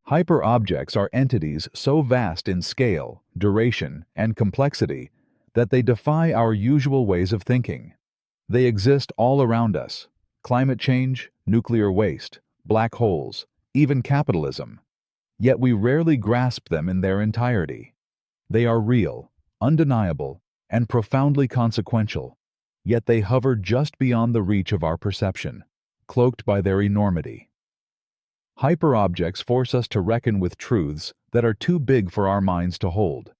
Hyperobjects are entities so vast in scale, duration, and complexity that they defy our usual ways of thinking. They exist all around us: climate change, nuclear waste, black holes, even capitalism. Yet we rarely grasp them in their entirety. They are real, undeniable, and profoundly consequential, yet they hover just beyond the reach of our perception, cloaked by their enormity. Hyperobjects force us to reckon with truths that are too big for our minds to hold,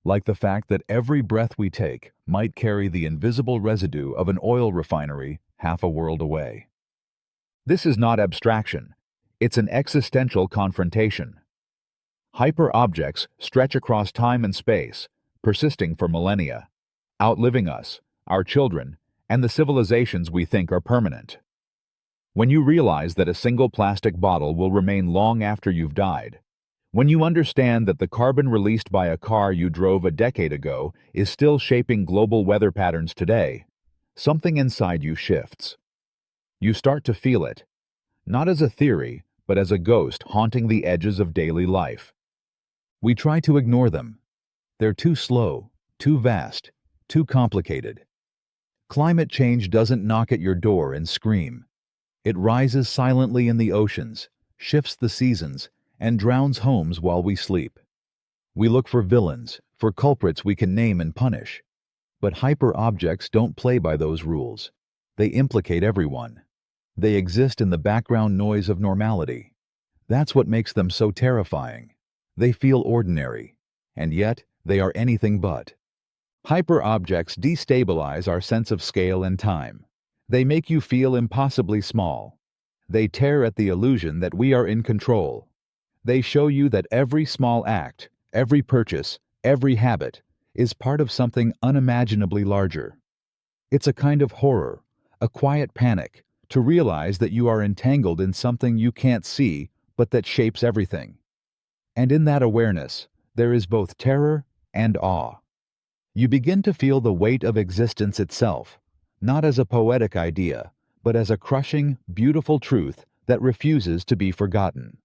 like the fact that every breath we take might carry the invisible residue of an oil refinery half a world away. This is not abstraction, it's an existential confrontation. Hyperobjects stretch across time and space, persisting for millennia, outliving us, our children, and the civilizations we think are permanent. When you realize that a single plastic bottle will remain long after you've died, when you understand that the carbon released by a car you drove a decade ago is still shaping global weather patterns today, something inside you shifts. You start to feel it, not as a theory, but as a ghost haunting the edges of daily life. We try to ignore them. They're too slow, too vast, too complicated. Climate change doesn't knock at your door and scream. It rises silently in the oceans, shifts the seasons, and drowns homes while we sleep. We look for villains, for culprits we can name and punish. But hyperobjects don't play by those rules. They implicate everyone. They exist in the background noise of normality. That's what makes them so terrifying. They feel ordinary, and yet they are anything but. Hyperobjects destabilize our sense of scale and time. They make you feel impossibly small. They tear at the illusion that we are in control. They show you that every small act, every purchase, every habit is part of something unimaginably larger. It's a kind of horror, a quiet panic, to realize that you are entangled in something you can't see but that shapes everything. And in that awareness, there is both terror and awe. You begin to feel the weight of existence itself, not as a poetic idea, but as a crushing, beautiful truth that refuses to be forgotten.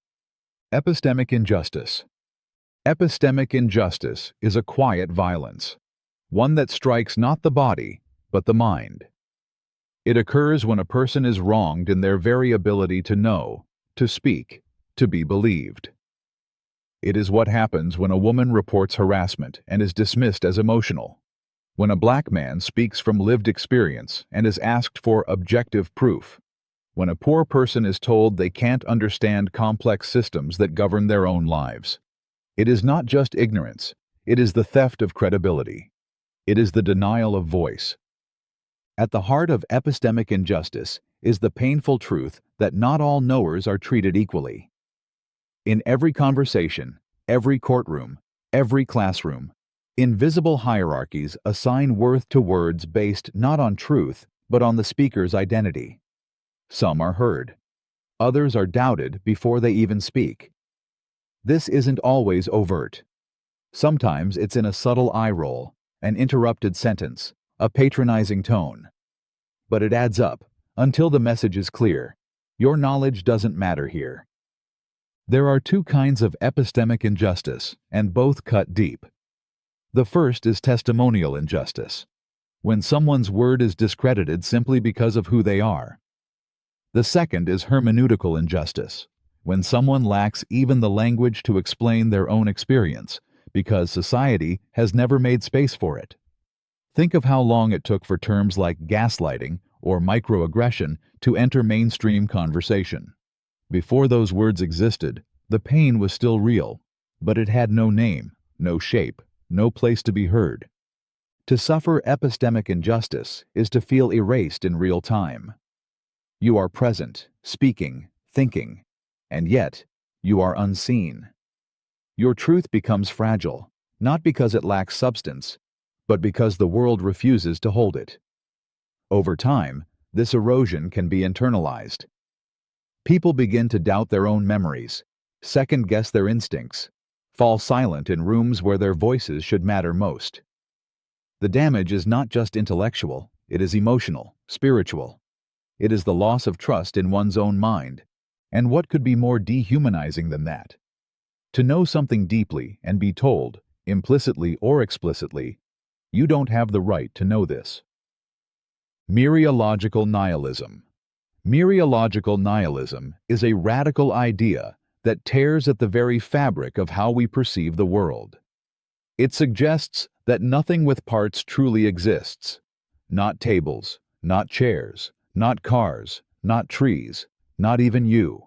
Epistemic injustice. Epistemic injustice is a quiet violence, one that strikes not the body, but the mind. It occurs when a person is wronged in their very ability to know, to speak, to be believed. It is what happens when a woman reports harassment and is dismissed as emotional, when a black man speaks from lived experience and is asked for objective proof, when a poor person is told they can't understand complex systems that govern their own lives. It is not just ignorance, it is the theft of credibility. It is the denial of voice. At the heart of epistemic injustice is the painful truth that not all knowers are treated equally. In every conversation, every courtroom, every classroom, invisible hierarchies assign worth to words based not on truth, but on the speaker's identity. Some are heard. Others are doubted before they even speak. This isn't always overt. Sometimes it's in a subtle eye roll, an interrupted sentence, a patronizing tone. But it adds up, until the message is clear. Your knowledge doesn't matter here. There are two kinds of epistemic injustice, and both cut deep. The first is testimonial injustice, when someone's word is discredited simply because of who they are. The second is hermeneutical injustice, when someone lacks even the language to explain their own experience, because society has never made space for it. Think of how long it took for terms like gaslighting or microaggression to enter mainstream conversation. Before those words existed, the pain was still real, but it had no name, no shape, no place to be heard. To suffer epistemic injustice is to feel erased in real time. You are present, speaking, thinking, and yet you are unseen. Your truth becomes fragile, not because it lacks substance, but because the world refuses to hold it. Over time, this erosion can be internalized. People begin to doubt their own memories, second-guess their instincts, fall silent in rooms where their voices should matter most. The damage is not just intellectual, it is emotional, spiritual. It is the loss of trust in one's own mind. And what could be more dehumanizing than that? To know something deeply and be told, implicitly or explicitly, you don't have the right to know this. Mereological nihilism. Mereological nihilism is a radical idea that tears at the very fabric of how we perceive the world. It suggests that nothing with parts truly exists. Not tables, not chairs, not cars, not trees, not even you.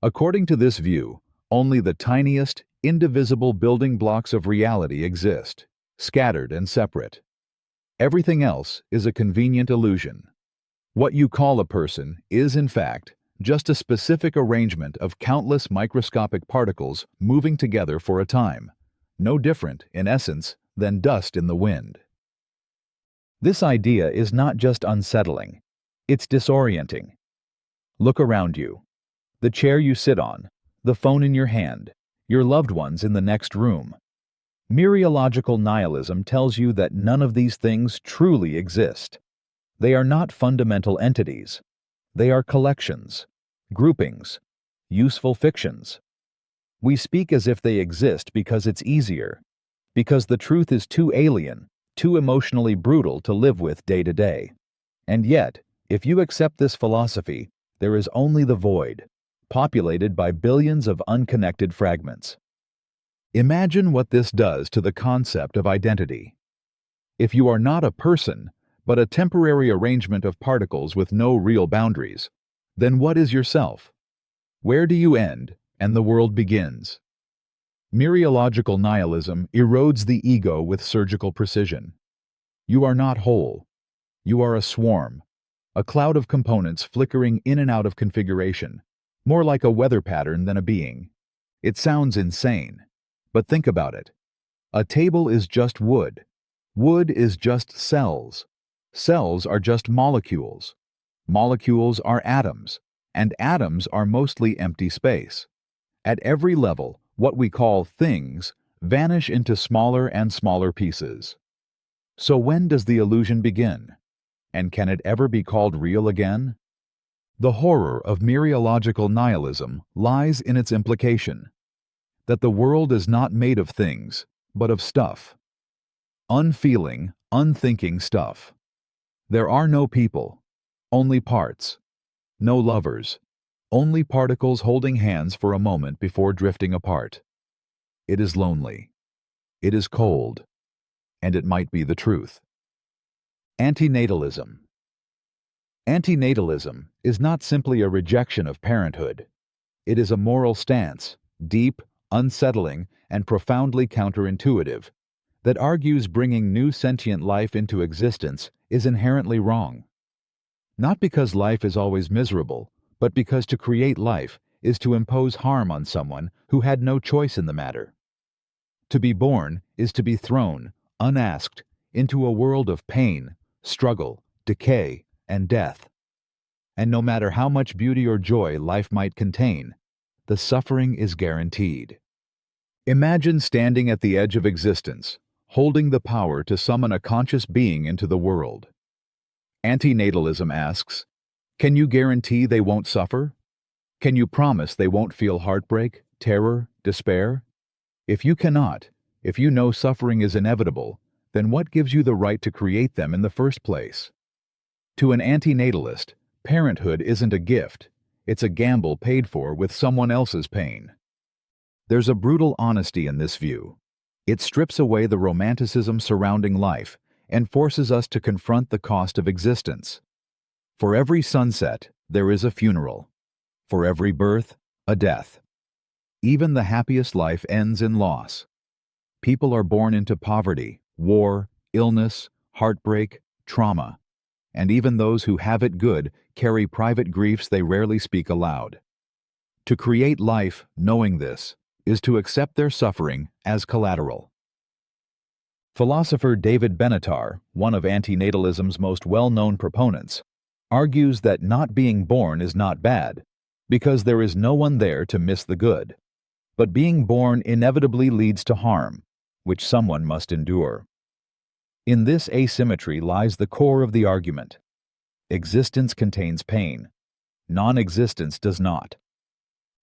According to this view, only the tiniest, indivisible building blocks of reality exist, scattered and separate. Everything else is a convenient illusion. What you call a person is, in fact, just a specific arrangement of countless microscopic particles moving together for a time, no different, in essence, than dust in the wind. This idea is not just unsettling, it's disorienting. Look around you. The chair you sit on, the phone in your hand, your loved ones in the next room. Mereological nihilism tells you that none of these things truly exist. They are not fundamental entities. They are collections, groupings, useful fictions. We speak as if they exist because it's easier, because the truth is too alien, too emotionally brutal to live with day to day. And yet, if you accept this philosophy, there is only the void, populated by billions of unconnected fragments. Imagine what this does to the concept of identity. If you are not a person, but a temporary arrangement of particles with no real boundaries, then what is yourself? Where do you end and the world begins? Mereological nihilism erodes the ego with surgical precision. You are not whole. You are a swarm, a cloud of components flickering in and out of configuration, more like a weather pattern than a being. It sounds insane, but think about it. A table is just wood. Wood is just cells. Cells are just molecules. Molecules are atoms, and atoms are mostly empty space. At every level, what we call things vanish into smaller and smaller pieces. So when does the illusion begin? And can it ever be called real again? The horror of mereological nihilism lies in its implication that the world is not made of things, but of stuff. Unfeeling, unthinking stuff. There are no people, only parts. No lovers, only particles holding hands for a moment before drifting apart. It is lonely. It is cold. And it might be the truth. Antinatalism. Antinatalism is not simply a rejection of parenthood. It is a moral stance, deep, unsettling, and profoundly counterintuitive, that argues bringing new sentient life into existence is inherently wrong. Not because life is always miserable, but because to create life is to impose harm on someone who had no choice in the matter. To be born is to be thrown, unasked, into a world of pain, struggle, decay, and death. And no matter how much beauty or joy life might contain, the suffering is guaranteed. Imagine standing at the edge of existence, holding the power to summon a conscious being into the world. Antinatalism asks, can you guarantee they won't suffer? Can you promise they won't feel heartbreak, terror, despair? If you cannot, if you know suffering is inevitable, then what gives you the right to create them in the first place? To an antinatalist, parenthood isn't a gift, it's a gamble paid for with someone else's pain. There's a brutal honesty in this view. It strips away the romanticism surrounding life and forces us to confront the cost of existence. For every sunset, there is a funeral. For every birth, a death. Even the happiest life ends in loss. People are born into poverty, war, illness, heartbreak, trauma. And even those who have it good carry private griefs they rarely speak aloud. To create life, knowing this, is to accept their suffering as collateral. Philosopher David Benatar, one of antinatalism's most well-known proponents, argues that not being born is not bad, because there is no one there to miss the good. But being born inevitably leads to harm, which someone must endure. In this asymmetry lies the core of the argument. Existence contains pain. Non-existence does not.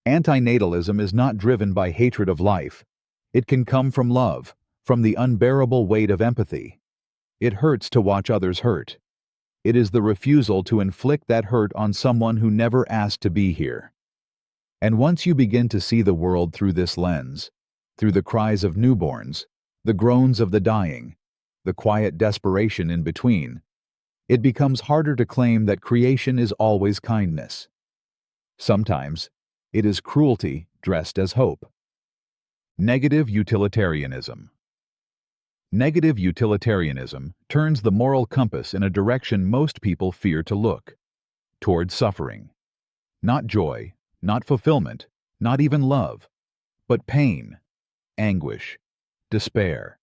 Antinatalism is not driven by hatred of life. It can come from love, from the unbearable weight of empathy. It hurts to watch others hurt. It is the refusal to inflict that hurt on someone who never asked to be here. And once you begin to see the world through this lens, through the cries of newborns, the groans of the dying, the quiet desperation in between, it becomes harder to claim that creation is always kindness. Sometimes, it is cruelty dressed as hope. Negative utilitarianism. Negative utilitarianism turns the moral compass in a direction most people fear to look, toward suffering. Not joy, not fulfillment, not even love, but pain, anguish, despair.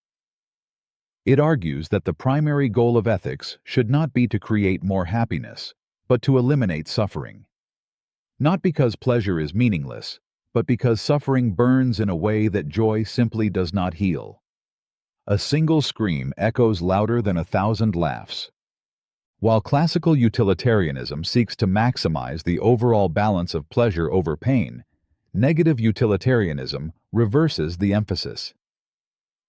It argues that the primary goal of ethics should not be to create more happiness, but to eliminate suffering. Not because pleasure is meaningless, but because suffering burns in a way that joy simply does not heal. A single scream echoes louder than 1,000 laughs. While classical utilitarianism seeks to maximize the overall balance of pleasure over pain, negative utilitarianism reverses the emphasis.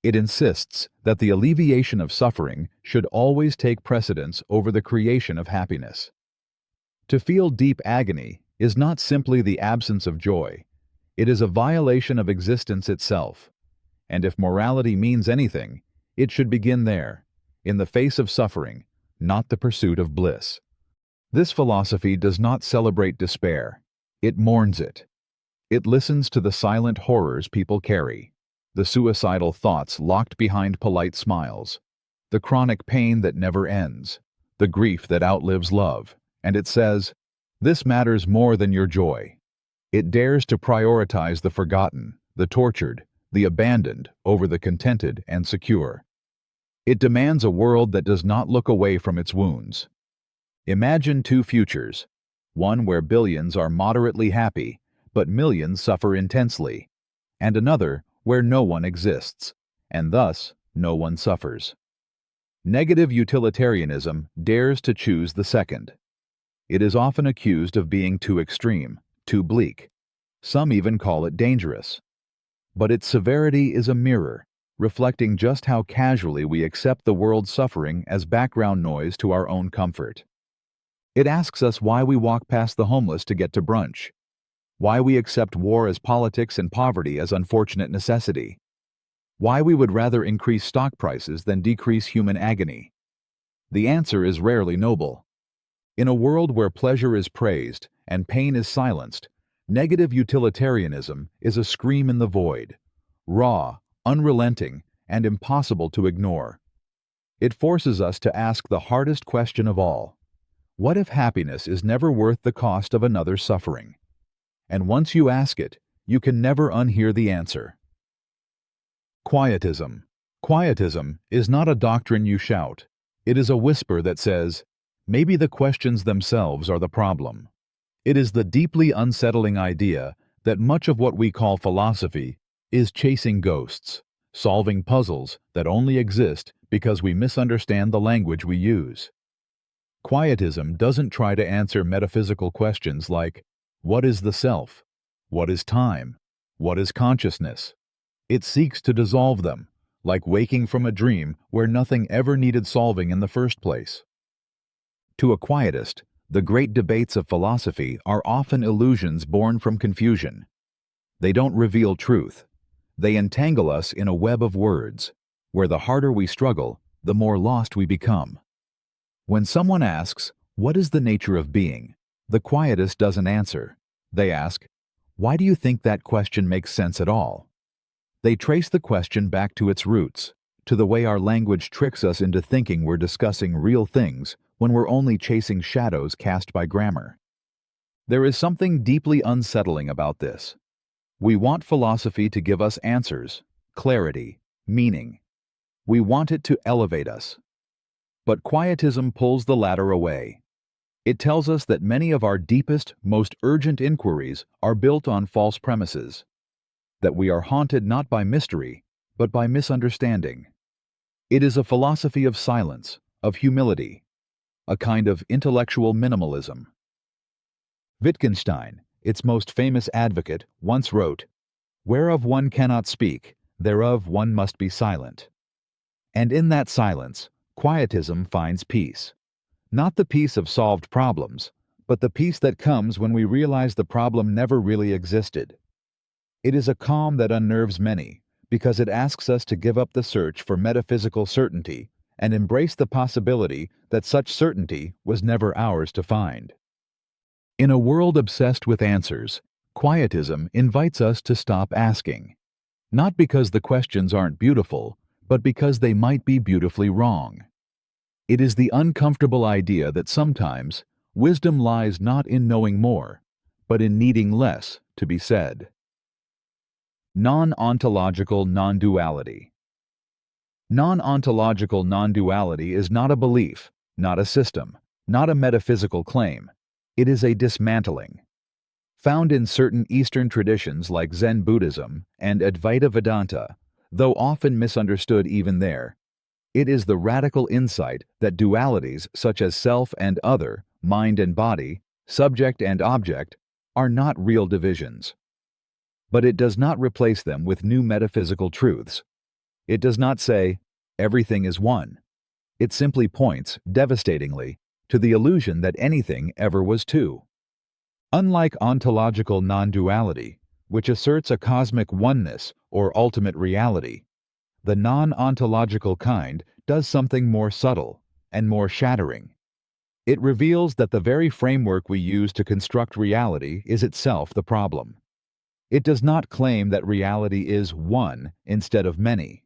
It insists that the alleviation of suffering should always take precedence over the creation of happiness. To feel deep agony is not simply the absence of joy, it is a violation of existence itself. And if morality means anything, it should begin there, in the face of suffering, not the pursuit of bliss. This philosophy does not celebrate despair, it mourns it. It listens to the silent horrors people carry, the suicidal thoughts locked behind polite smiles, the chronic pain that never ends, the grief that outlives love, and it says, "This matters more than your joy." It dares to prioritize the forgotten, the tortured, the abandoned over the contented and secure. It demands a world that does not look away from its wounds. Imagine two futures, one where billions are moderately happy, but millions suffer intensely, and another where no one exists, and thus no one suffers. Negative utilitarianism dares to choose the second. It is often accused of being too extreme, too bleak. Some even call it dangerous. But its severity is a mirror, reflecting just how casually we accept the world's suffering as background noise to our own comfort. It asks us why we walk past the homeless to get to brunch, why we accept war as politics and poverty as unfortunate necessity, why we would rather increase stock prices than decrease human agony. The answer is rarely noble. In a world where pleasure is praised and pain is silenced, negative utilitarianism is a scream in the void, raw, unrelenting, and impossible to ignore. It forces us to ask the hardest question of all: what if happiness is never worth the cost of another's suffering? And once you ask it, you can never unhear the answer. Quietism. Quietism is not a doctrine you shout. It is a whisper that says, maybe the questions themselves are the problem. It is the deeply unsettling idea that much of what we call philosophy is chasing ghosts, solving puzzles that only exist because we misunderstand the language we use. Quietism doesn't try to answer metaphysical questions like, what is the self? What is time? What is consciousness? It seeks to dissolve them, like waking from a dream where nothing ever needed solving in the first place. To a quietist, the great debates of philosophy are often illusions born from confusion. They don't reveal truth. They entangle us in a web of words, where the harder we struggle, the more lost we become. When someone asks, what is the nature of being? The quietist doesn't answer. They ask, why do you think that question makes sense at all? They trace the question back to its roots, to the way our language tricks us into thinking we're discussing real things when we're only chasing shadows cast by grammar. There is something deeply unsettling about this. We want philosophy to give us answers, clarity, meaning. We want it to elevate us. But quietism pulls the latter away. It tells us that many of our deepest, most urgent inquiries are built on false premises, that we are haunted not by mystery, but by misunderstanding. It is a philosophy of silence, of humility, a kind of intellectual minimalism. Wittgenstein, its most famous advocate, once wrote, "Whereof one cannot speak, thereof one must be silent." And in that silence, quietism finds peace. Not the peace of solved problems, but the peace that comes when we realize the problem never really existed. It is a calm that unnerves many, because it asks us to give up the search for metaphysical certainty and embrace the possibility that such certainty was never ours to find. In a world obsessed with answers, quietism invites us to stop asking. Not because the questions aren't beautiful, but because they might be beautifully wrong. It is the uncomfortable idea that sometimes wisdom lies not in knowing more, but in needing less to be said. Non-ontological non-duality. Non-ontological non-duality is not a belief, not a system, not a metaphysical claim. It is a dismantling. Found in certain Eastern traditions like Zen Buddhism and Advaita Vedanta, though often misunderstood even there, it is the radical insight that dualities such as self and other, mind and body, subject and object, are not real divisions. But it does not replace them with new metaphysical truths. It does not say, everything is one. It simply points, devastatingly, to the illusion that anything ever was two. Unlike ontological non-duality, which asserts a cosmic oneness or ultimate reality, the non-ontological kind does something more subtle and more shattering. It reveals that the very framework we use to construct reality is itself the problem. It does not claim that reality is one instead of many.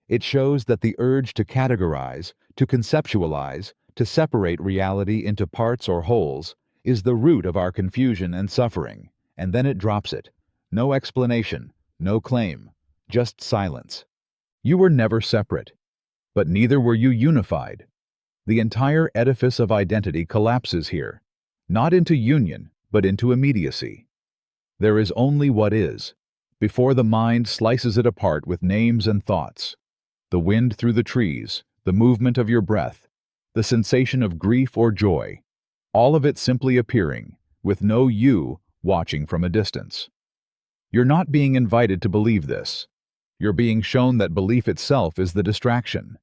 It shows that the urge to categorize, to conceptualize, to separate reality into parts or wholes is the root of our confusion and suffering, and then it drops it. No explanation, no claim, just silence. You were never separate, but neither were you unified. The entire edifice of identity collapses here, not into union, but into immediacy. There is only what is, before the mind slices it apart with names and thoughts. The wind through the trees, the movement of your breath, the sensation of grief or joy, all of it simply appearing, with no you watching from a distance. You're not being invited to believe this. You're being shown that belief itself is the distraction.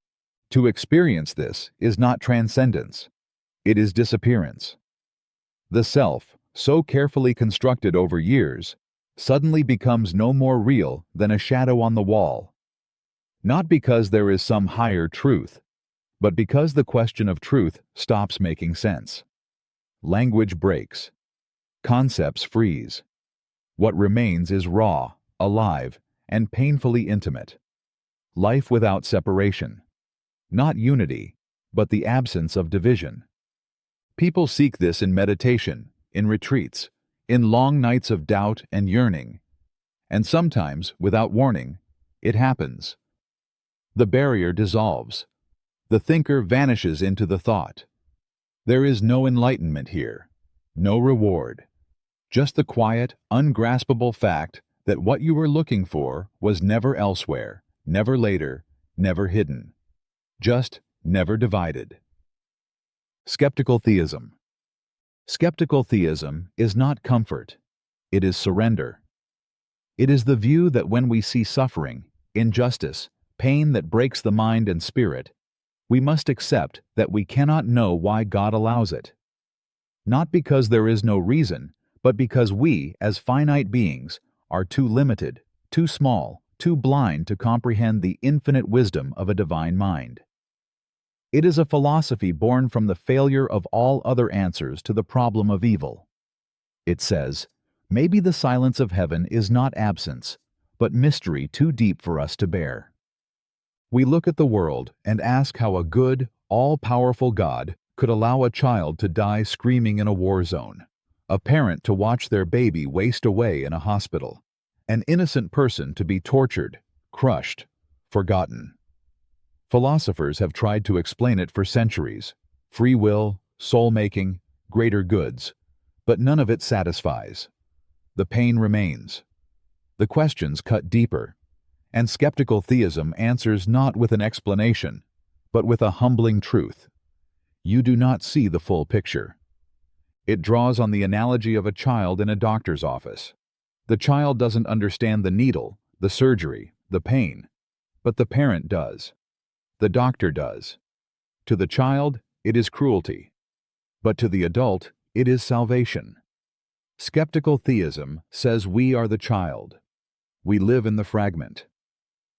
To experience this is not transcendence. It is disappearance. The self, so carefully constructed over years, suddenly becomes no more real than a shadow on the wall. Not because there is some higher truth, but because the question of truth stops making sense. Language breaks. Concepts freeze. What remains is raw, alive, and painfully intimate. Life without separation. Not unity, but the absence of division. People seek this in meditation, in retreats, in long nights of doubt and yearning. And sometimes, without warning, it happens. The barrier dissolves. The thinker vanishes into the thought. There is no enlightenment here, no reward. Just the quiet, ungraspable fact that what you were looking for was never elsewhere, never later, never hidden. Just never divided. Skeptical theism. Skeptical theism is not comfort. It is surrender. It is the view that when we see suffering, injustice, pain that breaks the mind and spirit, we must accept that we cannot know why God allows it. Not because there is no reason, but because we, as finite beings, are too limited, too small, too blind to comprehend the infinite wisdom of a divine mind. It is a philosophy born from the failure of all other answers to the problem of evil. It says, maybe the silence of heaven is not absence, but mystery too deep for us to bear. We look at the world and ask how a good, all-powerful God could allow a child to die screaming in a war zone, a parent to watch their baby waste away in a hospital, an innocent person to be tortured, crushed, forgotten. Philosophers have tried to explain it for centuries: free will, soul-making, greater goods, but none of it satisfies. The pain remains. The questions cut deeper, and skeptical theism answers not with an explanation, but with a humbling truth. You do not see the full picture. It draws on the analogy of a child in a doctor's office. The child doesn't understand the needle, the surgery, the pain, but the parent does. The doctor does. To the child, it is cruelty, but to the adult, it is salvation. Skeptical theism says we are the child. We live in the fragment.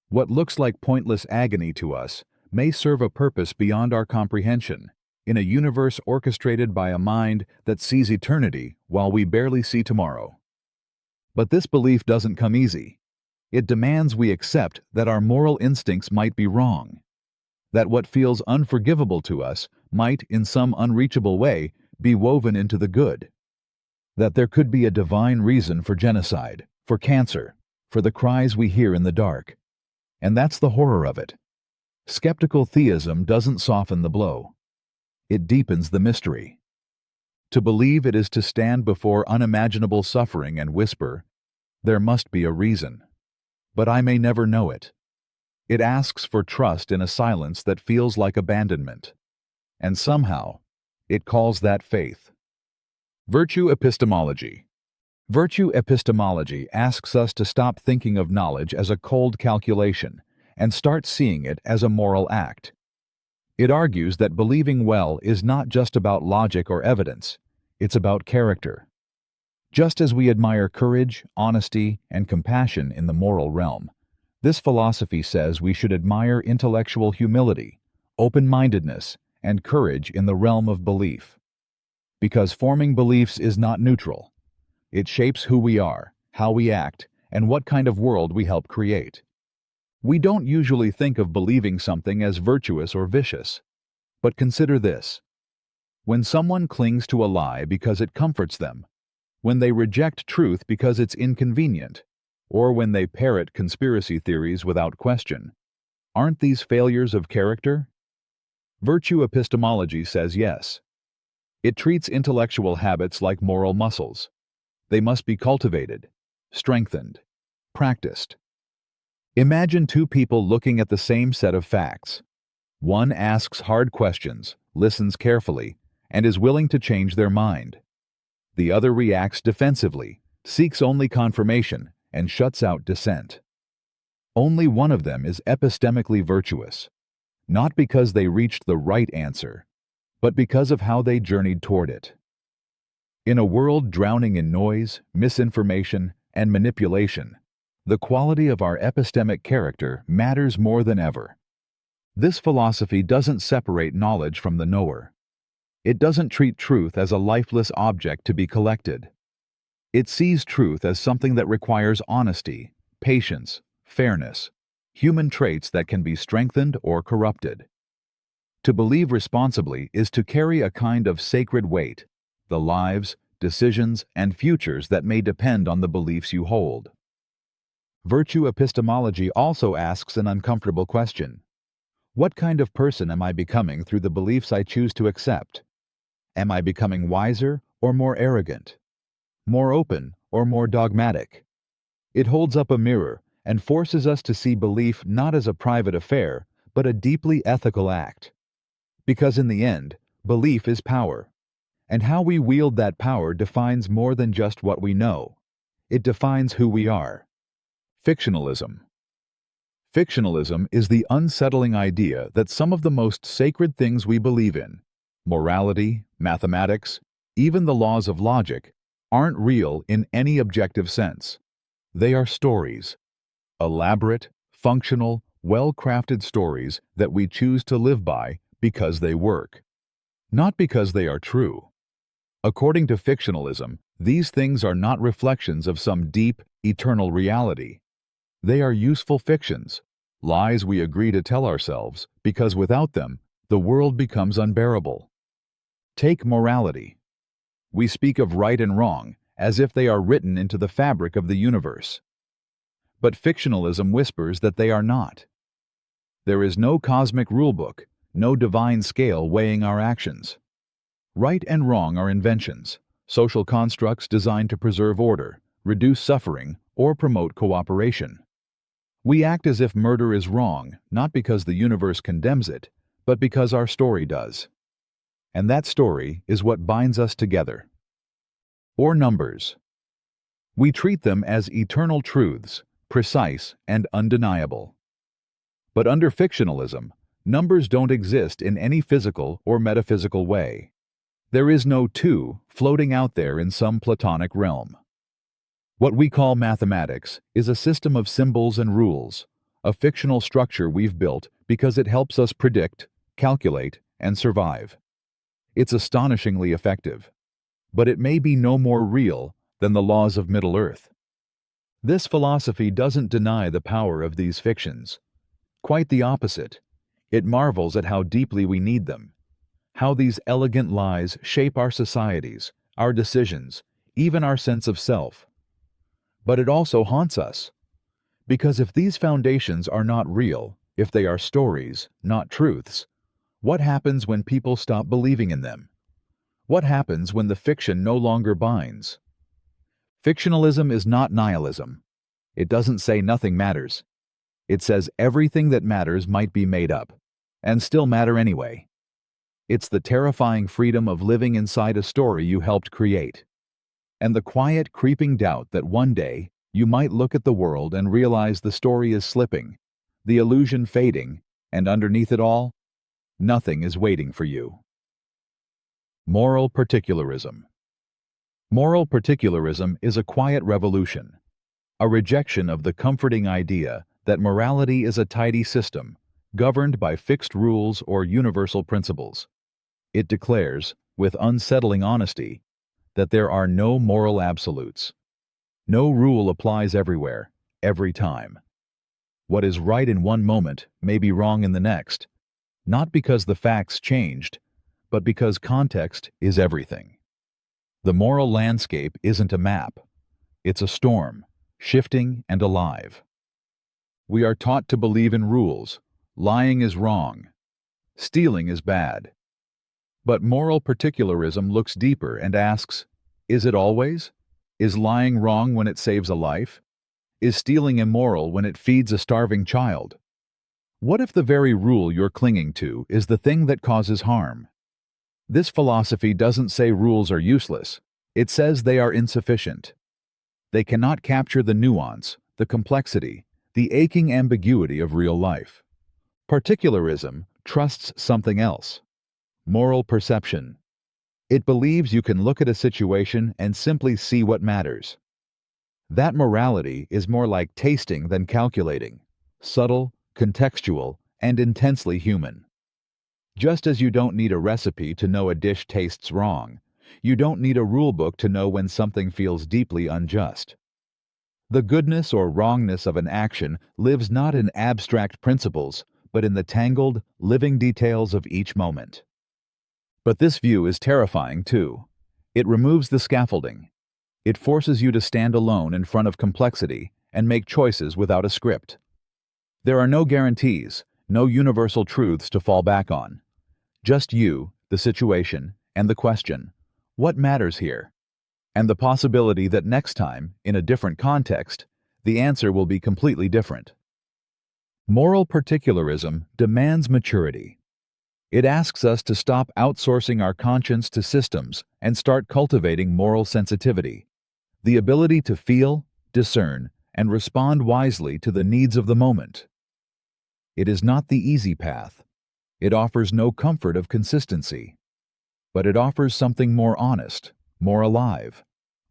What looks like pointless agony to us may serve a purpose beyond our comprehension, in a universe orchestrated by a mind that sees eternity while we barely see tomorrow. But this belief doesn't come easy. It demands we accept that our moral instincts might be wrong, that what feels unforgivable to us might, in some unreachable way, be woven into the good, that there could be a divine reason for genocide, for cancer, for the cries we hear in the dark. And that's the horror of it. Skeptical theism doesn't soften the blow. It deepens the mystery. To believe it is to stand before unimaginable suffering and whisper, "There must be a reason, but I may never know it." It asks for trust in a silence that feels like abandonment. And somehow, it calls that faith. Virtue epistemology. Virtue epistemology asks us to stop thinking of knowledge as a cold calculation and start seeing it as a moral act. It argues that believing well is not just about logic or evidence, it's about character. Just as we admire courage, honesty, and compassion in the moral realm, this philosophy says we should admire intellectual humility, open-mindedness, and courage in the realm of belief. Because forming beliefs is not neutral. It shapes who we are, how we act, and what kind of world we help create. We don't usually think of believing something as virtuous or vicious. But consider this. When someone clings to a lie because it comforts them, when they reject truth because it's inconvenient, or when they parrot conspiracy theories without question, aren't these failures of character? Virtue epistemology says yes. It treats intellectual habits like moral muscles. They must be cultivated, strengthened, practiced. Imagine two people looking at the same set of facts. One asks hard questions, listens carefully, and is willing to change their mind. The other reacts defensively, seeks only confirmation, and shuts out dissent. Only one of them is epistemically virtuous, not because they reached the right answer, but because of how they journeyed toward it. In a world drowning in noise, misinformation, and manipulation, the quality of our epistemic character matters more than ever. This philosophy doesn't separate knowledge from the knower. It doesn't treat truth as a lifeless object to be collected. It sees truth as something that requires honesty, patience, fairness, human traits that can be strengthened or corrupted. To believe responsibly is to carry a kind of sacred weight, the lives, decisions, and futures that may depend on the beliefs you hold. Virtue epistemology also asks an uncomfortable question. What kind of person am I becoming through the beliefs I choose to accept? Am I becoming wiser or more arrogant? More open or more dogmatic? It holds up a mirror and forces us to see belief not as a private affair, but a deeply ethical act. Because in the end, belief is power. And how we wield that power defines more than just what we know. It defines who we are. Fictionalism. Fictionalism is the unsettling idea that some of the most sacred things we believe in, morality, mathematics, even the laws of logic, aren't real in any objective sense. They are stories. Elaborate, functional, well-crafted stories that we choose to live by because they work. Not because they are true. According to fictionalism, these things are not reflections of some deep, eternal reality. They are useful fictions, lies we agree to tell ourselves because without them, the world becomes unbearable. Take morality. We speak of right and wrong as if they are written into the fabric of the universe. But fictionalism whispers that they are not. There is no cosmic rulebook, no divine scale weighing our actions. Right and wrong are inventions, social constructs designed to preserve order, reduce suffering, or promote cooperation. We act as if murder is wrong, not because the universe condemns it, but because our story does. And that story is what binds us together. or numbers. We treat them as eternal truths, precise and undeniable. But under fictionalism, numbers don't exist in any physical or metaphysical way. There is no two floating out there in some Platonic realm. What we call mathematics is a system of symbols and rules, a fictional structure we've built because it helps us predict, calculate, and survive. It's astonishingly effective, but it may be no more real than the laws of Middle-earth. This philosophy doesn't deny the power of these fictions. Quite the opposite. It marvels at how deeply we need them, how these elegant lies shape our societies, our decisions, even our sense of self. But it also haunts us. Because if these foundations are not real, if they are stories, not truths, what happens when people stop believing in them? What happens when the fiction no longer binds? Fictionalism is not nihilism. It doesn't say nothing matters. It says everything that matters might be made up, and still matter anyway. It's the terrifying freedom of living inside a story you helped create, and the quiet, creeping doubt that one day you might look at the world and realize the story is slipping, the illusion fading, and underneath it all, nothing is waiting for you. Moral particularism. Moral particularism is a quiet revolution, a rejection of the comforting idea that morality is a tidy system, governed by fixed rules or universal principles. It declares, with unsettling honesty, that there are no moral absolutes. No rule applies everywhere, every time. What is right in one moment may be wrong in the next, not because the facts changed, but because context is everything. The moral landscape isn't a map. It's a storm, shifting and alive. We are taught to believe in rules. Lying is wrong. Stealing is bad. But moral particularism looks deeper and asks, is it always? Is lying wrong when it saves a life? Is stealing immoral when it feeds a starving child? What if the very rule you're clinging to is the thing that causes harm? This philosophy doesn't say rules are useless. It says they are insufficient. They cannot capture the nuance, the complexity, the aching ambiguity of real life. Particularism trusts something else. Moral perception. It believes you can look at a situation and simply see what matters. That morality is more like tasting than calculating, subtle, contextual, and intensely human. Just as you don't need a recipe to know a dish tastes wrong, you don't need a rule book to know when something feels deeply unjust. The goodness or wrongness of an action lives not in abstract principles, but in the tangled, living details of each moment. But this view is terrifying too. It removes the scaffolding. It forces you to stand alone in front of complexity and make choices without a script. There are no guarantees, no universal truths to fall back on. Just you, the situation, and the question, what matters here? And the possibility that next time, in a different context, the answer will be completely different. Moral particularism demands maturity. It asks us to stop outsourcing our conscience to systems and start cultivating moral sensitivity, the ability to feel, discern, and respond wisely to the needs of the moment. It is not the easy path. It offers no comfort of consistency. But it offers something more honest, more alive,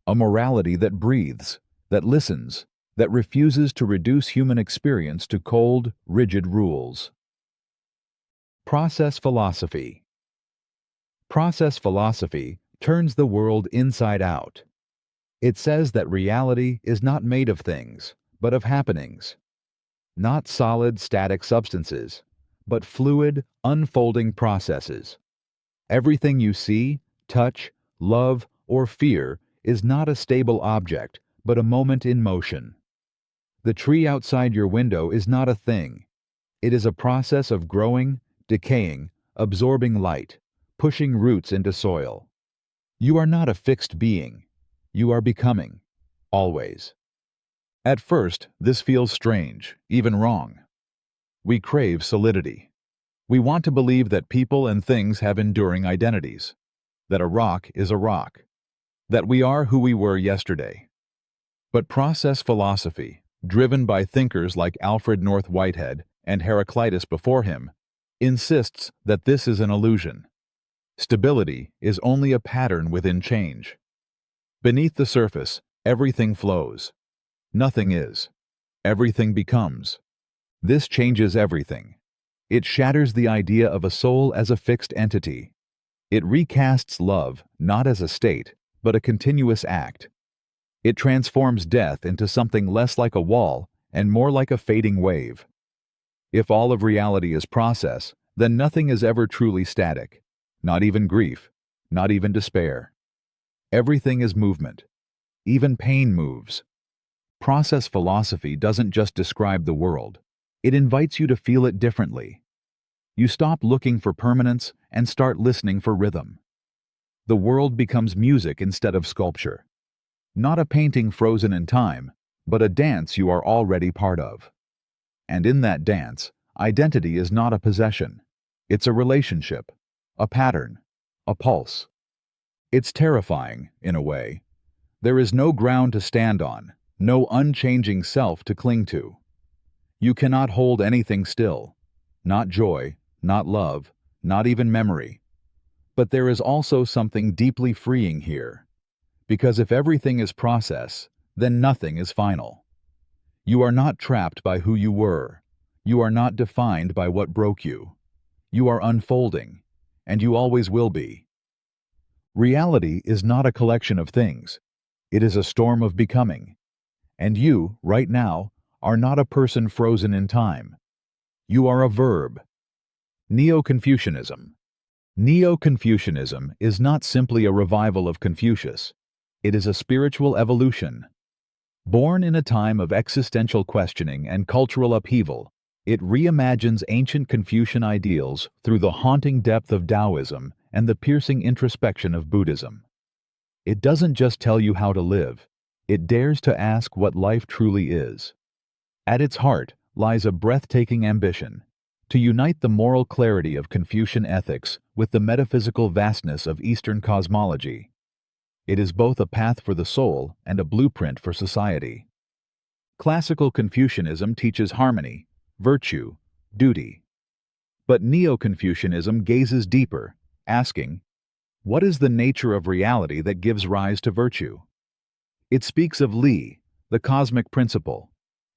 a morality that breathes, that listens, that refuses to reduce human experience to cold, rigid rules. Process philosophy. Process philosophy turns the world inside out. It says that reality is not made of things, but of happenings. Not solid, static substances, but fluid, unfolding processes. Everything you see, touch, love, or fear is not a stable object, but a moment in motion. The tree outside your window is not a thing. It is a process of growing, decaying, absorbing light, pushing roots into soil. You are not a fixed being. You are becoming, always. At first, this feels strange, even wrong. We crave solidity. We want to believe that people and things have enduring identities, that a rock is a rock. that we are who we were yesterday. But process philosophy, driven by thinkers like Alfred North Whitehead and Heraclitus before him, insists that this is an illusion. Stability is only a pattern within change. Beneath the surface, everything flows. Nothing is. Everything becomes. This changes everything. It shatters the idea of a soul as a fixed entity. It recasts love not as a state, but a continuous act. It transforms death into something less like a wall and more like a fading wave. If all of reality is process, then nothing is ever truly static. Not even grief, not even despair. Everything is movement. Even pain moves. Process philosophy doesn't just describe the world. It invites you to feel it differently. You stop looking for permanence and start listening for rhythm. The world becomes music instead of sculpture. Not a painting frozen in time, but a dance you are already part of. And in that dance, identity is not a possession. It's a relationship, a pattern, a pulse. It's terrifying, in a way. There is no ground to stand on, no unchanging self to cling to. You cannot hold anything still. Not joy, not love, not even memory. But there is also something deeply freeing here. Because if everything is process, then nothing is final. You are not trapped by who you were. You are not defined by what broke you. You are unfolding, and you always will be. Reality is not a collection of things. It is a storm of becoming. And you, right now, are not a person frozen in time. You are a verb. Neo-Confucianism. Neo-Confucianism is not simply a revival of Confucius. It is a spiritual evolution. Born in a time of existential questioning and cultural upheaval, it reimagines ancient Confucian ideals through the haunting depth of Taoism and the piercing introspection of Buddhism. It doesn't just tell you how to live, it dares to ask what life truly is. At its heart lies a breathtaking ambition to unite the moral clarity of Confucian ethics with the metaphysical vastness of Eastern cosmology. It is both a path for the soul and a blueprint for society. Classical Confucianism teaches harmony, virtue, duty. But Neo-Confucianism gazes deeper, asking, what is the nature of reality that gives rise to virtue? It speaks of Li, the cosmic principle,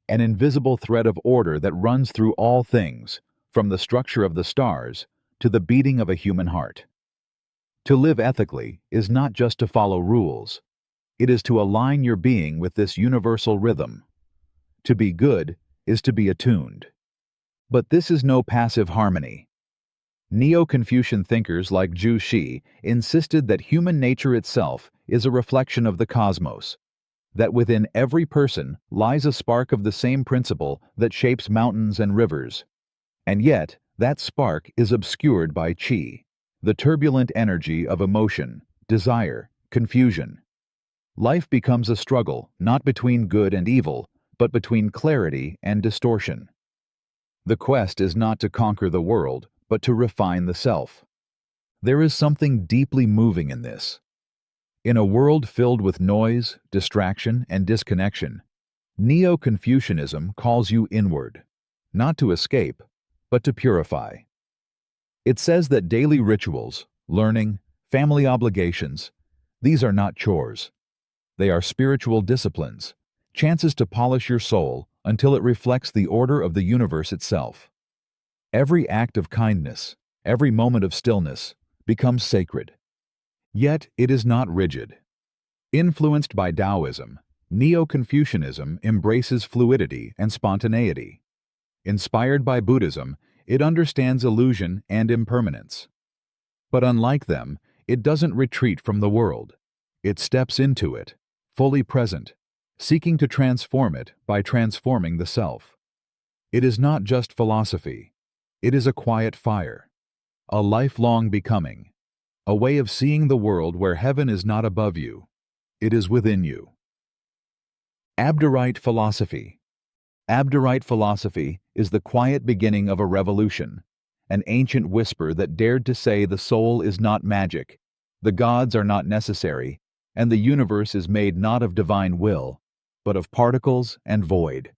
an invisible thread of order that runs through all things, from the structure of the stars to the beating of a human heart. To live ethically is not just to follow rules. It is to align your being with this universal rhythm. To be good is to be attuned. But this is no passive harmony. Neo-Confucian thinkers like Zhu Xi insisted that human nature itself is a reflection of the cosmos, that within every person lies a spark of the same principle that shapes mountains and rivers. And yet, that spark is obscured by qi, the turbulent energy of emotion, desire, confusion. Life becomes a struggle not between good and evil, but between clarity and distortion. The quest is not to conquer the world, but to refine the self. There is something deeply moving in this. In a world filled with noise, distraction, and disconnection, Neo-Confucianism calls you inward, not to escape, but to purify. It says that daily rituals, learning, family obligations, these are not chores. They are spiritual disciplines, chances to polish your soul until it reflects the order of the universe itself. Every act of kindness, every moment of stillness, becomes sacred. Yet it is not rigid. Influenced by Taoism, Neo-Confucianism embraces fluidity and spontaneity. Inspired by Buddhism, it understands illusion and impermanence. But unlike them, it doesn't retreat from the world. It steps into it, fully present, seeking to transform it by transforming the self. It is not just philosophy. It is a quiet fire, a lifelong becoming, a way of seeing the world where heaven is not above you. It is within you. Abderite philosophy. Abderite philosophy is the quiet beginning of a revolution, an ancient whisper that dared to say the soul is not magic, the gods are not necessary, and the universe is made not of divine will, but of particles and void.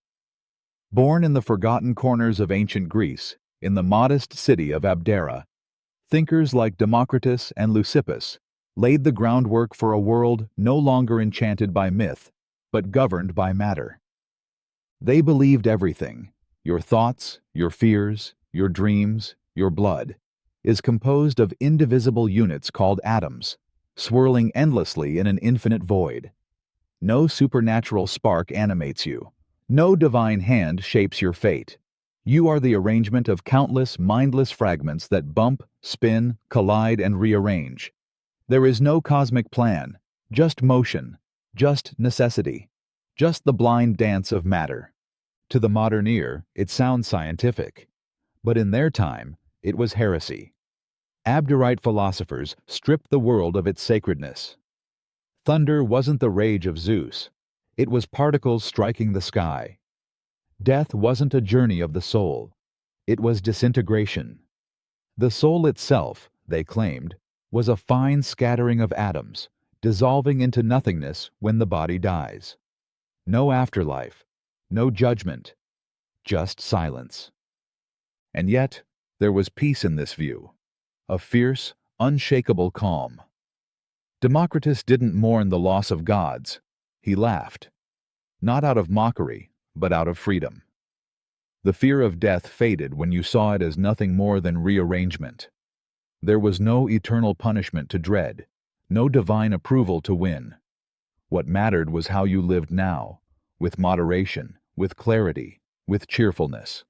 Born in the forgotten corners of ancient Greece, in the modest city of Abdera, thinkers like Democritus and Leucippus laid the groundwork for a world no longer enchanted by myth, but governed by matter. They believed everything, your thoughts, your fears, your dreams, your blood, is composed of indivisible units called atoms, swirling endlessly in an infinite void. No supernatural spark animates you. No divine hand shapes your fate. You are the arrangement of countless mindless fragments that bump, spin, collide, and rearrange. There is no cosmic plan, just motion, just necessity, just the blind dance of matter. To the modern ear, it sounds scientific, but in their time, it was heresy. Abderite philosophers stripped the world of its sacredness. Thunder wasn't the rage of Zeus. It was particles striking the sky. Death wasn't a journey of the soul. It was disintegration. The soul itself, they claimed, was a fine scattering of atoms, dissolving into nothingness when the body dies. No afterlife, no judgment, just silence. And yet, there was peace in this view, a fierce, unshakable calm. Democritus didn't mourn the loss of gods. He laughed, not out of mockery, but out of freedom. The fear of death faded when you saw it as nothing more than rearrangement. There was no eternal punishment to dread, no divine approval to win. What mattered was how you lived now, with moderation, with clarity, with cheerfulness.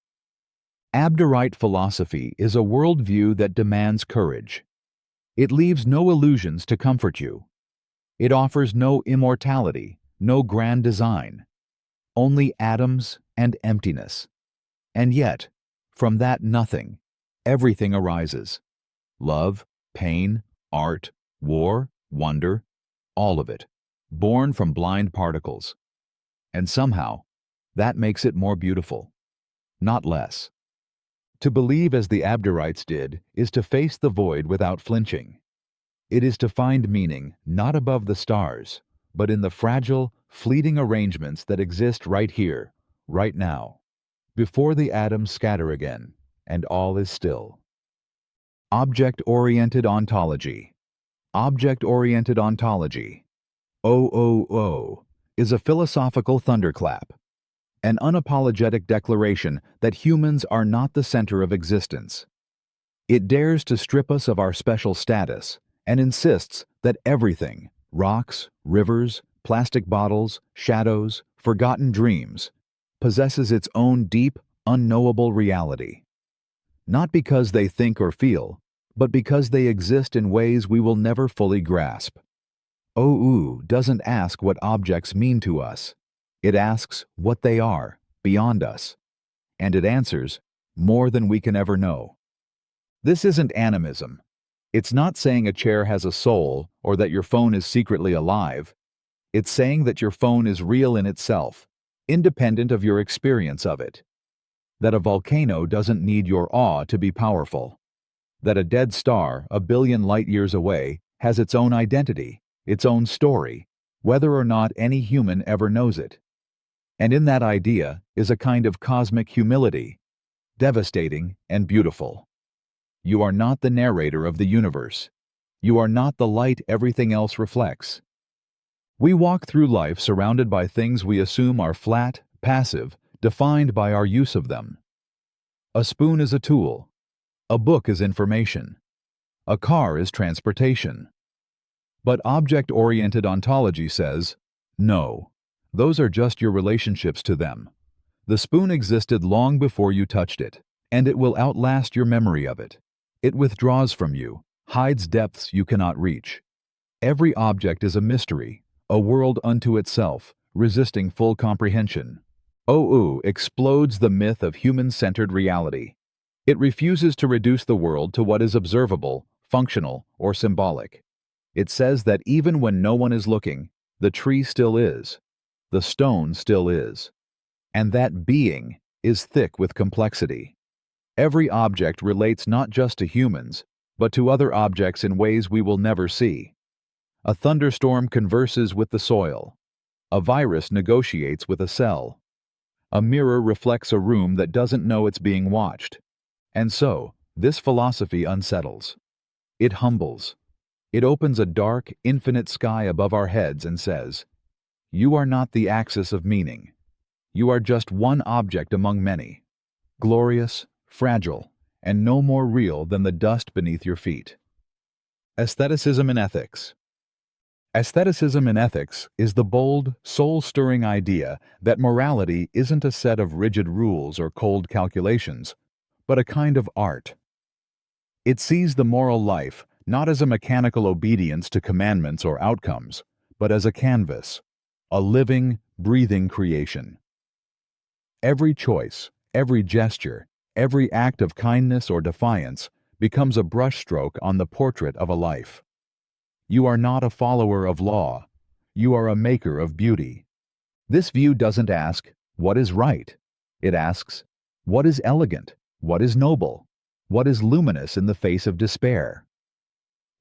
Abderite philosophy is a worldview that demands courage. It leaves no illusions to comfort you. It offers no immortality, no grand design, only atoms and emptiness. And yet, from that nothing, everything arises. Love, pain, art, war, wonder, all of it, born from blind particles. And somehow, that makes it more beautiful, not less. To believe as the Abderites did is to face the void without flinching. It is to find meaning not above the stars, but in the fragile, fleeting arrangements that exist right here, right now, before the atoms scatter again, and all is still. Object-oriented ontology. Object-oriented ontology, OOO, is a philosophical thunderclap, an unapologetic declaration that humans are not the center of existence. It dares to strip us of our special status and insists that everything, rocks, rivers, plastic bottles, shadows, forgotten dreams, possesses its own deep, unknowable reality. Not because they think or feel, but because they exist in ways we will never fully grasp. OOO doesn't ask what objects mean to us. It asks what they are, beyond us. And it answers more than we can ever know. This isn't animism. It's not saying a chair has a soul or that your phone is secretly alive. It's saying that your phone is real in itself, independent of your experience of it. That a volcano doesn't need your awe to be powerful. That a dead star, a billion light years away, has its own identity, its own story, whether or not any human ever knows it. And in that idea is a kind of cosmic humility, devastating and beautiful. You are not the narrator of the universe. You are not the light everything else reflects. We walk through life surrounded by things we assume are flat, passive, defined by our use of them. A spoon is a tool. A book is information. A car is transportation. But object-oriented ontology says, no, those are just your relationships to them. The spoon existed long before you touched it, and it will outlast your memory of it. It withdraws from you, hides depths you cannot reach. Every object is a mystery, a world unto itself, resisting full comprehension. OOO explodes the myth of human-centered reality. It refuses to reduce the world to what is observable, functional, or symbolic. It says that even when no one is looking, the tree still is, the stone still is, and that being is thick with complexity. Every object relates not just to humans, but to other objects in ways we will never see. A thunderstorm converses with the soil. A virus negotiates with a cell. A mirror reflects a room that doesn't know it's being watched. And so, this philosophy unsettles. It humbles. It opens a dark, infinite sky above our heads and says, "You are not the axis of meaning. You are just one object among many, glorious, fragile, and no more real than the dust beneath your feet." Aestheticism in ethics. Aestheticism in ethics is the bold, soul-stirring idea that morality isn't a set of rigid rules or cold calculations, but a kind of art. It sees the moral life not as a mechanical obedience to commandments or outcomes, but as a canvas, a living, breathing creation. Every choice, every gesture, every act of kindness or defiance becomes a brushstroke on the portrait of a life. You are not a follower of law. You are a maker of beauty. This view doesn't ask, what is right? It asks, what is elegant? What is noble? What is luminous in the face of despair?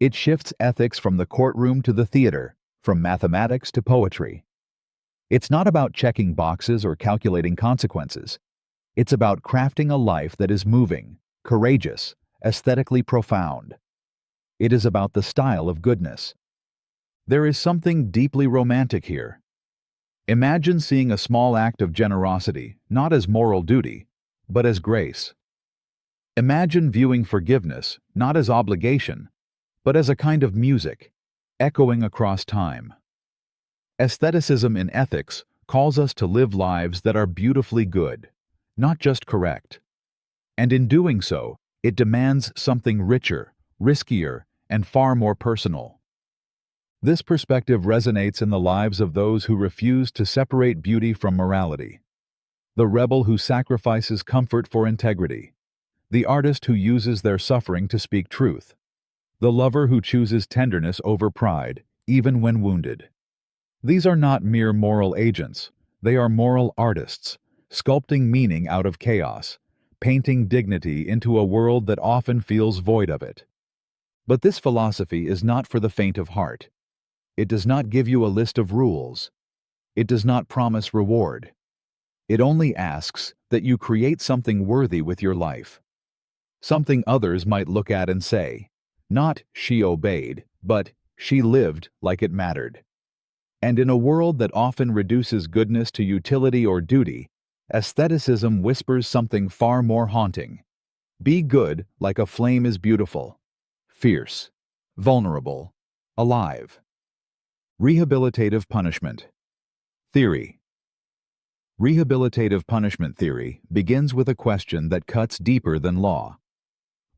It shifts ethics from the courtroom to the theater, from mathematics to poetry. It's not about checking boxes or calculating consequences. It's about crafting a life that is moving, courageous, aesthetically profound. It is about the style of goodness. There is something deeply romantic here. Imagine seeing a small act of generosity not as moral duty, but as grace. Imagine viewing forgiveness not as obligation, but as a kind of music, echoing across time. Aestheticism in ethics calls us to live lives that are beautifully good, not just correct. And in doing so, it demands something richer, riskier, and far more personal. This perspective resonates in the lives of those who refuse to separate beauty from morality. The rebel who sacrifices comfort for integrity. The artist who uses their suffering to speak truth. The lover who chooses tenderness over pride, even when wounded. These are not mere moral agents. They are moral artists, sculpting meaning out of chaos, painting dignity into a world that often feels void of it. But this philosophy is not for the faint of heart. It does not give you a list of rules. It does not promise reward. It only asks that you create something worthy with your life. Something others might look at and say, not "she obeyed," but "she lived like it mattered." And in a world that often reduces goodness to utility or duty, aestheticism whispers something far more haunting. Be good like a flame is beautiful, fierce, vulnerable, alive. Rehabilitative punishment. Theory. Rehabilitative punishment theory begins with a question that cuts deeper than law.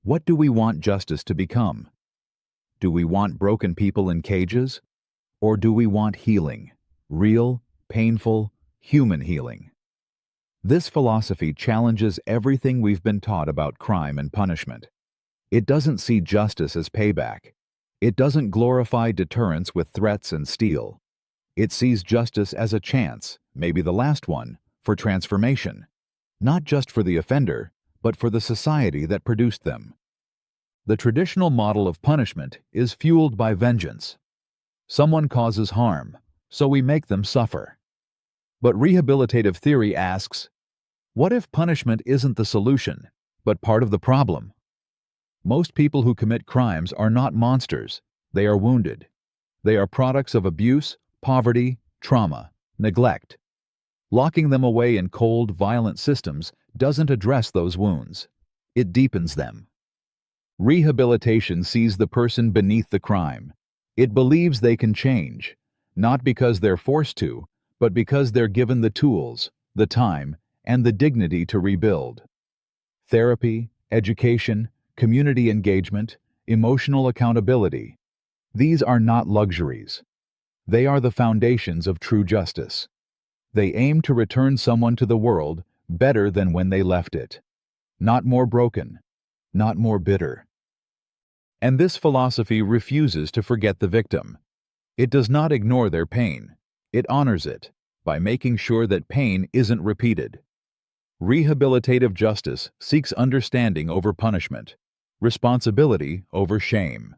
What do we want justice to become? Do we want broken people in cages? Or do we want healing, real, painful, human healing? This philosophy challenges everything we've been taught about crime and punishment. It doesn't see justice as payback. It doesn't glorify deterrence with threats and steel. It sees justice as a chance, maybe the last one, for transformation, not just for the offender, but for the society that produced them. The traditional model of punishment is fueled by vengeance. Someone causes harm, so we make them suffer. But rehabilitative theory asks, what if punishment isn't the solution, but part of the problem? Most people who commit crimes are not monsters. They are wounded. They are products of abuse, poverty, trauma, neglect. Locking them away in cold, violent systems doesn't address those wounds. It deepens them. Rehabilitation sees the person beneath the crime. It believes they can change, not because they're forced to, but because they're given the tools, the time, and the dignity to rebuild. Therapy, education, community engagement, emotional accountability. These are not luxuries. They are the foundations of true justice. They aim to return someone to the world better than when they left it. Not more broken, not more bitter. And this philosophy refuses to forget the victim. It does not ignore their pain. It honors it by making sure that pain isn't repeated. Rehabilitative justice seeks understanding over punishment, responsibility over shame.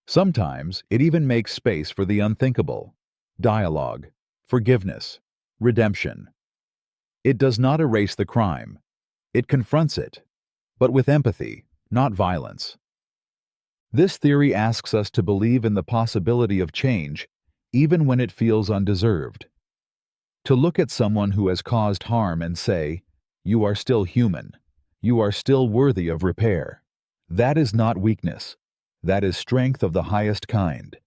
Sometimes it even makes space for the unthinkable: dialogue, forgiveness, redemption. It does not erase the crime. It confronts it, but with empathy, not violence. This theory asks us to believe in the possibility of change, even when it feels undeserved. To look at someone who has caused harm and say, "You are still human. You are still worthy of repair." That is not weakness. That is strength of the highest kind.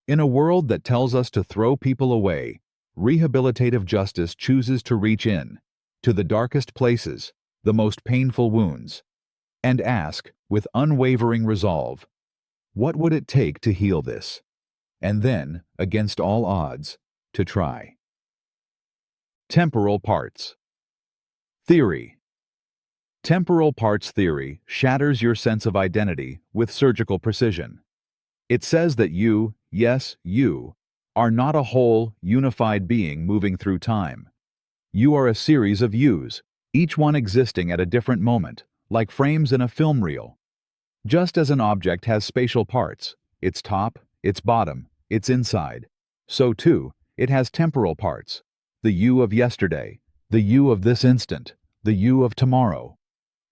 In a world that tells us to throw people away, rehabilitative justice chooses to reach in, to the darkest places, the most painful wounds, and ask, with unwavering resolve, what would it take to heal this? And then, against all odds, to try. Temporal parts. Theory. Temporal parts theory shatters your sense of identity with surgical precision. It says that you, yes, you, are not a whole, unified being moving through time. You are a series of yous, each one existing at a different moment, like frames in a film reel. Just as an object has spatial parts, its top, its bottom, its inside, so too, it has temporal parts, the you of yesterday, the you of this instant, the you of tomorrow.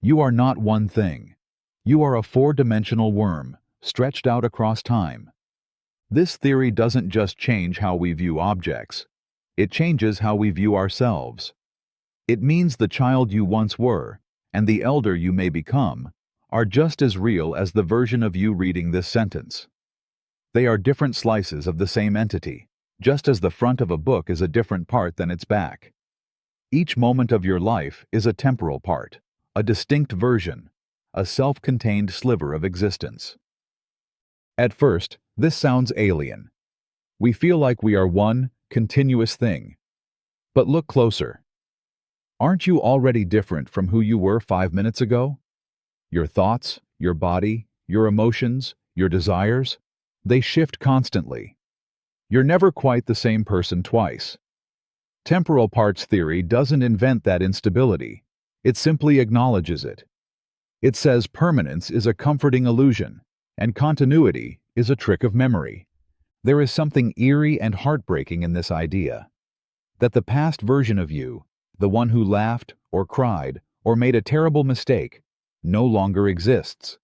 You are not one thing. You are a four-dimensional worm, stretched out across time. This theory doesn't just change how we view objects. It changes how we view ourselves. It means the child you once were, and the elder you may become, are just as real as the version of you reading this sentence. They are different slices of the same entity, just as the front of a book is a different part than its back. Each moment of your life is a temporal part, a distinct version, a self-contained sliver of existence. At first, this sounds alien. We feel like we are one continuous thing. But look closer. Aren't you already different from who you were 5 minutes ago? Your thoughts, your body, your emotions, your desires, they shift constantly. You're never quite the same person twice. Temporal parts theory doesn't invent that instability. It simply acknowledges it. It says permanence is a comforting illusion, and continuity is a trick of memory. There is something eerie and heartbreaking in this idea. That the past version of you, the one who laughed or cried or made a terrible mistake, no longer exists.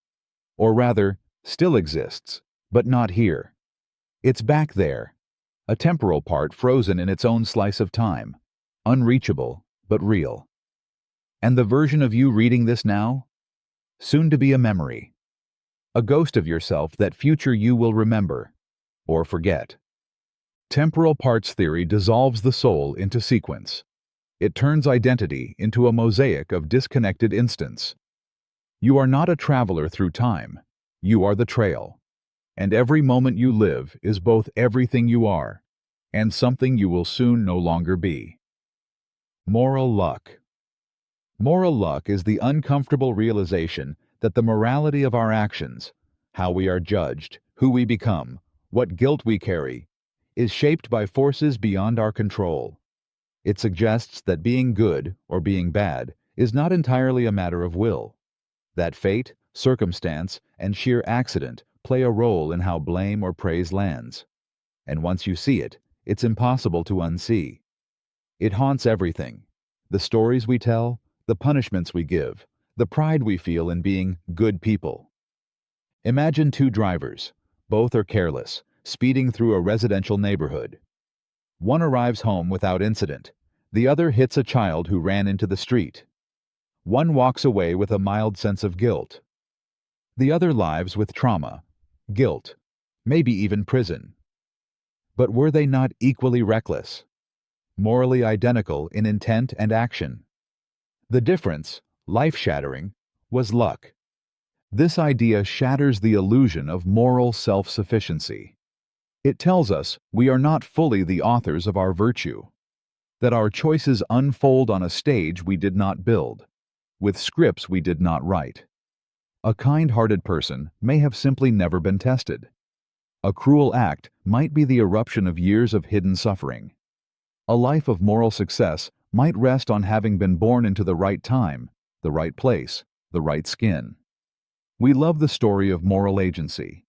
Or rather, still exists, but not here. It's back there, a temporal part frozen in its own slice of time, unreachable but real. And the version of you reading this now? Soon to be a memory. A ghost of yourself that future you will remember, or forget. Temporal parts theory dissolves the soul into sequence. It turns identity into a mosaic of disconnected instants. You are not a traveler through time. You are the trail. And every moment you live is both everything you are and something you will soon no longer be. Moral luck. Moral luck is the uncomfortable realization that the morality of our actions, how we are judged, who we become, what guilt we carry, is shaped by forces beyond our control. It suggests that being good or being bad is not entirely a matter of will. That fate, circumstance, and sheer accident play a role in how blame or praise lands. And once you see it, it's impossible to unsee. It haunts everything. The stories we tell, the punishments we give, the pride we feel in being good people. Imagine two drivers. Both are careless, speeding through a residential neighborhood. One arrives home without incident. The other hits a child who ran into the street. One walks away with a mild sense of guilt. The other lives with trauma, guilt, maybe even prison. But were they not equally reckless? Morally identical in intent and action? The difference, life-shattering, was luck. This idea shatters the illusion of moral self-sufficiency. It tells us we are not fully the authors of our virtue, that our choices unfold on a stage we did not build, with scripts we did not write. A kind-hearted person may have simply never been tested. A cruel act might be the eruption of years of hidden suffering. A life of moral success might rest on having been born into the right time, the right place, the right skin. We love the story of moral agency.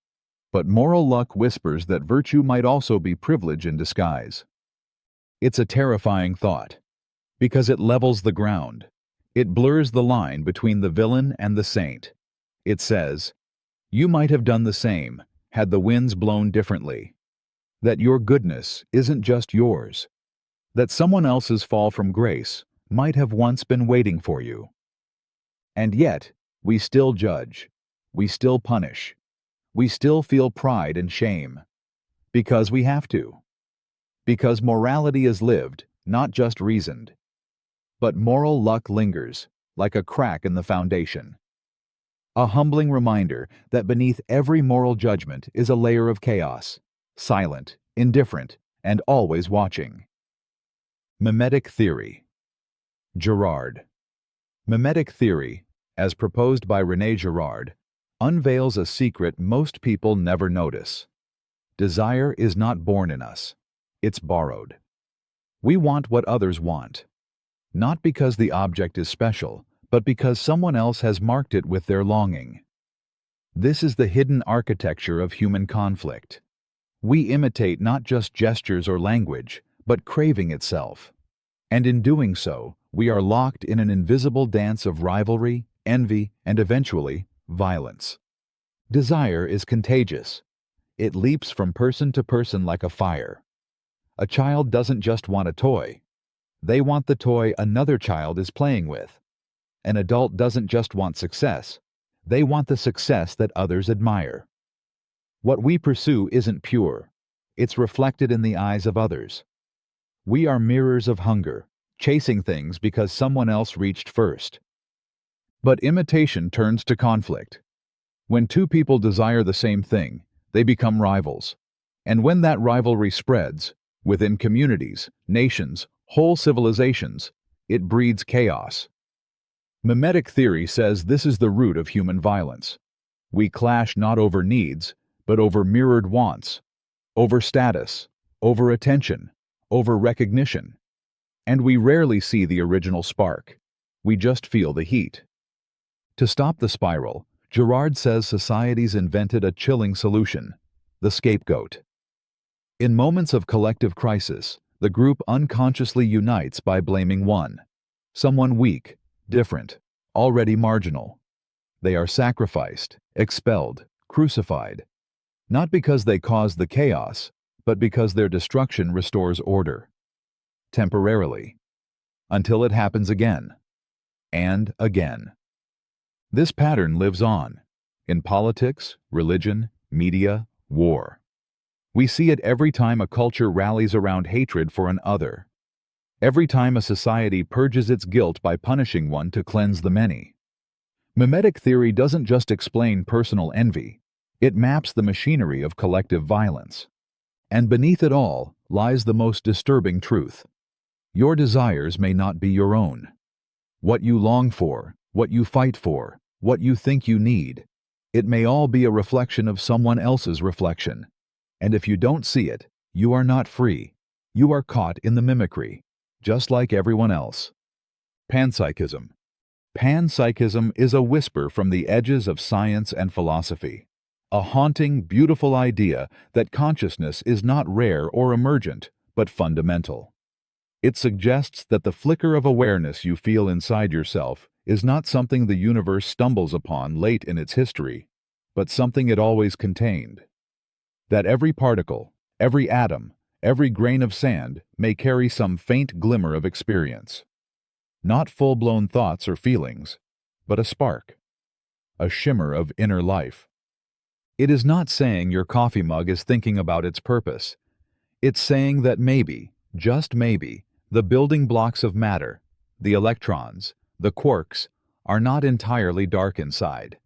But moral luck whispers that virtue might also be privilege in disguise. It's a terrifying thought, because it levels the ground. It blurs the line between the villain and the saint. It says, you might have done the same, had the winds blown differently. That your goodness isn't just yours. That someone else's fall from grace might have once been waiting for you. And yet, we still judge. We still punish. We still feel pride and shame. Because we have to. Because morality is lived, not just reasoned. But moral luck lingers, like a crack in the foundation. A humbling reminder that beneath every moral judgment is a layer of chaos, silent, indifferent, and always watching. Mimetic theory. Girard. Mimetic theory, as proposed by René Girard, unveils a secret most people never notice. Desire is not born in us. It's borrowed. We want what others want. Not because the object is special, but because someone else has marked it with their longing. This is the hidden architecture of human conflict. We imitate not just gestures or language, but craving itself. And in doing so, we are locked in an invisible dance of rivalry, envy, and eventually, violence. Desire is contagious. It leaps from person to person like a fire. A child doesn't just want a toy. They want the toy another child is playing with. An adult doesn't just want success. They want the success that others admire. What we pursue isn't pure. It's reflected in the eyes of others. We are mirrors of hunger, chasing things because someone else reached first. But imitation turns to conflict. When two people desire the same thing, they become rivals. And when that rivalry spreads, within communities, nations, whole civilizations, it breeds chaos. Mimetic theory says this is the root of human violence. We clash not over needs, but over mirrored wants, over status, over attention, over recognition. And we rarely see the original spark. We just feel the heat. To stop the spiral, Girard says society's invented a chilling solution: the scapegoat. In moments of collective crisis, the group unconsciously unites by blaming someone weak, different, already marginal. They are sacrificed, expelled, crucified, not because they caused the chaos, but because their destruction restores order. Temporarily. Until it happens again. And again. This pattern lives on. In politics, religion, media, war. We see it every time a culture rallies around hatred for an other. Every time a society purges its guilt by punishing one to cleanse the many. Mimetic theory doesn't just explain personal envy. It maps the machinery of collective violence. And beneath it all lies the most disturbing truth. Your desires may not be your own. What you long for, what you fight for, what you think you need, it may all be a reflection of someone else's reflection. And if you don't see it, you are not free. You are caught in the mimicry, just like everyone else. Panpsychism. Panpsychism is a whisper from the edges of science and philosophy. A haunting, beautiful idea that consciousness is not rare or emergent, but fundamental. It suggests that the flicker of awareness you feel inside yourself is not something the universe stumbles upon late in its history, but something it always contained. That every particle, every atom, every grain of sand may carry some faint glimmer of experience. Not full-blown thoughts or feelings, but a spark, a shimmer of inner life. It is not saying your coffee mug is thinking about its purpose. It's saying that maybe, just maybe, the building blocks of matter, the electrons, the quarks, are not entirely dark inside.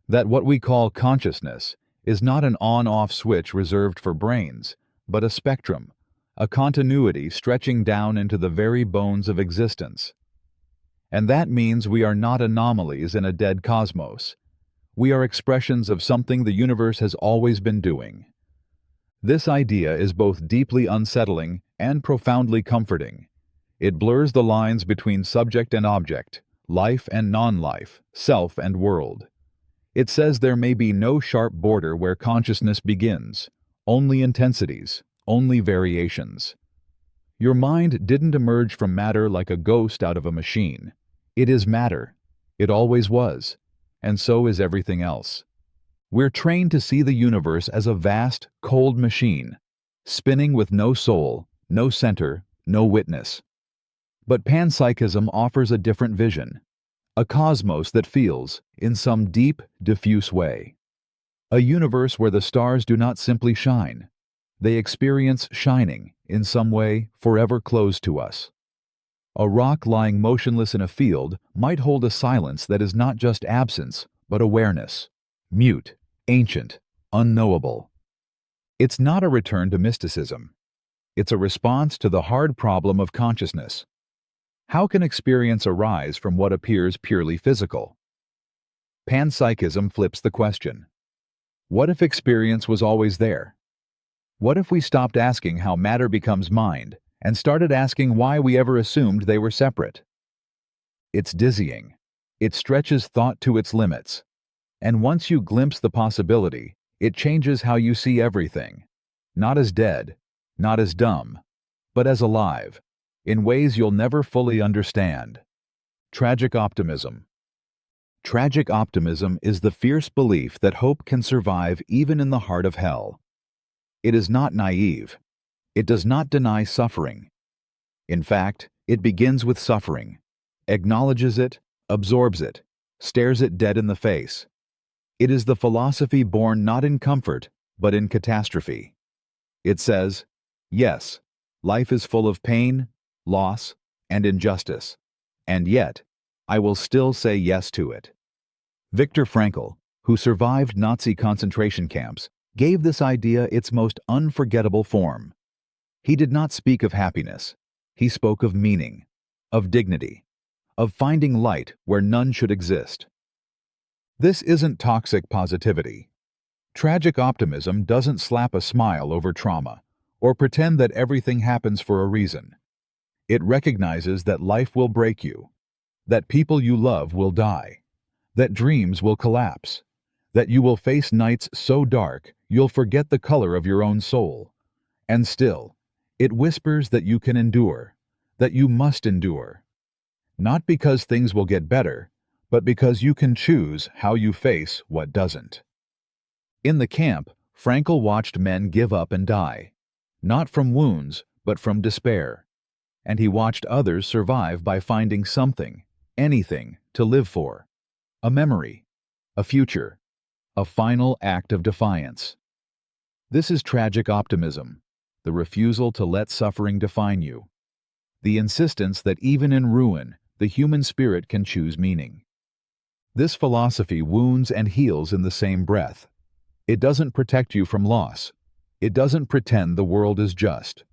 That what we call consciousness is not an on-off switch reserved for brains, but a spectrum, a continuity stretching down into the very bones of existence. And that means we are not anomalies in a dead cosmos. We are expressions of something the universe has always been doing. This idea is both deeply unsettling and profoundly comforting. It blurs the lines between subject and object, life and non-life, self and world. It says there may be no sharp border where consciousness begins, only intensities, only variations. Your mind didn't emerge from matter like a ghost out of a machine. It is matter. It always was. And so is everything else. We're trained to see the universe as a vast, cold machine, spinning with no soul, no center, no witness. But panpsychism offers a different vision, a cosmos that feels, in some deep, diffuse way. A universe where the stars do not simply shine. They experience shining, in some way, forever closed to us. A rock lying motionless in a field might hold a silence that is not just absence, but awareness. Mute, ancient, unknowable. It's not a return to mysticism. It's a response to the hard problem of consciousness. How can experience arise from what appears purely physical? Panpsychism flips the question. What if experience was always there? What if we stopped asking how matter becomes mind and started asking why we ever assumed they were separate? It's dizzying. It stretches thought to its limits. And once you glimpse the possibility, it changes how you see everything. Not as dead, not as dumb, but as alive, in ways you'll never fully understand. Tragic optimism. Tragic optimism is the fierce belief that hope can survive even in the heart of hell. It is not naive. It does not deny suffering. In fact, it begins with suffering, acknowledges it, absorbs it, stares it dead in the face. It is the philosophy born not in comfort, but in catastrophe. It says, yes, life is full of pain, loss, and injustice, and yet, I will still say yes to it. Viktor Frankl, who survived Nazi concentration camps, gave this idea its most unforgettable form. He did not speak of happiness. He spoke of meaning, of dignity, of finding light where none should exist. This isn't toxic positivity. Tragic optimism doesn't slap a smile over trauma or pretend that everything happens for a reason. It recognizes that life will break you, that people you love will die, that dreams will collapse, that you will face nights so dark you'll forget the color of your own soul. And still, it whispers that you can endure, that you must endure. Not because things will get better, but because you can choose how you face what doesn't. In the camp, Frankl watched men give up and die, not from wounds, but from despair. And he watched others survive by finding something, anything, to live for. A memory, a future, a final act of defiance. This is tragic optimism, the refusal to let suffering define you. The insistence that even in ruin, the human spirit can choose meaning. This philosophy wounds and heals in the same breath. It doesn't protect you from loss. It doesn't pretend the world is just.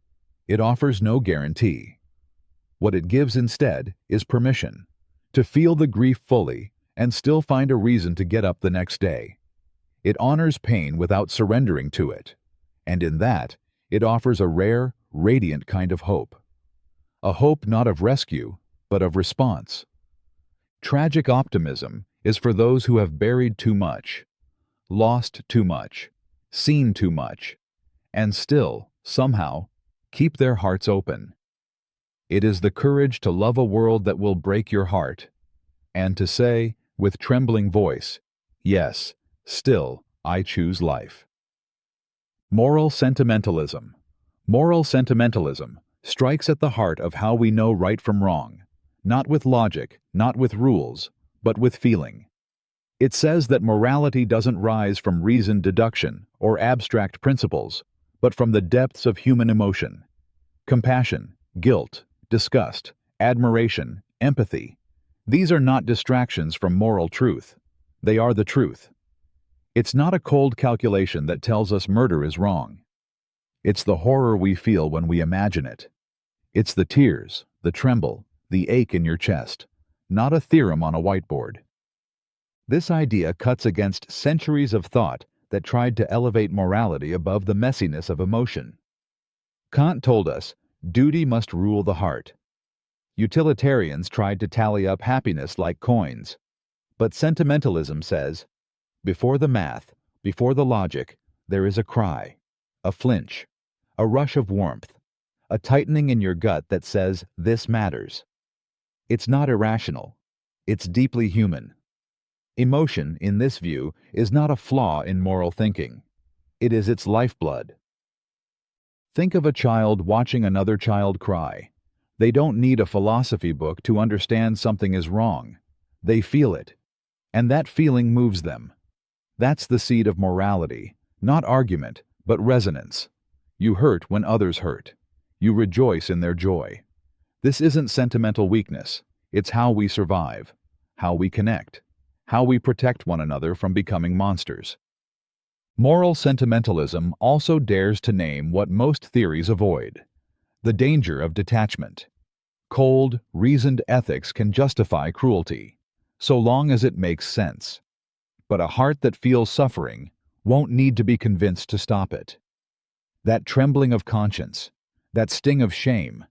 It offers no guarantee. What it gives instead is permission to feel the grief fully and still find a reason to get up the next day. It honors pain without surrendering to it, and in that, it offers a rare, radiant kind of hope. A hope not of rescue, but of response. Tragic optimism is for those who have buried too much, lost too much, seen too much, and still, somehow, keep their hearts open. It is the courage to love a world that will break your heart, and to say, with trembling voice, yes, still, I choose life. Moral sentimentalism. Moral sentimentalism strikes at the heart of how we know right from wrong, not with logic, not with rules, but with feeling. It says that morality doesn't rise from reasoned deduction or abstract principles, but from the depths of human emotion. Compassion, guilt, disgust, admiration, empathy. These are not distractions from moral truth. They are the truth. It's not a cold calculation that tells us murder is wrong. It's the horror we feel when we imagine it. It's the tears, the tremble, the ache in your chest, not a theorem on a whiteboard. This idea cuts against centuries of thought that tried to elevate morality above the messiness of emotion. Kant told us, duty must rule the heart. Utilitarians tried to tally up happiness like coins. But sentimentalism says, Before the math, before the logic, there is a cry, a flinch, a rush of warmth, a tightening in your gut that says, this matters. It's not irrational. It's deeply human. Emotion, in this view, is not a flaw in moral thinking. It is its lifeblood. Think of a child watching another child cry. They don't need a philosophy book to understand something is wrong. They feel it. And that feeling moves them. That's the seed of morality, not argument, but resonance. You hurt when others hurt. You rejoice in their joy. This isn't sentimental weakness. It's how we survive, how we connect, how we protect one another from becoming monsters. Moral sentimentalism also dares to name what most theories avoid: the danger of detachment. Cold, reasoned ethics can justify cruelty, so long as it makes sense. But a heart that feels suffering won't need to be convinced to stop it. That trembling of conscience, that sting of shame,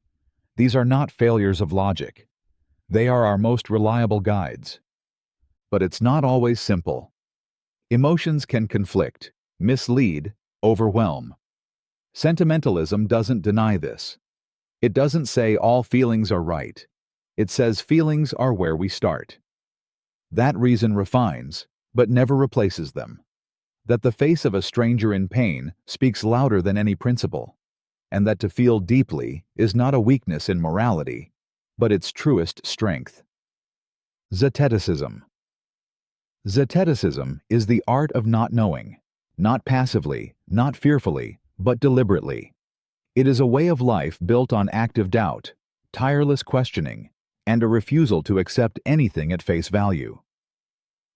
these are not failures of logic. They are our most reliable guides. But it's not always simple. Emotions can conflict, mislead, overwhelm. Sentimentalism doesn't deny this. It doesn't say all feelings are right. It says feelings are where we start. That reason refines, but never replaces them. That the face of a stranger in pain speaks louder than any principle, and that to feel deeply is not a weakness in morality, but its truest strength. Zeticism. Zeticism is the art of not knowing, not passively, not fearfully, but deliberately. It is a way of life built on active doubt, tireless questioning, and a refusal to accept anything at face value.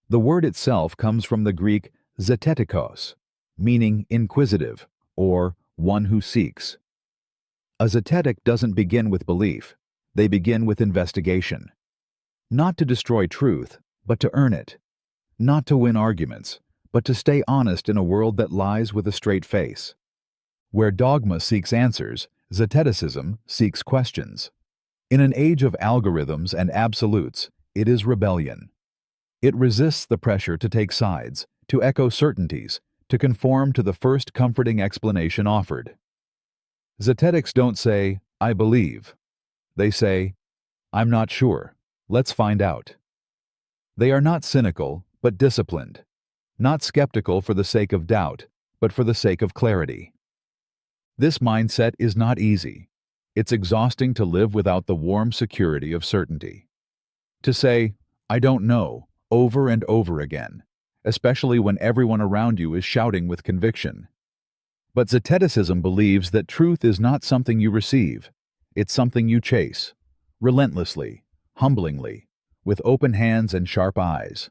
The word itself comes from the Greek zetetikos, meaning inquisitive, or one who seeks. A zetetic doesn't begin with belief. They begin with investigation. Not to destroy truth, but to earn it. Not to win arguments, but to stay honest in a world that lies with a straight face. Where dogma seeks answers, zeticism seeks questions. In an age of algorithms and absolutes, it is rebellion. It resists the pressure to take sides, to echo certainties, to conform to the first comforting explanation offered. Zetetics don't say, I believe. They say, I'm not sure. Let's find out. They are not cynical, but disciplined. Not skeptical for the sake of doubt, but for the sake of clarity. This mindset is not easy. It's exhausting to live without the warm security of certainty. To say, I don't know, over and over again, especially when everyone around you is shouting with conviction. But Zeticism believes that truth is not something you receive. It's something you chase, relentlessly, humblingly, with open hands and sharp eyes.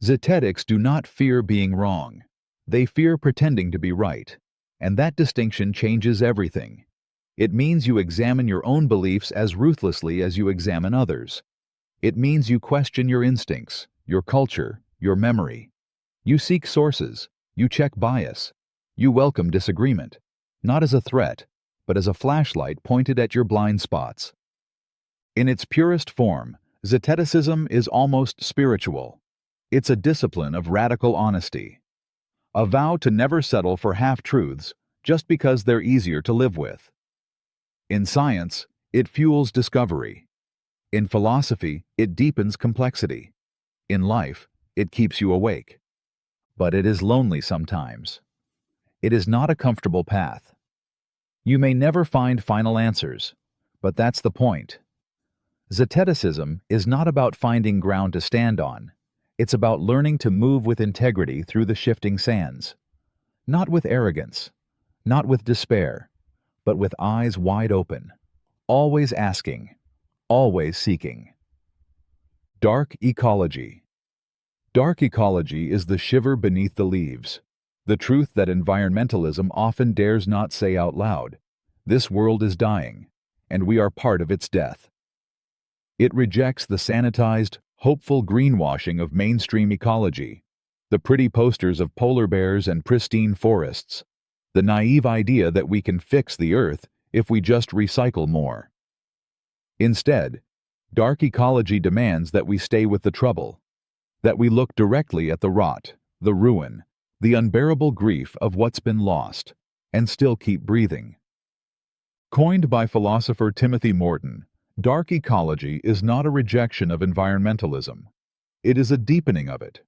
Zetetics do not fear being wrong. They fear pretending to be right, and that distinction changes everything. It means you examine your own beliefs as ruthlessly as you examine others. It means you question your instincts, your culture, your memory. You seek sources, you check bias, you welcome disagreement, not as a threat, but as a flashlight pointed at your blind spots. In its purest form, Zeticism is almost spiritual. It's a discipline of radical honesty. A vow to never settle for half-truths just because they're easier to live with. In science, it fuels discovery. In philosophy, it deepens complexity. In life, it keeps you awake. But it is lonely sometimes. It is not a comfortable path. You may never find final answers, but that's the point. Zeticism is not about finding ground to stand on. It's about learning to move with integrity through the shifting sands. Not with arrogance, not with despair, but with eyes wide open, always asking, always seeking. Dark ecology. Dark ecology is the shiver beneath the leaves, the truth that environmentalism often dares not say out loud. This world is dying, and we are part of its death. It rejects the sanitized, hopeful greenwashing of mainstream ecology, the pretty posters of polar bears and pristine forests, the naive idea that we can fix the Earth if we just recycle more. Instead, dark ecology demands that we stay with the trouble, that we look directly at the rot, the ruin, the unbearable grief of what's been lost, and still keep breathing. Coined by philosopher Timothy Morton, dark ecology is not a rejection of environmentalism. It is a deepening of it,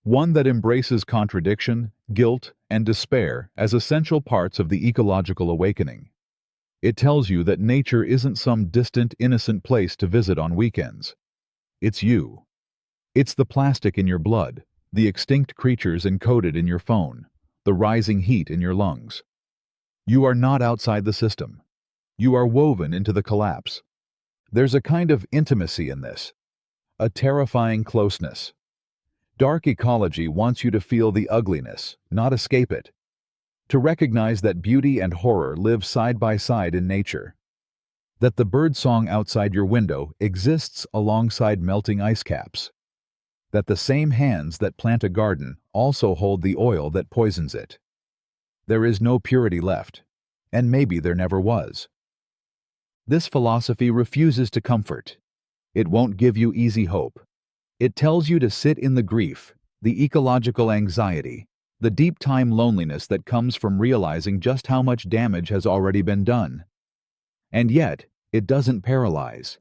one that embraces contradiction, guilt, and despair as essential parts of the ecological awakening. It tells you that nature isn't some distant, innocent place to visit on weekends. It's you. It's the plastic in your blood, the extinct creatures encoded in your phone, the rising heat in your lungs. You are not outside the system. You are woven into the collapse. There's a kind of intimacy in this, a terrifying closeness. Dark ecology wants you to feel the ugliness, not escape it. To recognize that beauty and horror live side by side in nature. That the birdsong outside your window exists alongside melting ice caps. That the same hands that plant a garden also hold the oil that poisons it. There is no purity left, and maybe there never was. This philosophy refuses to comfort. It won't give you easy hope. It tells you to sit in the grief, the ecological anxiety, the deep-time loneliness that comes from realizing just how much damage has already been done. And yet, it doesn't paralyze.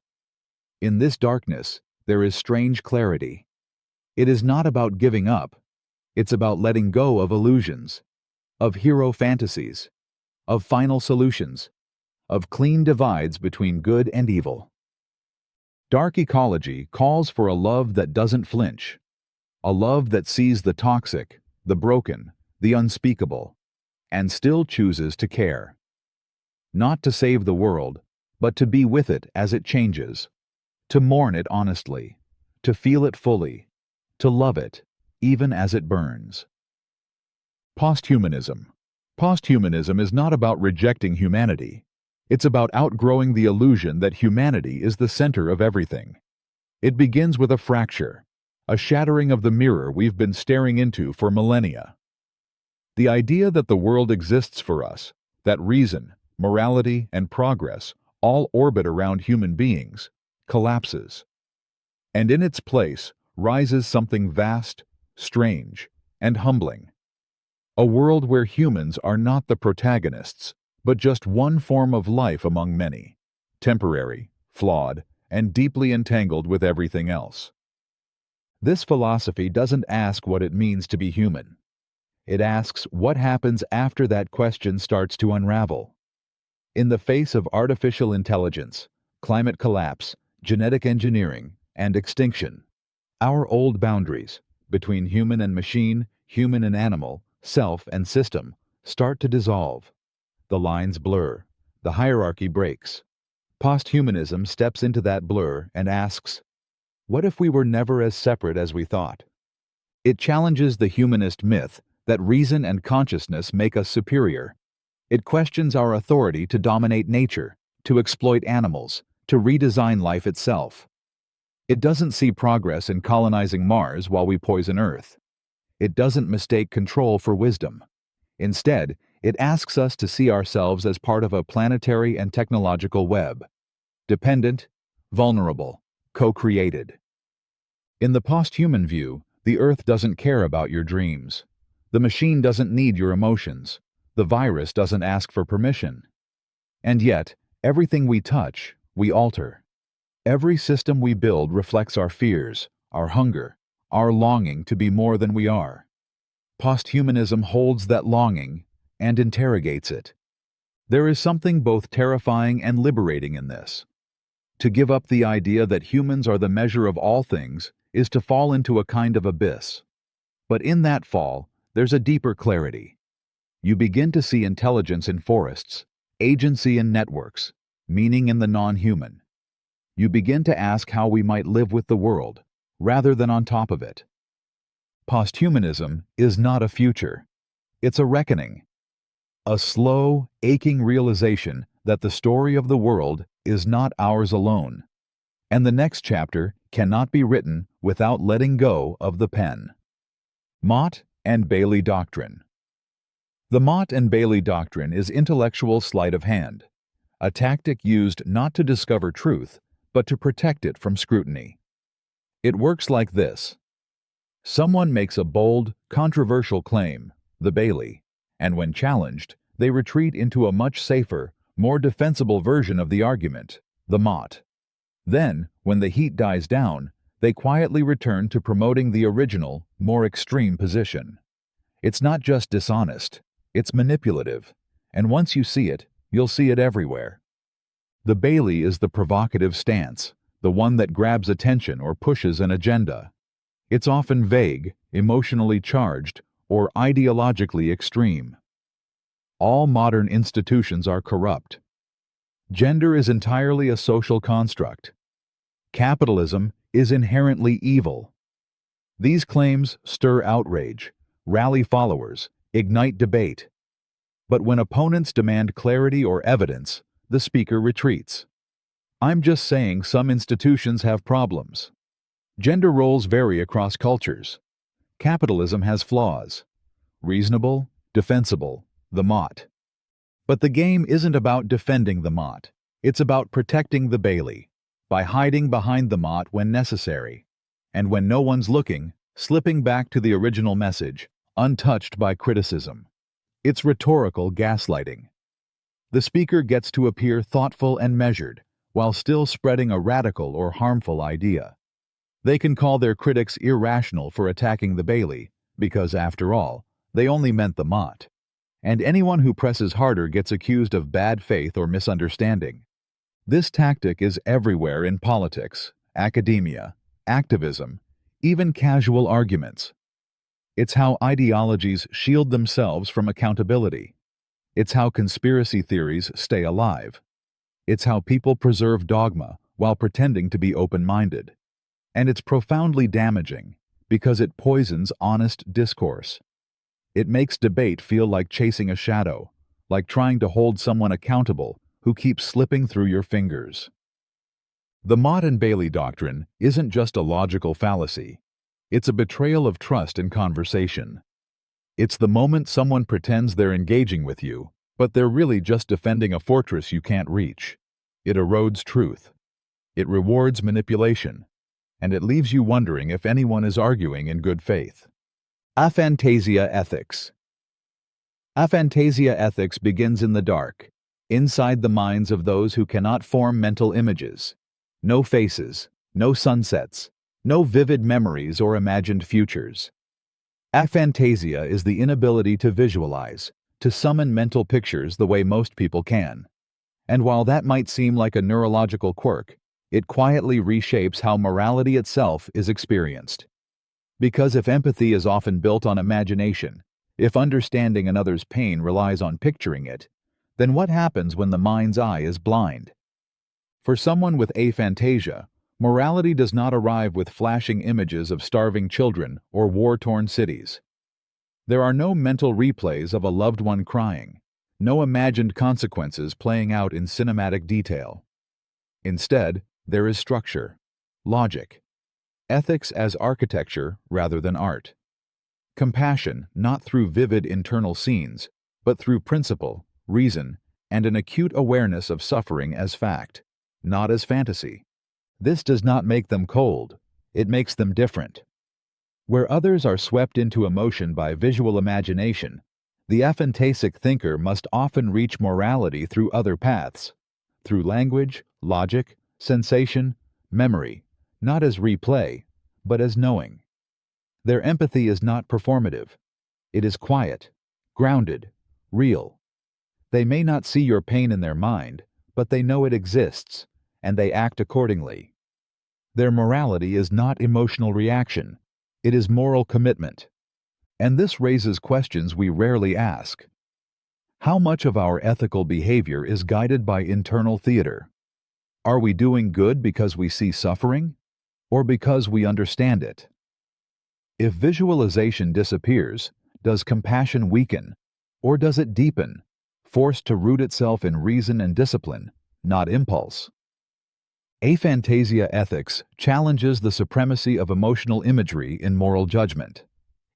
In this darkness, there is strange clarity. It is not about giving up. It's about letting go of illusions, of hero fantasies, of final solutions, of clean divides between good and evil. Dark ecology calls for a love that doesn't flinch, a love that sees the toxic, the broken, the unspeakable, and still chooses to care. Not to save the world, but to be with it as it changes, to mourn it honestly, to feel it fully, to love it, even as it burns. Posthumanism. Posthumanism is not about rejecting humanity. It's about outgrowing the illusion that humanity is the center of everything. It begins with a fracture, a shattering of the mirror we've been staring into for millennia. The idea that the world exists for us, that reason, morality, and progress all orbit around human beings, collapses. And in its place rises something vast, strange, and humbling. A world where humans are not the protagonists, but just one form of life among many, temporary, flawed, and deeply entangled with everything else. This philosophy doesn't ask what it means to be human. It asks what happens after that question starts to unravel. In the face of artificial intelligence, climate collapse, genetic engineering, and extinction, our old boundaries between human and machine, human and animal, self and system start to dissolve. The lines blur. The hierarchy breaks. Posthumanism steps into that blur and asks, what if we were never as separate as we thought? It challenges the humanist myth that reason and consciousness make us superior. It questions our authority to dominate nature, to exploit animals, to redesign life itself. It doesn't see progress in colonizing Mars while we poison Earth. It doesn't mistake control for wisdom. Instead, it asks us to see ourselves as part of a planetary and technological web. Dependent, vulnerable, co-created. In the posthuman view, the Earth doesn't care about your dreams. The machine doesn't need your emotions. The virus doesn't ask for permission. And yet, everything we touch, we alter. Every system we build reflects our fears, our hunger, our longing to be more than we are. Posthumanism holds that longing and interrogates it. There is something both terrifying and liberating in this. To give up the idea that humans are the measure of all things is to fall into a kind of abyss. But in that fall, there's a deeper clarity. You begin to see intelligence in forests, agency in networks, meaning in the non-human. You begin to ask how we might live with the world, rather than on top of it. Posthumanism is not a future. It's a reckoning. A slow, aching realization that the story of the world is not ours alone, and the next chapter cannot be written without letting go of the pen. Motte and Bailey Doctrine. The Motte and Bailey Doctrine is intellectual sleight of hand, a tactic used not to discover truth, but to protect it from scrutiny. It works like this. Someone makes a bold, controversial claim, the Bailey, and when challenged, they retreat into a much safer, more defensible version of the argument, the Mott. Then, when the heat dies down, they quietly return to promoting the original, more extreme position. It's not just dishonest, it's manipulative, and once you see it, you'll see it everywhere. The Bailey is the provocative stance, the one that grabs attention or pushes an agenda. It's often vague, emotionally charged, or ideologically extreme. All modern institutions are corrupt. Gender is entirely a social construct. Capitalism is inherently evil. These claims stir outrage, rally followers, ignite debate. But when opponents demand clarity or evidence, the speaker retreats. I'm just saying some institutions have problems. Gender roles vary across cultures. Capitalism has flaws. Reasonable, defensible, the Mott. But the game isn't about defending the Mott. It's about protecting the Bailey, by hiding behind the Mott when necessary, and when no one's looking, slipping back to the original message, untouched by criticism. It's rhetorical gaslighting. The speaker gets to appear thoughtful and measured, while still spreading a radical or harmful idea. They can call their critics irrational for attacking the Bailey, because after all, they only meant the Mott. And anyone who presses harder gets accused of bad faith or misunderstanding. This tactic is everywhere in politics, academia, activism, even casual arguments. It's how ideologies shield themselves from accountability. It's how conspiracy theories stay alive. It's how people preserve dogma while pretending to be open-minded. And it's profoundly damaging because it poisons honest discourse. It makes debate feel like chasing a shadow, like trying to hold someone accountable who keeps slipping through your fingers. The Mott and Bailey doctrine isn't just a logical fallacy. It's a betrayal of trust in conversation. It's the moment someone pretends they're engaging with you, but they're really just defending a fortress you can't reach. It erodes truth. It rewards manipulation. And it leaves you wondering if anyone is arguing in good faith. Aphantasia ethics. Aphantasia ethics begins in the dark, inside the minds of those who cannot form mental images. No faces, no sunsets, no vivid memories or imagined futures. Aphantasia is the inability to visualize, to summon mental pictures the way most people can. And while that might seem like a neurological quirk, it quietly reshapes how morality itself is experienced. Because if empathy is often built on imagination, if understanding another's pain relies on picturing it, then what happens when the mind's eye is blind? For someone with aphantasia, morality does not arrive with flashing images of starving children or war-torn cities. There are no mental replays of a loved one crying, no imagined consequences playing out in cinematic detail. Instead, there is structure, logic, ethics as architecture rather than art. Compassion not through vivid internal scenes, but through principle, reason, and an acute awareness of suffering as fact, not as fantasy. This does not make them cold, it makes them different. Where others are swept into emotion by visual imagination, the aphantasic thinker must often reach morality through other paths, through language, logic, sensation, memory, not as replay, but as knowing. Their empathy is not performative. It is quiet, grounded, real. They may not see your pain in their mind, but they know it exists, and they act accordingly. Their morality is not emotional reaction. It is moral commitment. And this raises questions we rarely ask. How much of our ethical behavior is guided by internal theater? Are we doing good because we see suffering, or because we understand it? If visualization disappears, does compassion weaken, or does it deepen, forced to root itself in reason and discipline, not impulse? Aphantasia ethics challenges the supremacy of emotional imagery in moral judgment.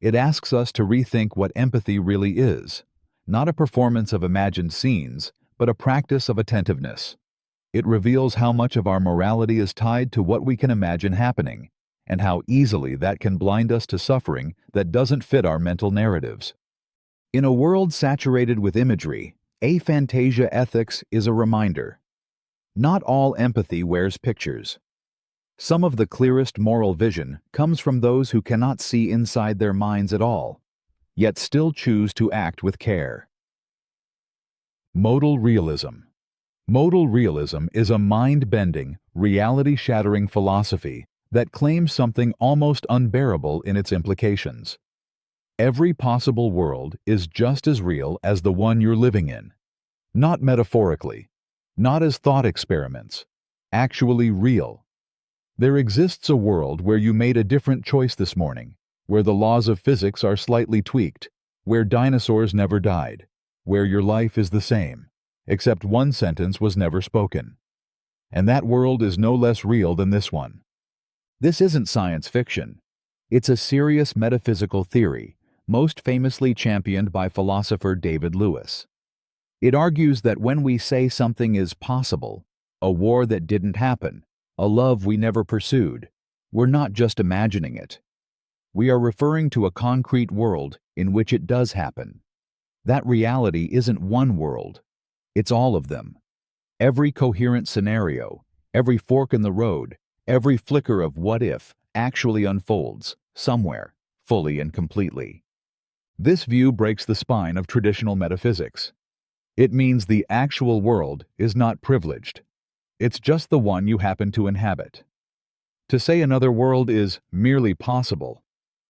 It asks us to rethink what empathy really is, not a performance of imagined scenes, but a practice of attentiveness. It reveals how much of our morality is tied to what we can imagine happening, and how easily that can blind us to suffering that doesn't fit our mental narratives. In a world saturated with imagery, aphantasia ethics is a reminder. Not all empathy wears pictures. Some of the clearest moral vision comes from those who cannot see inside their minds at all, yet still choose to act with care. Modal realism. Modal realism is a mind-bending, reality-shattering philosophy that claims something almost unbearable in its implications. Every possible world is just as real as the one you're living in. Not metaphorically, not as thought experiments, actually real. There exists a world where you made a different choice this morning, where the laws of physics are slightly tweaked, where dinosaurs never died, where your life is the same, except one sentence was never spoken. And that world is no less real than this one. This isn't science fiction. It's a serious metaphysical theory, most famously championed by philosopher David Lewis. It argues that when we say something is possible, a war that didn't happen, a love we never pursued, we're not just imagining it. We are referring to a concrete world in which it does happen. That reality isn't one world. It's all of them. Every coherent scenario, every fork in the road, every flicker of what if actually unfolds, somewhere, fully and completely. This view breaks the spine of traditional metaphysics. It means the actual world is not privileged. It's just the one you happen to inhabit. To say another world is merely possible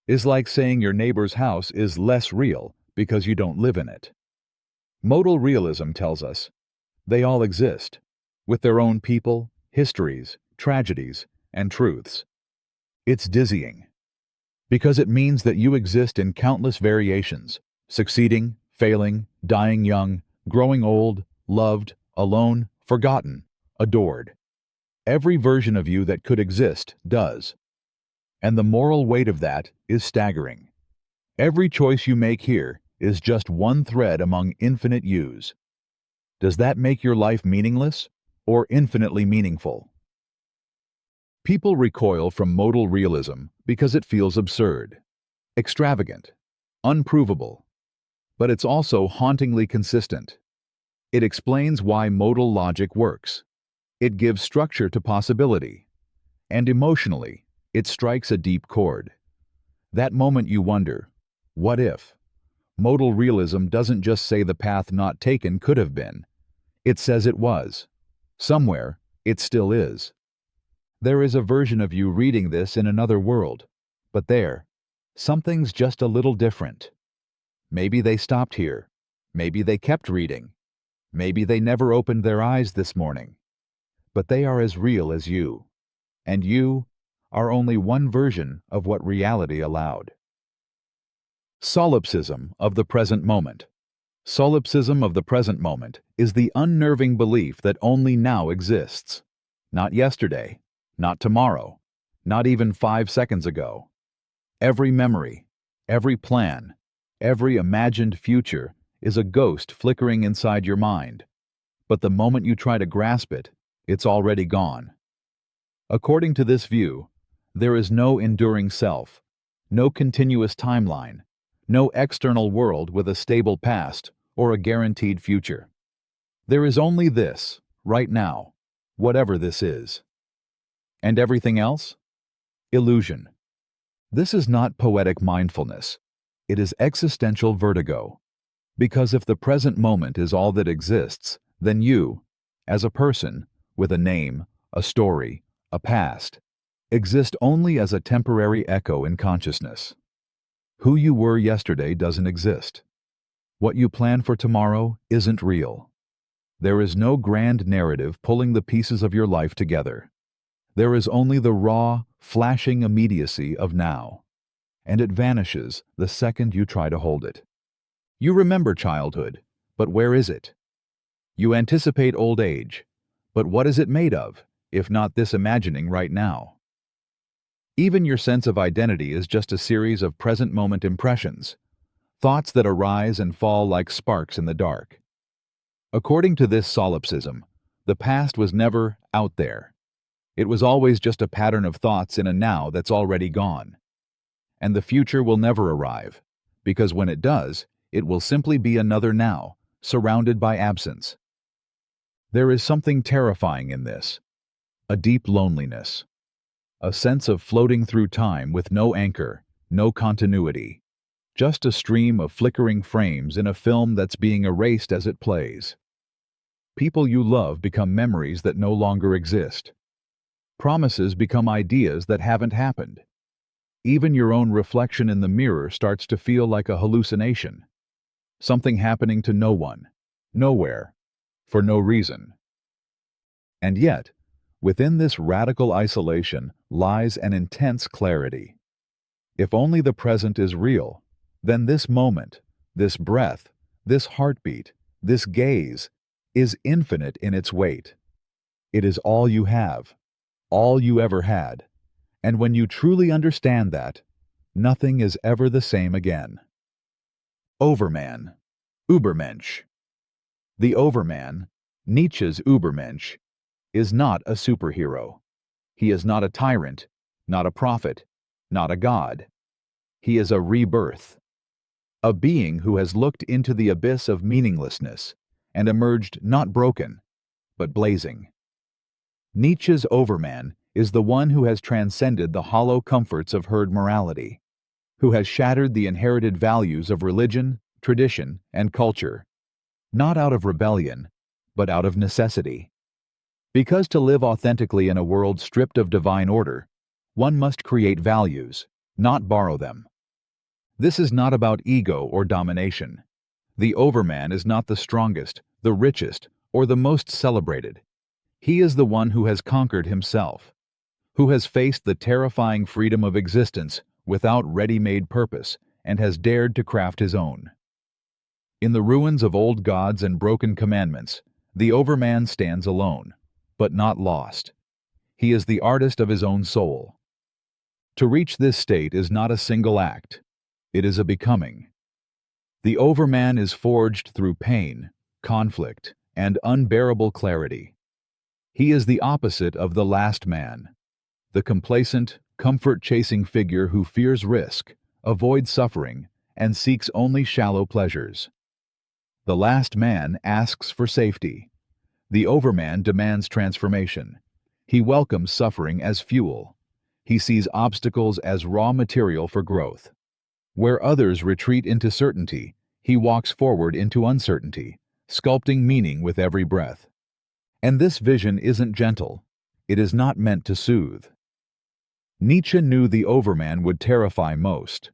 is like saying your neighbor's house is less real because you don't live in it. Modal realism tells us they all exist, with their own people, histories, tragedies, and truths. It's dizzying, because it means that you exist in countless variations, succeeding, failing, dying young, growing old, loved, alone, forgotten, adored. Every version of you that could exist does. And the moral weight of that is staggering. Every choice you make here is just one thread among infinite yous. Does that make your life meaningless or infinitely meaningful? People recoil from modal realism because it feels absurd, extravagant, unprovable, but it's also hauntingly consistent. It explains why modal logic works. It gives structure to possibility, and emotionally, it strikes a deep chord. That moment you wonder, what if? Modal realism doesn't just say the path not taken could have been. It says it was. Somewhere, it still is. There is a version of you reading this in another world, but there, something's just a little different. Maybe they stopped here. Maybe they kept reading. Maybe they never opened their eyes this morning. But they are as real as you. And you are only one version of what reality allowed. Solipsism of the present moment. Solipsism of the present moment is the unnerving belief that only now exists. Not yesterday, not tomorrow, not even 5 seconds ago. Every memory, every plan, every imagined future is a ghost flickering inside your mind. But the moment you try to grasp it, it's already gone. According to this view, there is no enduring self, no continuous timeline, no external world with a stable past or a guaranteed future. There is only this, right now, whatever this is. And everything else? Illusion. This is not poetic mindfulness. It is existential vertigo. Because if the present moment is all that exists, then you, as a person, with a name, a story, a past, exist only as a temporary echo in consciousness. Who you were yesterday doesn't exist. What you plan for tomorrow isn't real. There is no grand narrative pulling the pieces of your life together. There is only the raw, flashing immediacy of now, and it vanishes the second you try to hold it. You remember childhood, but where is it? You anticipate old age, but what is it made of, if not this imagining right now? Even your sense of identity is just a series of present-moment impressions, thoughts that arise and fall like sparks in the dark. According to this solipsism, the past was never out there. It was always just a pattern of thoughts in a now that's already gone. And the future will never arrive, because when it does, it will simply be another now, surrounded by absence. There is something terrifying in this, a deep loneliness, a sense of floating through time with no anchor, no continuity, just a stream of flickering frames in a film that's being erased as it plays. People you love become memories that no longer exist. Promises become ideas that haven't happened. Even your own reflection in the mirror starts to feel like a hallucination. Something happening to no one, nowhere, for no reason. And yet, within this radical isolation lies an intense clarity. If only the present is real, then this moment, this breath, this heartbeat, this gaze, is infinite in its weight. It is all you have, all you ever had. And when you truly understand that, nothing is ever the same again. Overman, Übermensch. The Overman, Nietzsche's Übermensch, is not a superhero. He is not a tyrant, not a prophet, not a god. He is a rebirth. A being who has looked into the abyss of meaninglessness and emerged not broken, but blazing. Nietzsche's Overman is the one who has transcended the hollow comforts of herd morality, who has shattered the inherited values of religion, tradition, and culture, not out of rebellion, but out of necessity. Because to live authentically in a world stripped of divine order, one must create values, not borrow them. This is not about ego or domination. The Overman is not the strongest, the richest, or the most celebrated. He is the one who has conquered himself, who has faced the terrifying freedom of existence without ready-made purpose and has dared to craft his own. In the ruins of old gods and broken commandments, the Overman stands alone, but not lost. He is the artist of his own soul. To reach this state is not a single act. It is a becoming. The Overman is forged through pain, conflict, and unbearable clarity. He is the opposite of the last man, the complacent, comfort-chasing figure who fears risk, avoids suffering, and seeks only shallow pleasures. The last man asks for safety. The Overman demands transformation. He welcomes suffering as fuel. He sees obstacles as raw material for growth. Where others retreat into certainty, he walks forward into uncertainty, sculpting meaning with every breath. And this vision isn't gentle. It is not meant to soothe. Nietzsche knew the Overman would terrify most.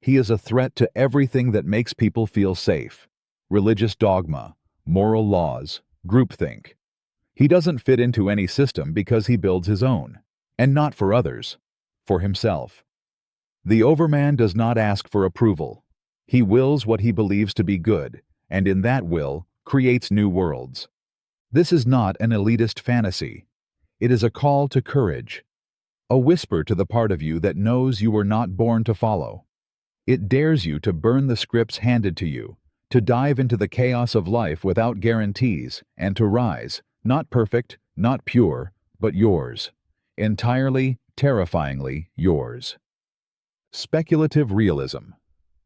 He is a threat to everything that makes people feel safe: religious dogma, moral laws, groupthink. He doesn't fit into any system because he builds his own, and not for others, for himself. The Overman does not ask for approval. He wills what he believes to be good, and in that will, creates new worlds. This is not an elitist fantasy. It is a call to courage, a whisper to the part of you that knows you were not born to follow. It dares you to burn the scripts handed to you, to dive into the chaos of life without guarantees, and to rise, not perfect, not pure, but yours. Entirely, terrifyingly yours. Speculative realism.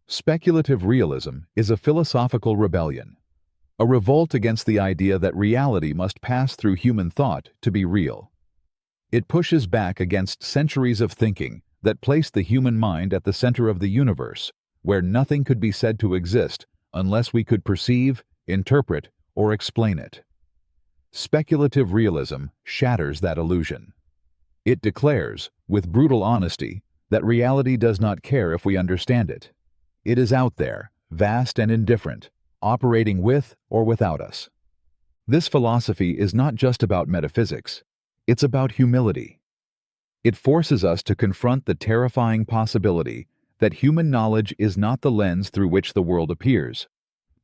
Speculative realism is a philosophical rebellion, a revolt against the idea that reality must pass through human thought to be real. It pushes back against centuries of thinking that placed the human mind at the center of the universe, where nothing could be said to exist unless we could perceive, interpret, or explain it. Speculative realism shatters that illusion. It declares, with brutal honesty, that reality does not care if we understand it. It is out there, vast and indifferent, operating with or without us. This philosophy is not just about metaphysics. It's about humility. It forces us to confront the terrifying possibility that human knowledge is not the lens through which the world appears,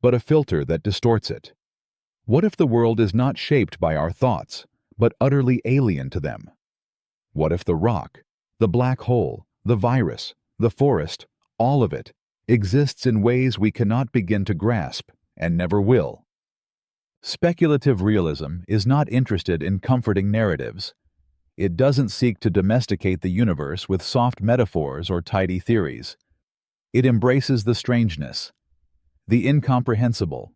but a filter that distorts it. What if the world is not shaped by our thoughts, but utterly alien to them? What if the rock, the black hole, the virus, the forest, all of it, exists in ways we cannot begin to grasp and never will? Speculative realism is not interested in comforting narratives. It doesn't seek to domesticate the universe with soft metaphors or tidy theories. It embraces the strangeness, the incomprehensible.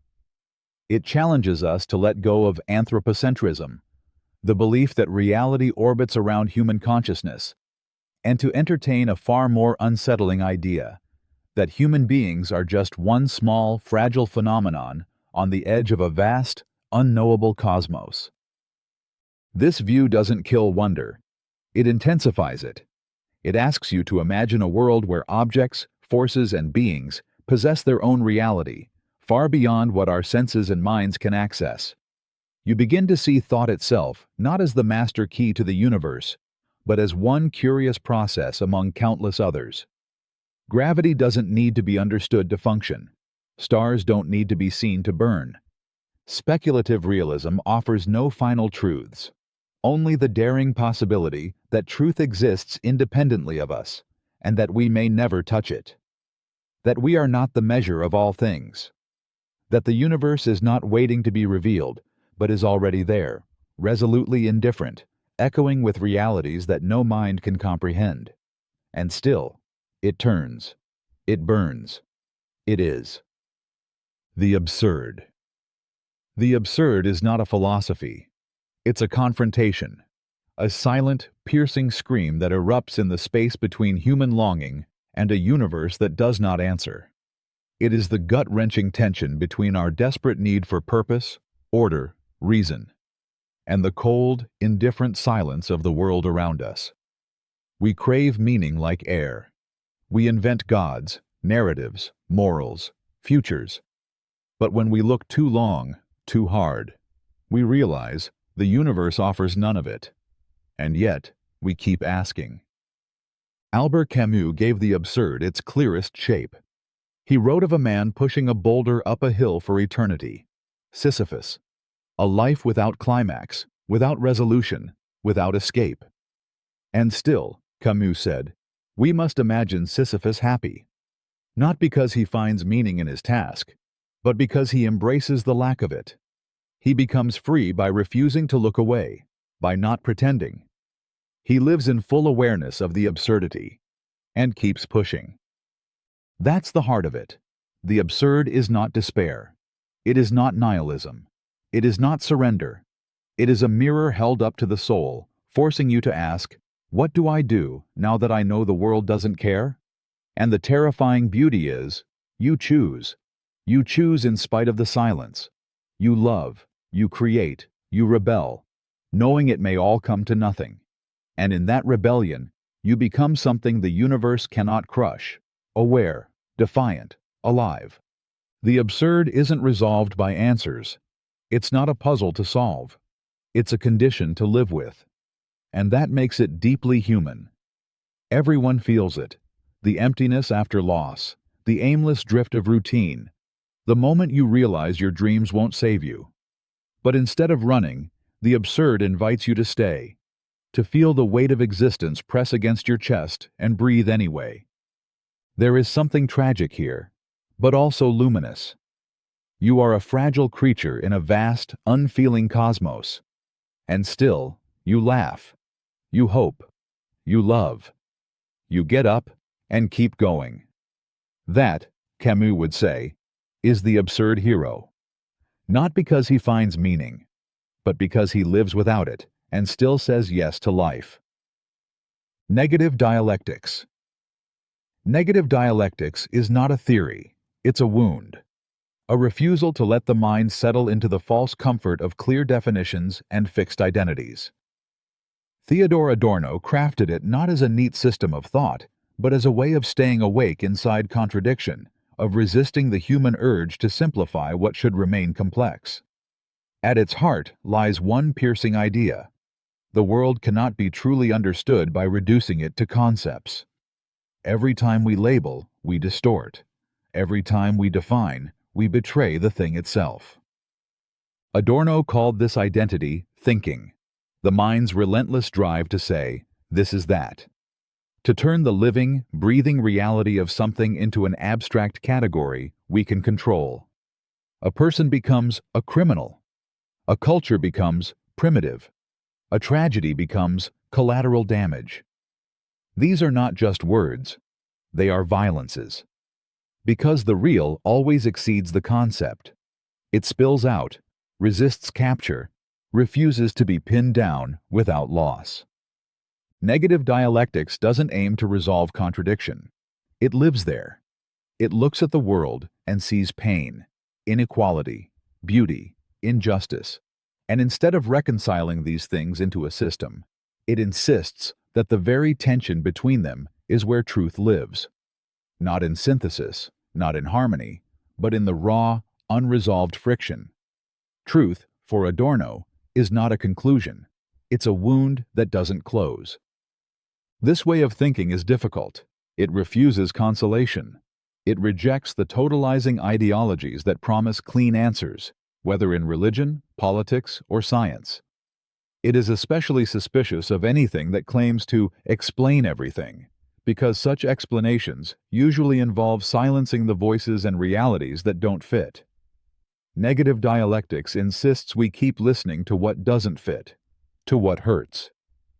It challenges us to let go of anthropocentrism, the belief that reality orbits around human consciousness, and to entertain a far more unsettling idea, that human beings are just one small, fragile phenomenon on the edge of a vast, unknowable cosmos. This view doesn't kill wonder. It intensifies it. It asks you to imagine a world where objects, forces, and beings possess their own reality, far beyond what our senses and minds can access. You begin to see thought itself not as the master key to the universe, but as one curious process among countless others. Gravity doesn't need to be understood to function. Stars don't need to be seen to burn. Speculative realism offers no final truths, only the daring possibility that truth exists independently of us, and that we may never touch it. That we are not the measure of all things. That the universe is not waiting to be revealed, but is already there, resolutely indifferent, echoing with realities that no mind can comprehend. And still, it turns, it burns, it is. The absurd. The absurd is not a philosophy. It's a confrontation, a silent, piercing scream that erupts in the space between human longing and a universe that does not answer. It is the gut-wrenching tension between our desperate need for purpose, order, reason, and the cold, indifferent silence of the world around us. We crave meaning like air. We invent gods, narratives, morals, futures. But when we look too long, too hard, we realize the universe offers none of it. And yet, we keep asking. Albert Camus gave the absurd its clearest shape. He wrote of a man pushing a boulder up a hill for eternity. Sisyphus. A life without climax, without resolution, without escape. And still, Camus said, we must imagine Sisyphus happy. Not because he finds meaning in his task, but because he embraces the lack of it. He becomes free by refusing to look away, by not pretending. He lives in full awareness of the absurdity, and keeps pushing. That's the heart of it. The absurd is not despair. It is not nihilism. It is not surrender. It is a mirror held up to the soul, forcing you to ask, what do I do now that I know the world doesn't care? And the terrifying beauty is, you choose. You choose in spite of the silence. You love, you create, you rebel, knowing it may all come to nothing. And in that rebellion, you become something the universe cannot crush, aware, defiant, alive. The absurd isn't resolved by answers. It's not a puzzle to solve. It's a condition to live with. And that makes it deeply human. Everyone feels it. The emptiness after loss, the aimless drift of routine, the moment you realize your dreams won't save you. But instead of running, the absurd invites you to stay, to feel the weight of existence press against your chest and breathe anyway. There is something tragic here, but also luminous. You are a fragile creature in a vast, unfeeling cosmos. And still, you laugh, you hope, you love. You get up and keep going. That, Camus would say, is the absurd hero. Not because he finds meaning, but because he lives without it and still says yes to life. Negative dialectics. Negative dialectics is not a theory, it's a wound. A refusal to let the mind settle into the false comfort of clear definitions and fixed identities. Theodor Adorno crafted it not as a neat system of thought, but as a way of staying awake inside contradiction, of resisting the human urge to simplify what should remain complex. At its heart lies one piercing idea. The world cannot be truly understood by reducing it to concepts. Every time we label, we distort. Every time we define, we betray the thing itself. Adorno called this identity thinking, the mind's relentless drive to say, this is that. To turn the living, breathing reality of something into an abstract category we can control. A person becomes a criminal. A culture becomes primitive. A tragedy becomes collateral damage. These are not just words, they are violences. Because the real always exceeds the concept. It spills out, resists capture, refuses to be pinned down without loss. Negative dialectics doesn't aim to resolve contradiction. It lives there. It looks at the world and sees pain, inequality, beauty, injustice, and instead of reconciling these things into a system, it insists that the very tension between them is where truth lives. Not in synthesis, not in harmony, but in the raw, unresolved friction. Truth, for Adorno, is not a conclusion. It's a wound that doesn't close. This way of thinking is difficult. It refuses consolation. It rejects the totalizing ideologies that promise clean answers, whether in religion, politics, or science. It is especially suspicious of anything that claims to explain everything, because such explanations usually involve silencing the voices and realities that don't fit. Negative dialectics insists we keep listening to what doesn't fit, to what hurts,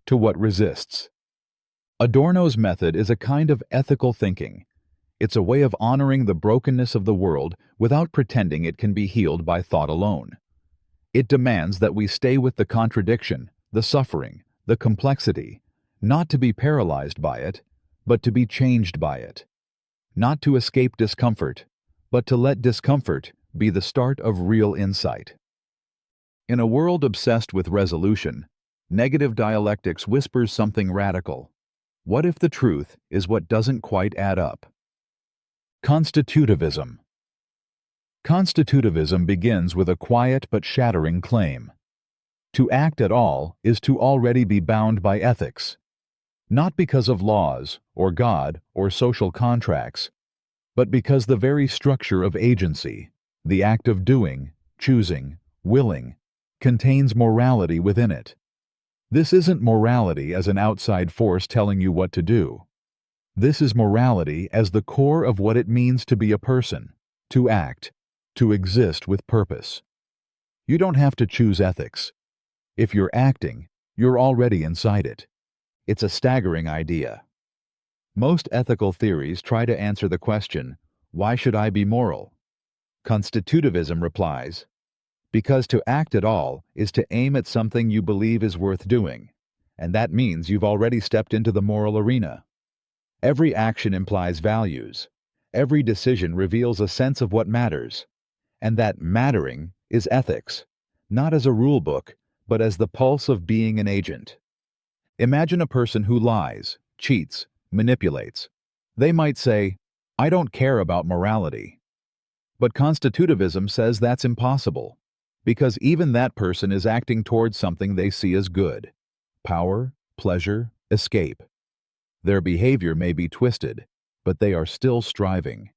to what resists. Adorno's method is a kind of ethical thinking. It's a way of honoring the brokenness of the world without pretending it can be healed by thought alone. It demands that we stay with the contradiction, the suffering, the complexity, not to be paralyzed by it, but to be changed by it. Not to escape discomfort, but to let discomfort be the start of real insight. In a world obsessed with resolution, negative dialectics whispers something radical. What if the truth is what doesn't quite add up? Constitutivism. Constitutivism begins with a quiet but shattering claim. To act at all is to already be bound by ethics, not because of laws, or God, or social contracts, but because the very structure of agency, the act of doing, choosing, willing, contains morality within it. This isn't morality as an outside force telling you what to do. This is morality as the core of what it means to be a person, to act, to exist with purpose. You don't have to choose ethics. If you're acting, you're already inside it. It's a staggering idea. Most ethical theories try to answer the question, why should I be moral? Constitutivism replies, because to act at all is to aim at something you believe is worth doing, and that means you've already stepped into the moral arena. Every action implies values. Every decision reveals a sense of what matters, and that mattering is ethics, not as a rule book, but as the pulse of being an agent. Imagine a person who lies, cheats, manipulates. They might say, I don't care about morality. But constitutivism says that's impossible, because even that person is acting towards something they see as good: power, pleasure, escape. Their behavior may be twisted, but they are still striving.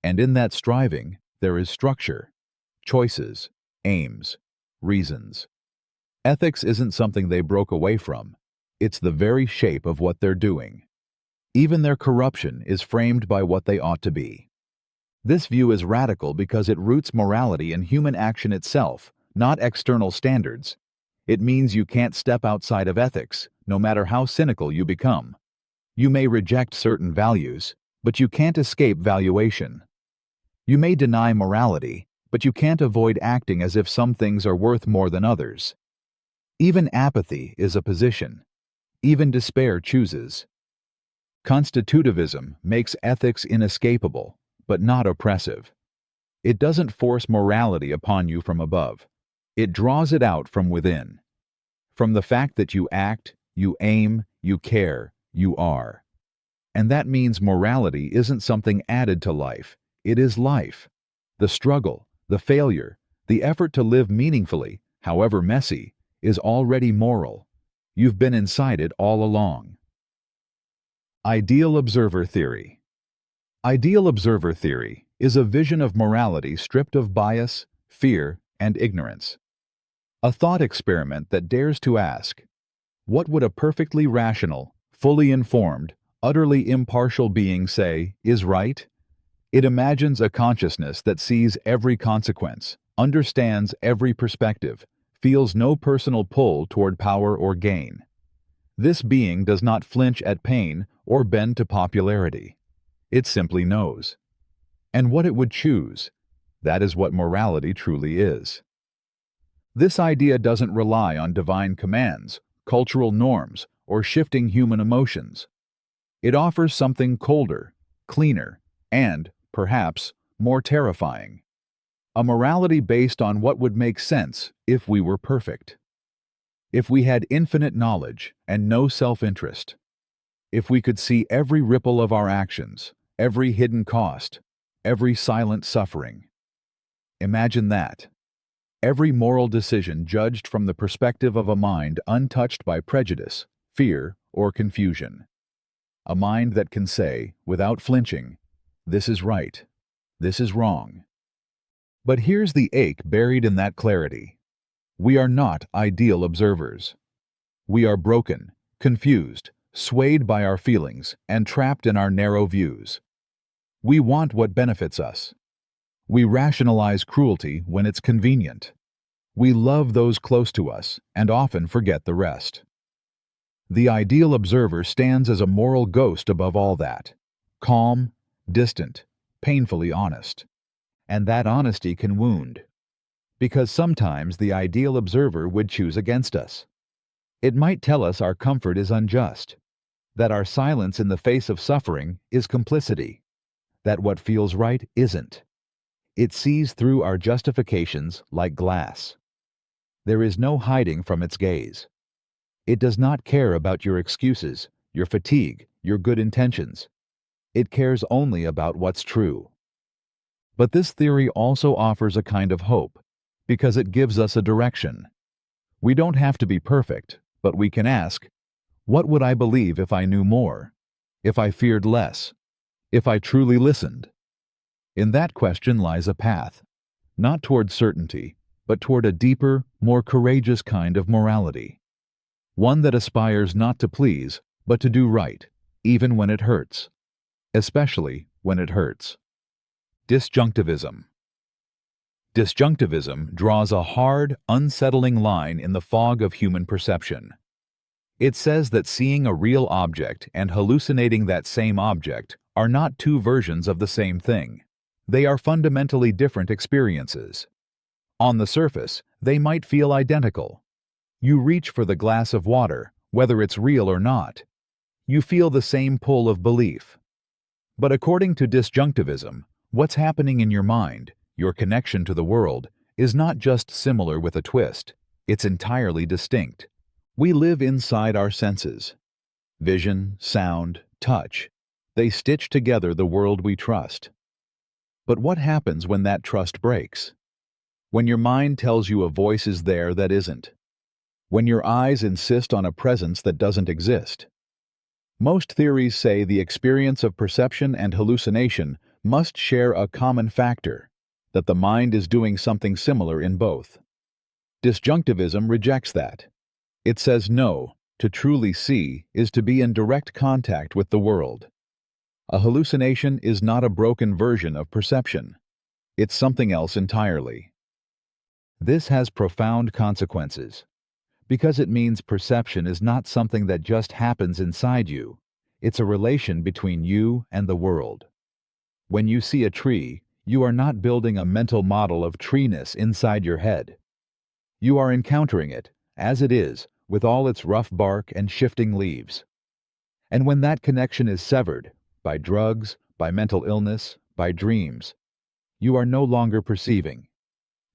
And in that striving, there is structure, choices, aims, reasons. Ethics isn't something they broke away from. It's the very shape of what they're doing. Even their corruption is framed by what they ought to be. This view is radical because it roots morality in human action itself, not external standards. It means you can't step outside of ethics, no matter how cynical you become. You may reject certain values, but you can't escape valuation. You may deny morality, but you can't avoid acting as if some things are worth more than others. Even apathy is a position. Even despair chooses. Constitutivism makes ethics inescapable, but not oppressive. It doesn't force morality upon you from above. It draws it out from within. From the fact that you act, you aim, you care, you are. And that means morality isn't something added to life. It is life. The struggle, the failure, the effort to live meaningfully, however messy, is already moral. You've been inside it all along. Ideal observer theory. Ideal observer theory is a vision of morality stripped of bias, fear, and ignorance. A thought experiment that dares to ask, what would a perfectly rational, fully informed, utterly impartial being say is right? It imagines a consciousness that sees every consequence, understands every perspective, feels no personal pull toward power or gain. This being does not flinch at pain or bend to popularity. It simply knows. And what it would choose, that is what morality truly is. This idea doesn't rely on divine commands, cultural norms, or shifting human emotions. It offers something colder, cleaner, and, perhaps, more terrifying. A morality based on what would make sense if we were perfect. If we had infinite knowledge and no self-interest. If we could see every ripple of our actions, every hidden cost, every silent suffering. Imagine that. Every moral decision judged from the perspective of a mind untouched by prejudice, fear, or confusion. A mind that can say, without flinching, this is right, this is wrong. But here's the ache buried in that clarity. We are not ideal observers. We are broken, confused, swayed by our feelings, and trapped in our narrow views. We want what benefits us. We rationalize cruelty when it's convenient. We love those close to us and often forget the rest. The ideal observer stands as a moral ghost above all that, calm, distant, painfully honest. And that honesty can wound. Because sometimes the ideal observer would choose against us. It might tell us our comfort is unjust, that our silence in the face of suffering is complicity, that what feels right isn't. It sees through our justifications like glass. There is no hiding from its gaze. It does not care about your excuses, your fatigue, your good intentions. It cares only about what's true. But this theory also offers a kind of hope, because it gives us a direction. We don't have to be perfect, but we can ask, what would I believe if I knew more? If I feared less? If I truly listened? In that question lies a path, not toward certainty, but toward a deeper, more courageous kind of morality. One that aspires not to please, but to do right, even when it hurts. Especially when it hurts. Disjunctivism. Disjunctivism draws a hard, unsettling line in the fog of human perception. It says that seeing a real object and hallucinating that same object are not two versions of the same thing. They are fundamentally different experiences. On the surface, they might feel identical. You reach for the glass of water, whether it's real or not. You feel the same pull of belief. But according to disjunctivism, what's happening in your mind, your connection to the world, is not just similar with a twist. It's entirely distinct. We live inside our senses. Vision, sound, touch. They stitch together the world we trust. But what happens when that trust breaks? When your mind tells you a voice is there that isn't. When your eyes insist on a presence that doesn't exist. Most theories say the experience of perception and hallucination must share a common factor, that the mind is doing something similar in both. Disjunctivism rejects that. It says no, to truly see is to be in direct contact with the world. A hallucination is not a broken version of perception. It's something else entirely. This has profound consequences, because it means perception is not something that just happens inside you. It's a relation between you and the world. When you see a tree, you are not building a mental model of treeness inside your head. You are encountering it, as it is, with all its rough bark and shifting leaves. And when that connection is severed, by drugs, by mental illness, by dreams, you are no longer perceiving.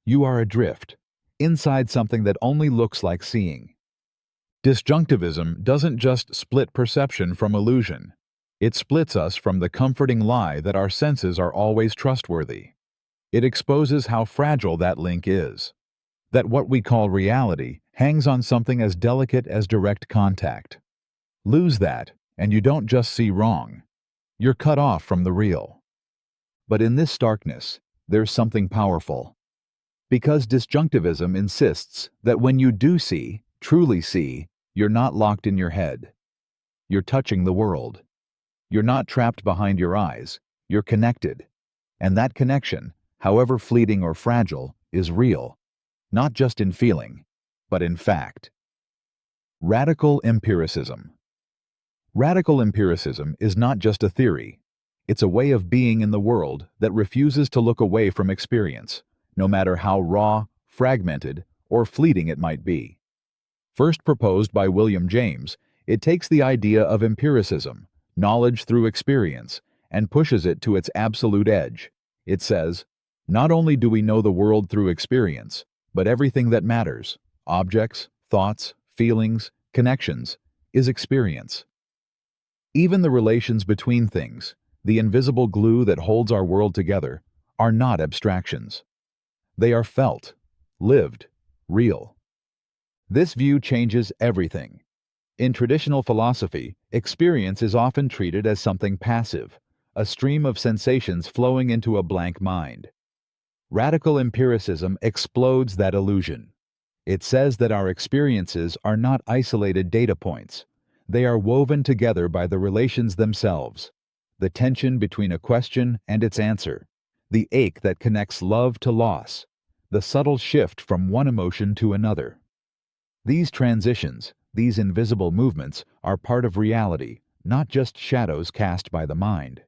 You are adrift, inside something that only looks like seeing. Disjunctivism doesn't just split perception from illusion. It splits us from the comforting lie that our senses are always trustworthy. It exposes how fragile that link is. That what we call reality hangs on something as delicate as direct contact. Lose that, and you don't just see wrong. You're cut off from the real. But in this starkness, there's something powerful. Because disjunctivism insists that when you do see, truly see, you're not locked in your head. You're touching the world. You're not trapped behind your eyes. You're connected. And that connection, however fleeting or fragile, is real. Not just in feeling, but in fact. Radical empiricism. Radical empiricism is not just a theory. It's a way of being in the world that refuses to look away from experience, no matter how raw, fragmented, or fleeting it might be. First proposed by William James, it takes the idea of empiricism, knowledge through experience, and pushes it to its absolute edge. It says, not only do we know the world through experience, but everything that matters, objects, thoughts, feelings, connections, is experience. Even the relations between things, the invisible glue that holds our world together, are not abstractions. They are felt, lived, real. This view changes everything. In traditional philosophy, experience is often treated as something passive, a stream of sensations flowing into a blank mind. Radical empiricism explodes that illusion. It says that our experiences are not isolated data points. They are woven together by the relations themselves, the tension between a question and its answer, the ache that connects love to loss, the subtle shift from one emotion to another. These transitions, these invisible movements, are part of reality, not just shadows cast by the mind.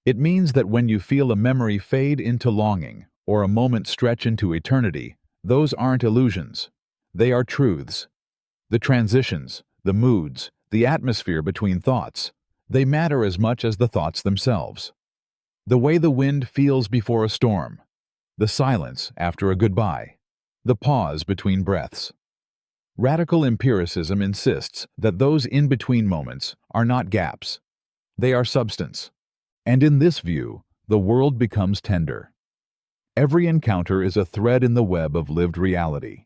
It means that when you feel a memory fade into longing, or a moment stretch into eternity, those aren't illusions. They are truths. The transitions, the moods, the atmosphere between thoughts, they matter as much as the thoughts themselves. The way the wind feels before a storm, the silence after a goodbye, the pause between breaths. Radical empiricism insists that those in-between moments are not gaps. They are substance. And in this view, the world becomes tender. Every encounter is a thread in the web of lived reality.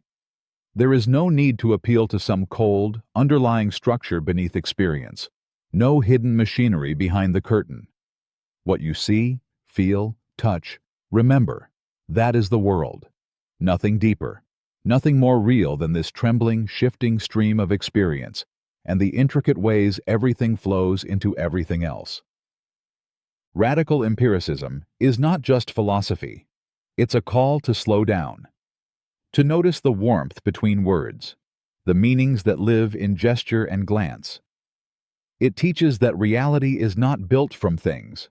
There is no need to appeal to some cold, underlying structure beneath experience, no hidden machinery behind the curtain. What you see, feel, touch, remember, that is the world. Nothing deeper, nothing more real than this trembling, shifting stream of experience and the intricate ways everything flows into everything else. Radical empiricism is not just philosophy. It's a call to slow down, to notice the warmth between words, the meanings that live in gesture and glance. It teaches that reality is not built from things,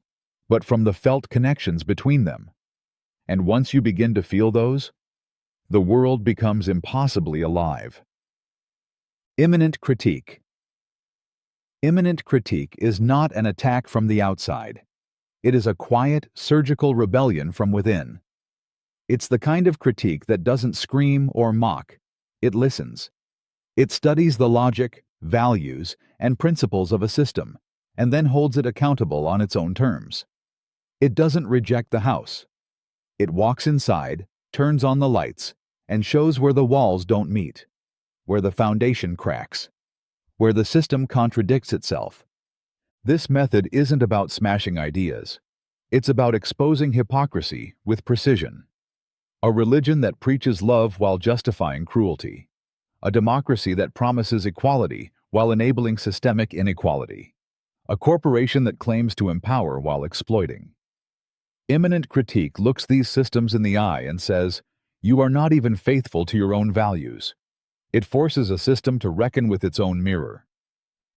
but from the felt connections between them. And once you begin to feel those, the world becomes impossibly alive. Immanent critique. Immanent critique is not an attack from the outside. It is a quiet, surgical rebellion from within. It's the kind of critique that doesn't scream or mock. It listens. It studies the logic, values, and principles of a system, and then holds it accountable on its own terms. It doesn't reject the house. It walks inside, turns on the lights, and shows where the walls don't meet, where the foundation cracks, where the system contradicts itself. This method isn't about smashing ideas. It's about exposing hypocrisy with precision. A religion that preaches love while justifying cruelty. A democracy that promises equality while enabling systemic inequality. A corporation that claims to empower while exploiting. Immanent critique looks these systems in the eye and says, "You are not even faithful to your own values." It forces a system to reckon with its own mirror.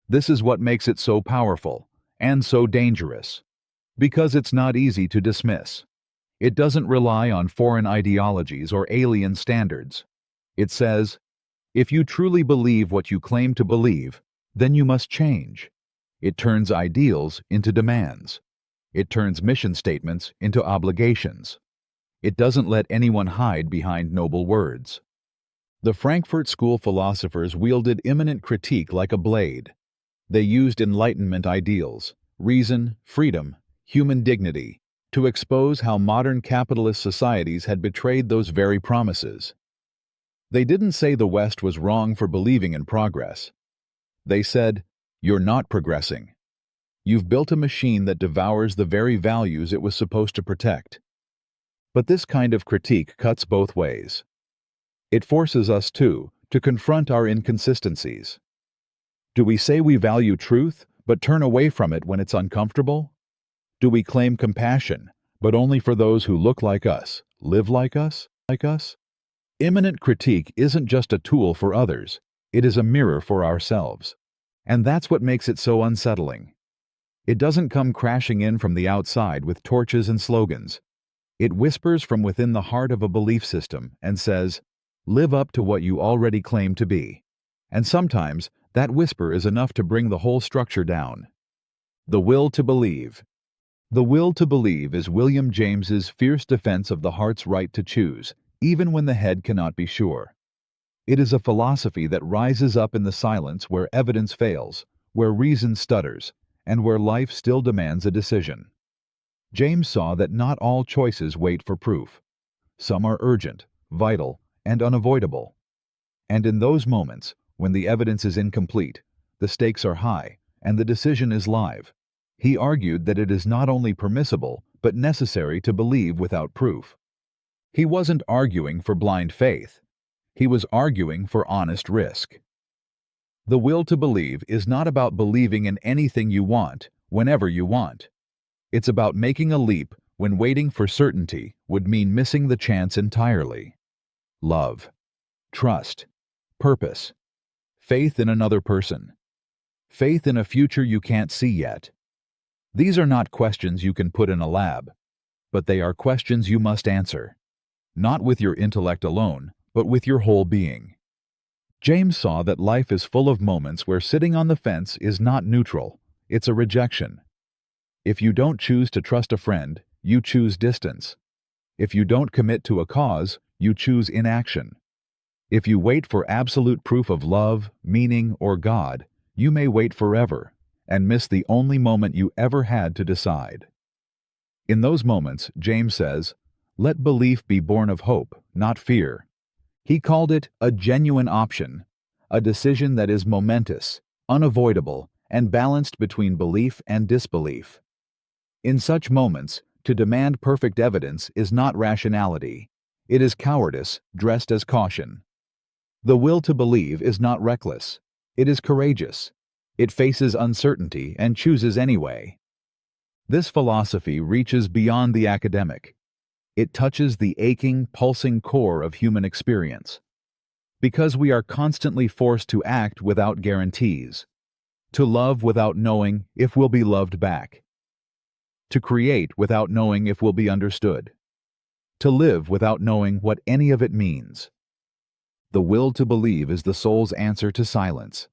This is what makes it so powerful and so dangerous, because it's not easy to dismiss. It doesn't rely on foreign ideologies or alien standards. It says, if you truly believe what you claim to believe, then you must change. It turns ideals into demands. It turns mission statements into obligations. It doesn't let anyone hide behind noble words. The Frankfurt School philosophers wielded immanent critique like a blade. They used Enlightenment ideals, reason, freedom, human dignity, to expose how modern capitalist societies had betrayed those very promises. They didn't say the West was wrong for believing in progress. They said, "You're not progressing. You've built a machine that devours the very values it was supposed to protect." But this kind of critique cuts both ways. It forces us, too, to confront our inconsistencies. Do we say we value truth, but turn away from it when it's uncomfortable? Do we claim compassion, but only for those who look like us, live like us? Immanent critique isn't just a tool for others, It is a mirror for ourselves. And that's what makes it so unsettling. It doesn't come crashing in from the outside with torches and slogans. It whispers from within the heart of a belief system and says, live up to what you already claim to be. And sometimes, that whisper is enough to bring the whole structure down. The will to believe. The will to believe is William James's fierce defense of the heart's right to choose, even when the head cannot be sure. It is a philosophy that rises up in the silence where evidence fails, where reason stutters, and where life still demands a decision. James saw that not all choices wait for proof. Some are urgent, vital, and unavoidable. And in those moments, when the evidence is incomplete, the stakes are high, and the decision is live, he argued that it is not only permissible, but necessary to believe without proof. He wasn't arguing for blind faith. He was arguing for honest risk. The will to believe is not about believing in anything you want, whenever you want. It's about making a leap when waiting for certainty would mean missing the chance entirely. Love, trust, purpose, faith in another person, faith in a future you can't see yet. These are not questions you can put in a lab, but they are questions you must answer, not with your intellect alone, but with your whole being. James saw that life is full of moments where sitting on the fence is not neutral, it's a rejection. If you don't choose to trust a friend, you choose distance. If you don't commit to a cause, you choose inaction. If you wait for absolute proof of love, meaning, or God, you may wait forever and miss the only moment you ever had to decide. In those moments, James says, let belief be born of hope, not fear. He called it a genuine option, a decision that is momentous, unavoidable, and balanced between belief and disbelief. In such moments, to demand perfect evidence is not rationality. It is cowardice dressed as caution. The will to believe is not reckless. It is courageous. It faces uncertainty and chooses anyway. This philosophy reaches beyond the academic. It touches the aching, pulsing core of human experience. Because we are constantly forced to act without guarantees, to love without knowing if we'll be loved back, to create without knowing if we'll be understood, to live without knowing what any of it means. The will to believe is the soul's answer to silence,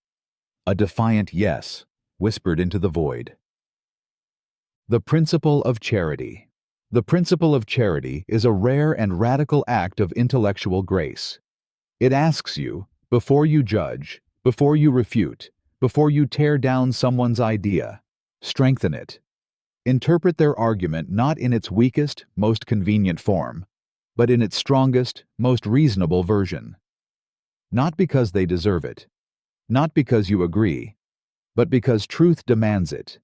a defiant yes, whispered into the void. The principle of charity. The principle of charity is a rare and radical act of intellectual grace. It asks you, before you judge, before you refute, before you tear down someone's idea, strengthen it. Interpret their argument not in its weakest, most convenient form, but in its strongest, most reasonable version. Not because they deserve it, not because you agree, but because truth demands it.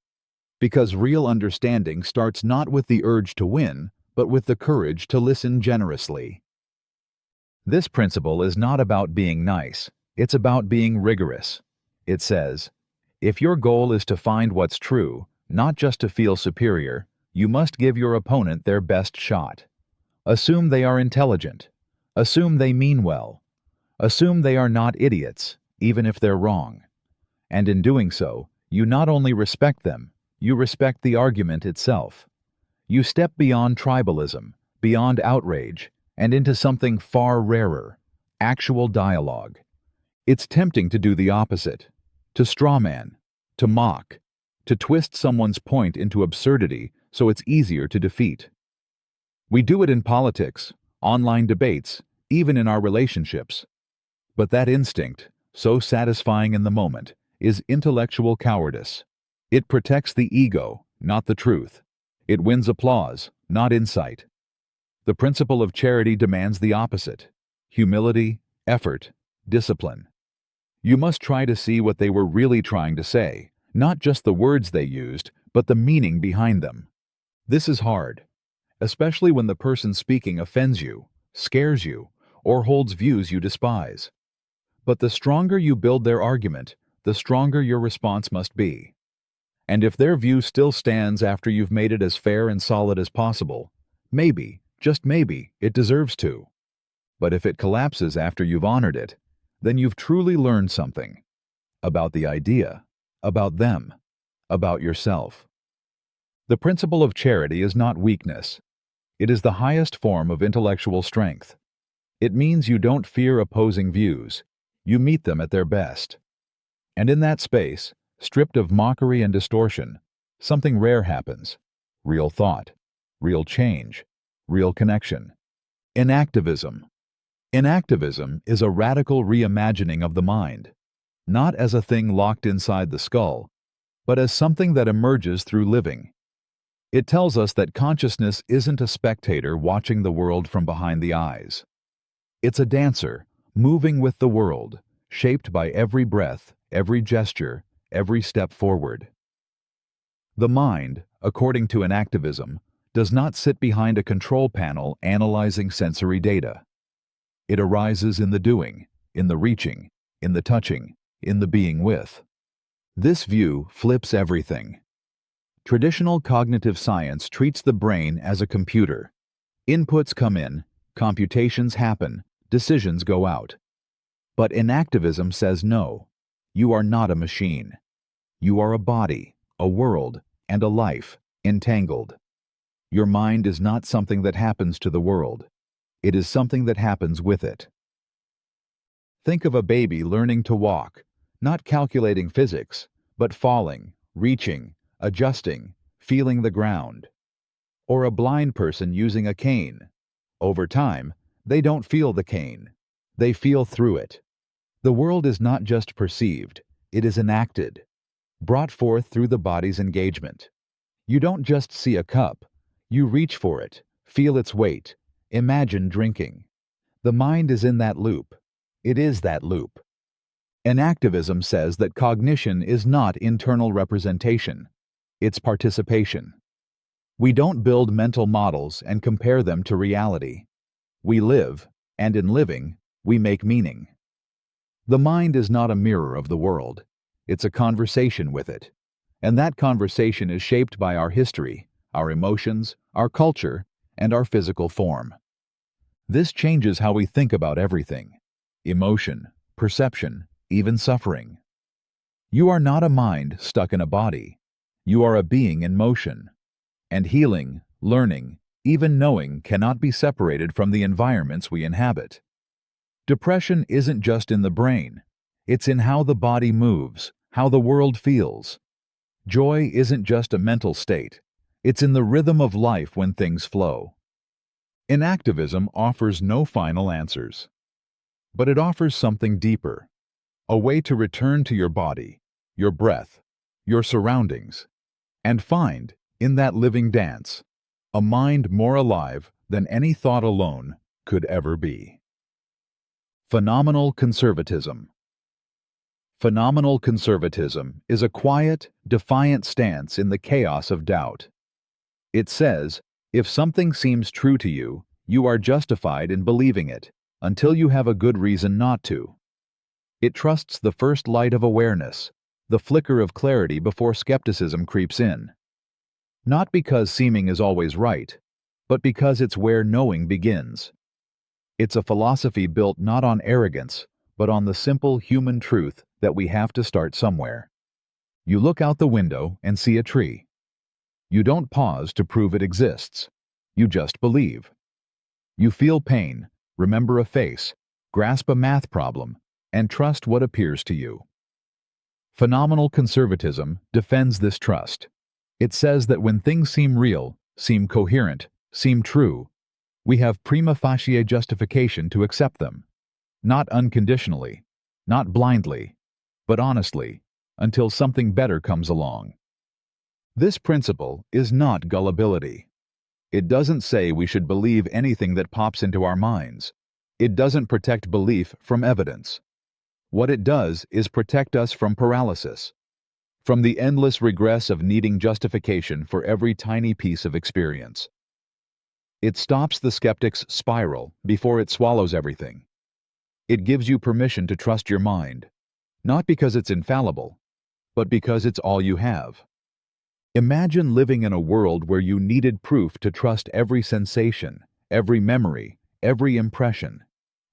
Because real understanding starts not with the urge to win, but with the courage to listen generously. This principle is not about being nice, it's about being rigorous. It says, if your goal is to find what's true, not just to feel superior, you must give your opponent their best shot. Assume they are intelligent. Assume they mean well. Assume they are not idiots, even if they're wrong. And in doing so, you not only respect them, you respect the argument itself. You step beyond tribalism, beyond outrage, and into something far rarer, actual dialogue. It's tempting to do the opposite, to strawman, to mock, to twist someone's point into absurdity so it's easier to defeat. We do it in politics, online debates, even in our relationships. But that instinct, so satisfying in the moment, is intellectual cowardice. It protects the ego, not the truth. It wins applause, not insight. The principle of charity demands the opposite: humility, effort, discipline. You must try to see what they were really trying to say, not just the words they used, but the meaning behind them. This is hard, especially when the person speaking offends you, scares you, or holds views you despise. But the stronger you build their argument, the stronger your response must be. And if their view still stands after you've made it as fair and solid as possible, maybe, just maybe, it deserves to. But if it collapses after you've honored it, then you've truly learned something about the idea, about them, about yourself. The principle of charity is not weakness. It is the highest form of intellectual strength. It means you don't fear opposing views. You meet them at their best. And in that space, stripped of mockery and distortion, something rare happens. Real thought, real change, real connection. Inactivism. Inactivism is a radical reimagining of the mind, not as a thing locked inside the skull, but as something that emerges through living. It tells us that consciousness isn't a spectator watching the world from behind the eyes. It's a dancer, moving with the world, shaped by every breath, every gesture, every step forward. The mind, according to inactivism, does not sit behind a control panel analyzing sensory data. It arises in the doing, in the reaching, in the touching, in the being with. This view flips everything. Traditional cognitive science treats the brain as a computer. Inputs come in, computations happen, decisions go out. But inactivism says no. You are not a machine. You are a body, a world, and a life, entangled. Your mind is not something that happens to the world. It is something that happens with it. Think of a baby learning to walk, not calculating physics, but falling, reaching, adjusting, feeling the ground. Or a blind person using a cane. Over time, they don't feel the cane. They feel through it. The world is not just perceived, it is enacted, brought forth through the body's engagement. You don't just see a cup, you reach for it, feel its weight, imagine drinking. The mind is in that loop. It is that loop. Enactivism says that cognition is not internal representation, it's participation. We don't build mental models and compare them to reality. We live, and in living, we make meaning. The mind is not a mirror of the world. It's a conversation with it. And that conversation is shaped by our history, our emotions, our culture, and our physical form. This changes how we think about everything: emotion, perception, even suffering. You are not a mind stuck in a body. You are a being in motion. And healing, learning, even knowing cannot be separated from the environments we inhabit. Depression isn't just in the brain. It's in how the body moves, how the world feels. Joy isn't just a mental state. It's in the rhythm of life when things flow. Inactivism offers no final answers. But it offers something deeper. A way to return to your body, your breath, your surroundings, and find, in that living dance, a mind more alive than any thought alone could ever be. Phenomenal conservatism. Phenomenal conservatism is a quiet, defiant stance in the chaos of doubt. It says, if something seems true to you, you are justified in believing it, until you have a good reason not to. It trusts the first light of awareness, the flicker of clarity before skepticism creeps in. Not because seeming is always right, but because it's where knowing begins. It's a philosophy built not on arrogance, but on the simple human truth that we have to start somewhere. You look out the window and see a tree. You don't pause to prove it exists. You just believe. You feel pain, remember a face, grasp a math problem, and trust what appears to you. Phenomenal conservatism defends this trust. It says that when things seem real, seem coherent, seem true, we have prima facie justification to accept them. Not unconditionally, not blindly, but honestly, until something better comes along. This principle is not gullibility. It doesn't say we should believe anything that pops into our minds. It doesn't protect belief from evidence. What it does is protect us from paralysis, from the endless regress of needing justification for every tiny piece of experience. It stops the skeptic's spiral before it swallows everything. It gives you permission to trust your mind, not because it's infallible, but because it's all you have. Imagine living in a world where you needed proof to trust every sensation, every memory, every impression.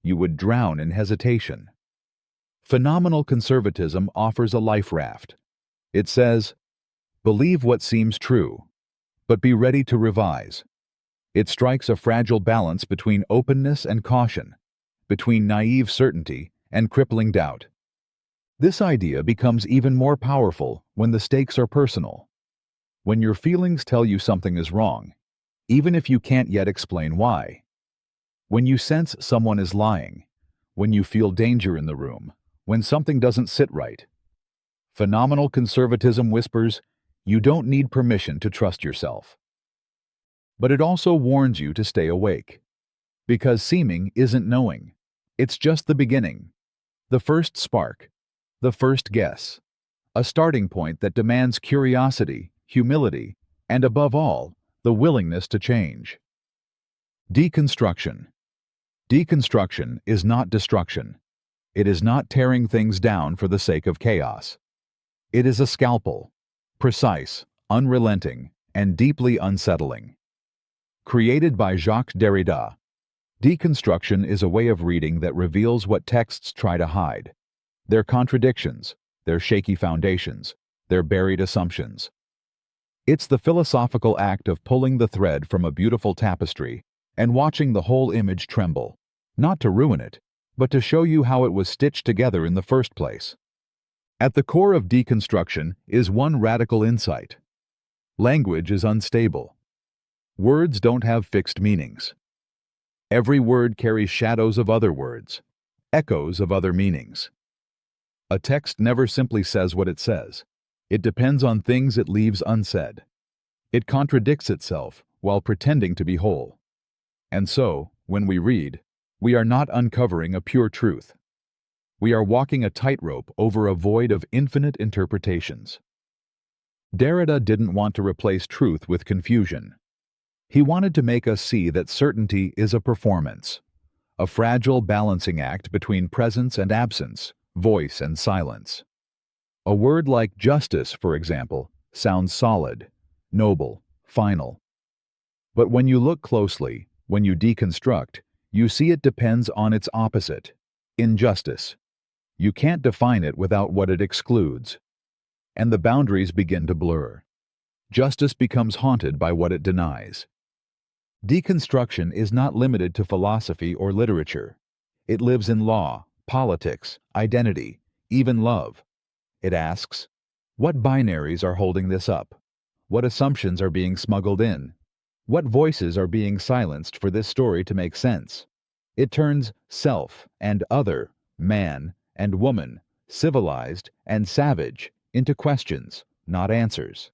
You would drown in hesitation. Phenomenal conservatism offers a life raft. It says, believe what seems true, but be ready to revise. It strikes a fragile balance between openness and caution, between naive certainty and crippling doubt. This idea becomes even more powerful when the stakes are personal. When your feelings tell you something is wrong, even if you can't yet explain why. When you sense someone is lying, when you feel danger in the room, when something doesn't sit right. Phenomenal conservatism whispers, you don't need permission to trust yourself. But it also warns you to stay awake. Because seeming isn't knowing. It's just the beginning. The first spark. The first guess. A starting point that demands curiosity, humility, and above all, the willingness to change. Deconstruction. Deconstruction is not destruction. It is not tearing things down for the sake of chaos. It is a scalpel, precise, unrelenting, and deeply unsettling. Created by Jacques Derrida, deconstruction is a way of reading that reveals what texts try to hide. Their contradictions, their shaky foundations, their buried assumptions. It's the philosophical act of pulling the thread from a beautiful tapestry and watching the whole image tremble, not to ruin it, but to show you how it was stitched together in the first place. At the core of deconstruction is one radical insight. Language is unstable. Words don't have fixed meanings. Every word carries shadows of other words, echoes of other meanings. A text never simply says what it says. It depends on things it leaves unsaid. It contradicts itself while pretending to be whole. And so, when we read, we are not uncovering a pure truth. We are walking a tightrope over a void of infinite interpretations. Derrida didn't want to replace truth with confusion. He wanted to make us see that certainty is a performance, a fragile balancing act between presence and absence, voice and silence. A word like justice, for example, sounds solid, noble, final. But when you look closely, when you deconstruct, you see it depends on its opposite, injustice. You can't define it without what it excludes. And the boundaries begin to blur. Justice becomes haunted by what it denies. Deconstruction is not limited to philosophy or literature. It lives in law, politics, identity, even love. It asks, what binaries are holding this up? What assumptions are being smuggled in? What voices are being silenced for this story to make sense? It turns self and other, man and woman, civilized and savage, into questions, not answers.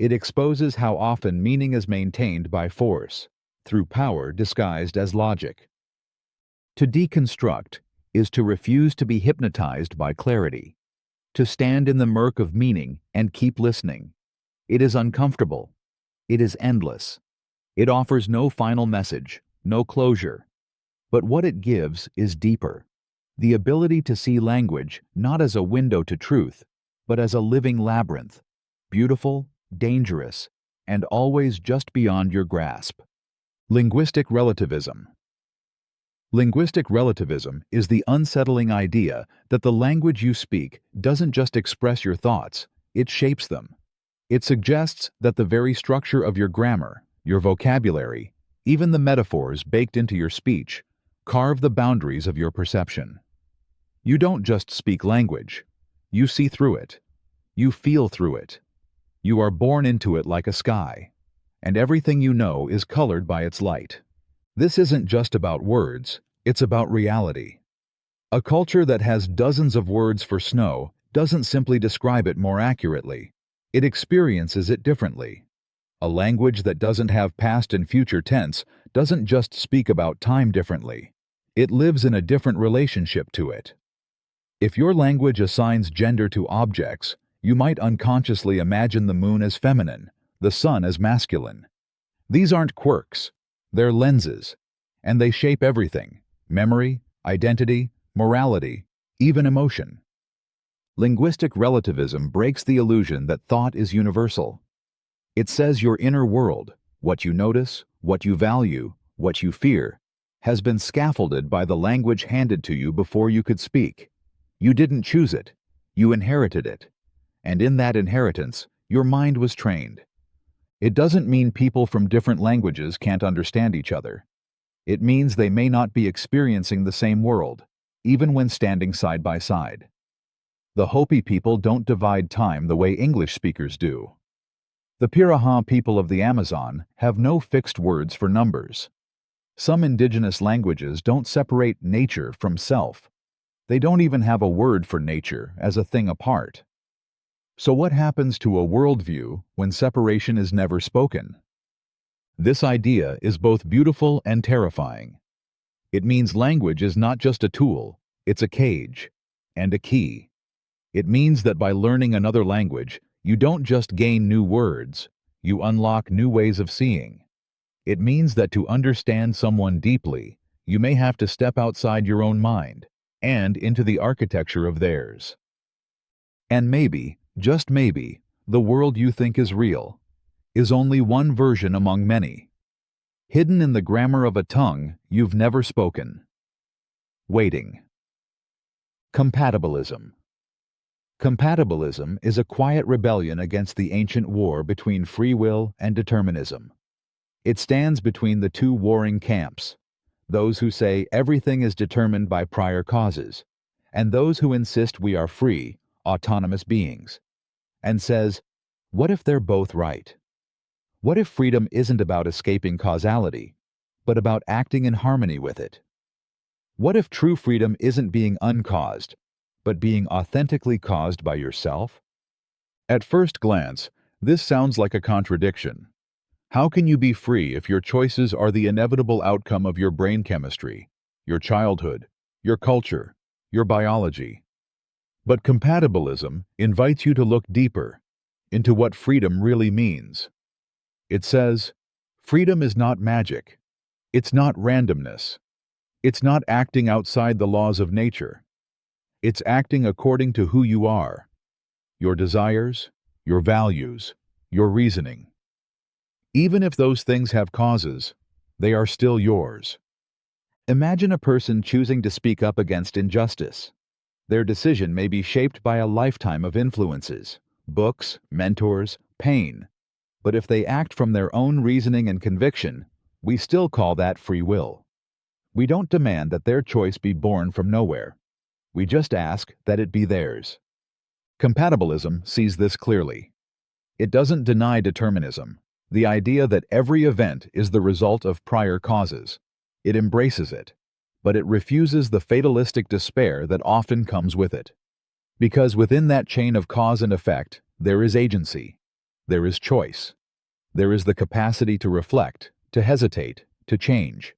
It exposes how often meaning is maintained by force, through power disguised as logic. To deconstruct is to refuse to be hypnotized by clarity, to stand in the murk of meaning and keep listening. It is uncomfortable. It is endless. It offers no final message, no closure. But what it gives is deeper. The ability to see language not as a window to truth, but as a living labyrinth, beautiful, dangerous, and always just beyond your grasp. Linguistic relativism. Linguistic relativism is the unsettling idea that the language you speak doesn't just express your thoughts, it shapes them. It suggests that the very structure of your grammar, your vocabulary, even the metaphors baked into your speech, carve the boundaries of your perception. You don't just speak language. You see through it. You feel through it. You are born into it like a sky, and everything you know is colored by its light. This isn't just about words, it's about reality. A culture that has dozens of words for snow doesn't simply describe it more accurately. It experiences it differently. A language that doesn't have past and future tense doesn't just speak about time differently. It lives in a different relationship to it. If your language assigns gender to objects, you might unconsciously imagine the moon as feminine, the sun as masculine. These aren't quirks, they're lenses, and they shape everything: memory, identity, morality, even emotion. Linguistic relativism breaks the illusion that thought is universal. It says your inner world, what you notice, what you value, what you fear, has been scaffolded by the language handed to you before you could speak. You didn't choose it. You inherited it. And in that inheritance, your mind was trained. It doesn't mean people from different languages can't understand each other. It means they may not be experiencing the same world, even when standing side by side. The Hopi people don't divide time the way English speakers do. The Piraha people of the Amazon have no fixed words for numbers. Some indigenous languages don't separate nature from self. They don't even have a word for nature as a thing apart. So what happens to a worldview when separation is never spoken? This idea is both beautiful and terrifying. It means language is not just a tool, it's a cage and a key. It means that by learning another language, you don't just gain new words, you unlock new ways of seeing. It means that to understand someone deeply, you may have to step outside your own mind and into the architecture of theirs. And maybe, just maybe, the world you think is real is only one version among many, hidden in the grammar of a tongue you've never spoken. Waiting. Compatibilism. Compatibilism is a quiet rebellion against the ancient war between free will and determinism. It stands between the two warring camps, those who say everything is determined by prior causes, and those who insist we are free, autonomous beings, and says, what if they're both right? What if freedom isn't about escaping causality, but about acting in harmony with it? What if true freedom isn't being uncaused, but being authentically caused by yourself? At first glance, this sounds like a contradiction. How can you be free if your choices are the inevitable outcome of your brain chemistry, your childhood, your culture, your biology? But compatibilism invites you to look deeper into what freedom really means. It says, freedom is not magic. It's not randomness. It's not acting outside the laws of nature. It's acting according to who you are, your desires, your values, your reasoning. Even if those things have causes, they are still yours. Imagine a person choosing to speak up against injustice. Their decision may be shaped by a lifetime of influences, books, mentors, pain. But if they act from their own reasoning and conviction, we still call that free will. We don't demand that their choice be born from nowhere. We just ask that it be theirs. Compatibilism sees this clearly. It doesn't deny determinism, the idea that every event is the result of prior causes. It embraces it, but it refuses the fatalistic despair that often comes with it. Because within that chain of cause and effect, there is agency, there is choice, there is the capacity to reflect, to hesitate, to change.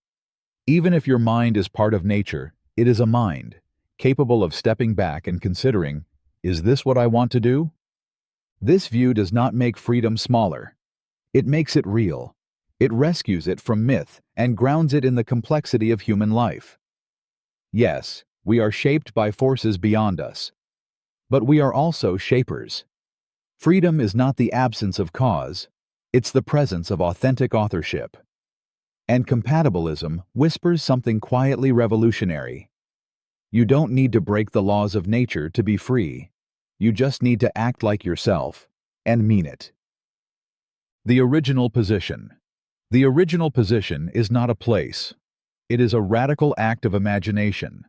Even if your mind is part of nature, it is a mind, capable of stepping back and considering, is this what I want to do? This view does not make freedom smaller. It makes it real. It rescues it from myth and grounds it in the complexity of human life. Yes, we are shaped by forces beyond us, but we are also shapers. Freedom is not the absence of cause, it's the presence of authentic authorship. And compatibilism whispers something quietly revolutionary. You don't need to break the laws of nature to be free. You just need to act like yourself, and mean it. The original position. The original position is not a place. It is a radical act of imagination,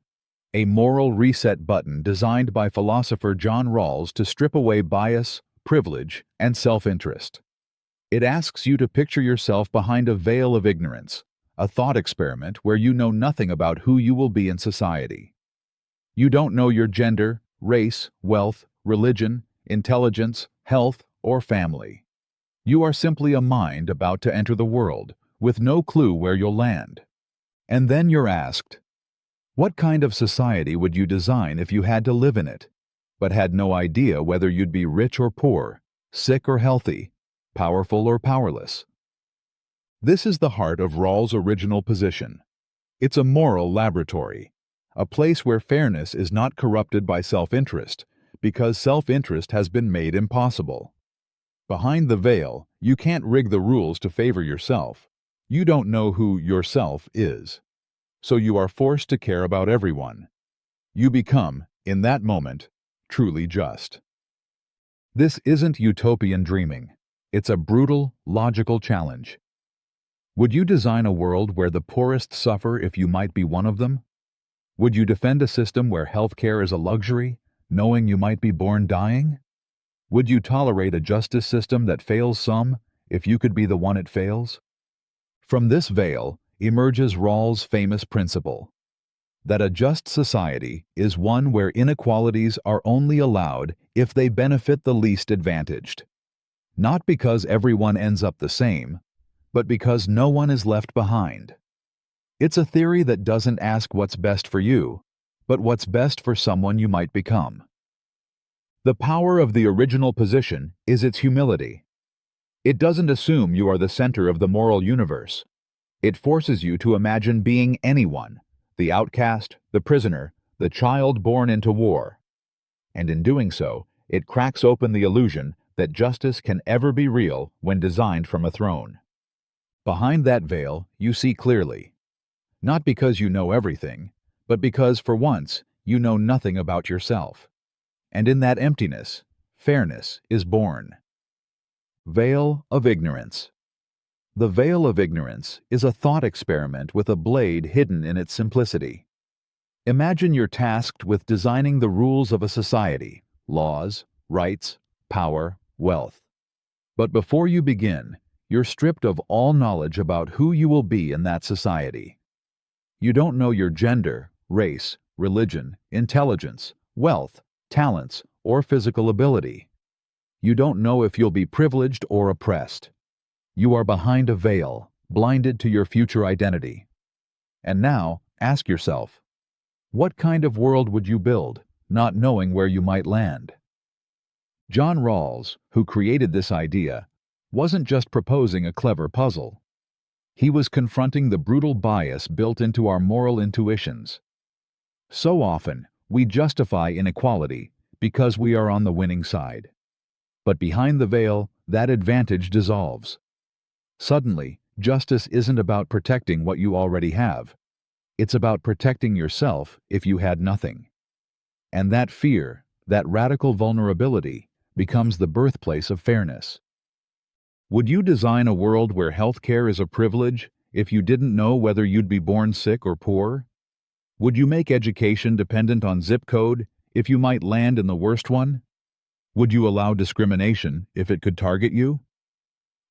a moral reset button designed by philosopher John Rawls to strip away bias, privilege, and self-interest. It asks you to picture yourself behind a veil of ignorance, a thought experiment where you know nothing about who you will be in society. You don't know your gender, race, wealth, religion, intelligence, health, or family. You are simply a mind about to enter the world, with no clue where you'll land. And then you're asked, what kind of society would you design if you had to live in it, but had no idea whether you'd be rich or poor, sick or healthy, powerful or powerless? This is the heart of Rawls' original position. It's a moral laboratory, a place where fairness is not corrupted by self-interest, because self-interest has been made impossible. Behind the veil, you can't rig the rules to favor yourself. You don't know who yourself is. So you are forced to care about everyone. You become, In that moment, truly just. This isn't utopian dreaming. It's a brutal, logical challenge. Would you design a world where the poorest suffer if you might be one of them? Would you defend a system where healthcare is a luxury, knowing you might be born dying? Would you tolerate a justice system that fails some, if you could be the one it fails? From this veil emerges Rawls' famous principle, that a just society is one where inequalities are only allowed if they benefit the least advantaged. Not because everyone ends up the same, but because no one is left behind. It's a theory that doesn't ask what's best for you, but what's best for someone you might become. The power of the original position is its humility. It doesn't assume you are the center of the moral universe. It forces you to imagine being anyone, the outcast, the prisoner, the child born into war. And in doing so, it cracks open the illusion that justice can ever be real when designed from a throne. Behind that veil, you see clearly. Not because you know everything, but because, for once, you know nothing about yourself. And in that emptiness, fairness is born. Veil of ignorance. The veil of ignorance is a thought experiment with a blade hidden in its simplicity. Imagine you're tasked with designing the rules of a society, laws, rights, power, wealth. But before you begin, you're stripped of all knowledge about who you will be in that society. You don't know your gender, race, religion, intelligence, wealth, talents, or physical ability. You don't know if you'll be privileged or oppressed. You are behind a veil, blinded to your future identity. And now, ask yourself, what kind of world would you build, not knowing where you might land? John Rawls, who created this idea, wasn't just proposing a clever puzzle. He was confronting the brutal bias built into our moral intuitions. So often, we justify inequality because we are on the winning side. But behind the veil, that advantage dissolves. Suddenly, justice isn't about protecting what you already have. It's about protecting yourself if you had nothing. And that fear, that radical vulnerability, becomes the birthplace of fairness. Would you design a world where healthcare is a privilege if you didn't know whether you'd be born sick or poor? Would you make education dependent on zip code if you might land in the worst one? Would you allow discrimination if it could target you?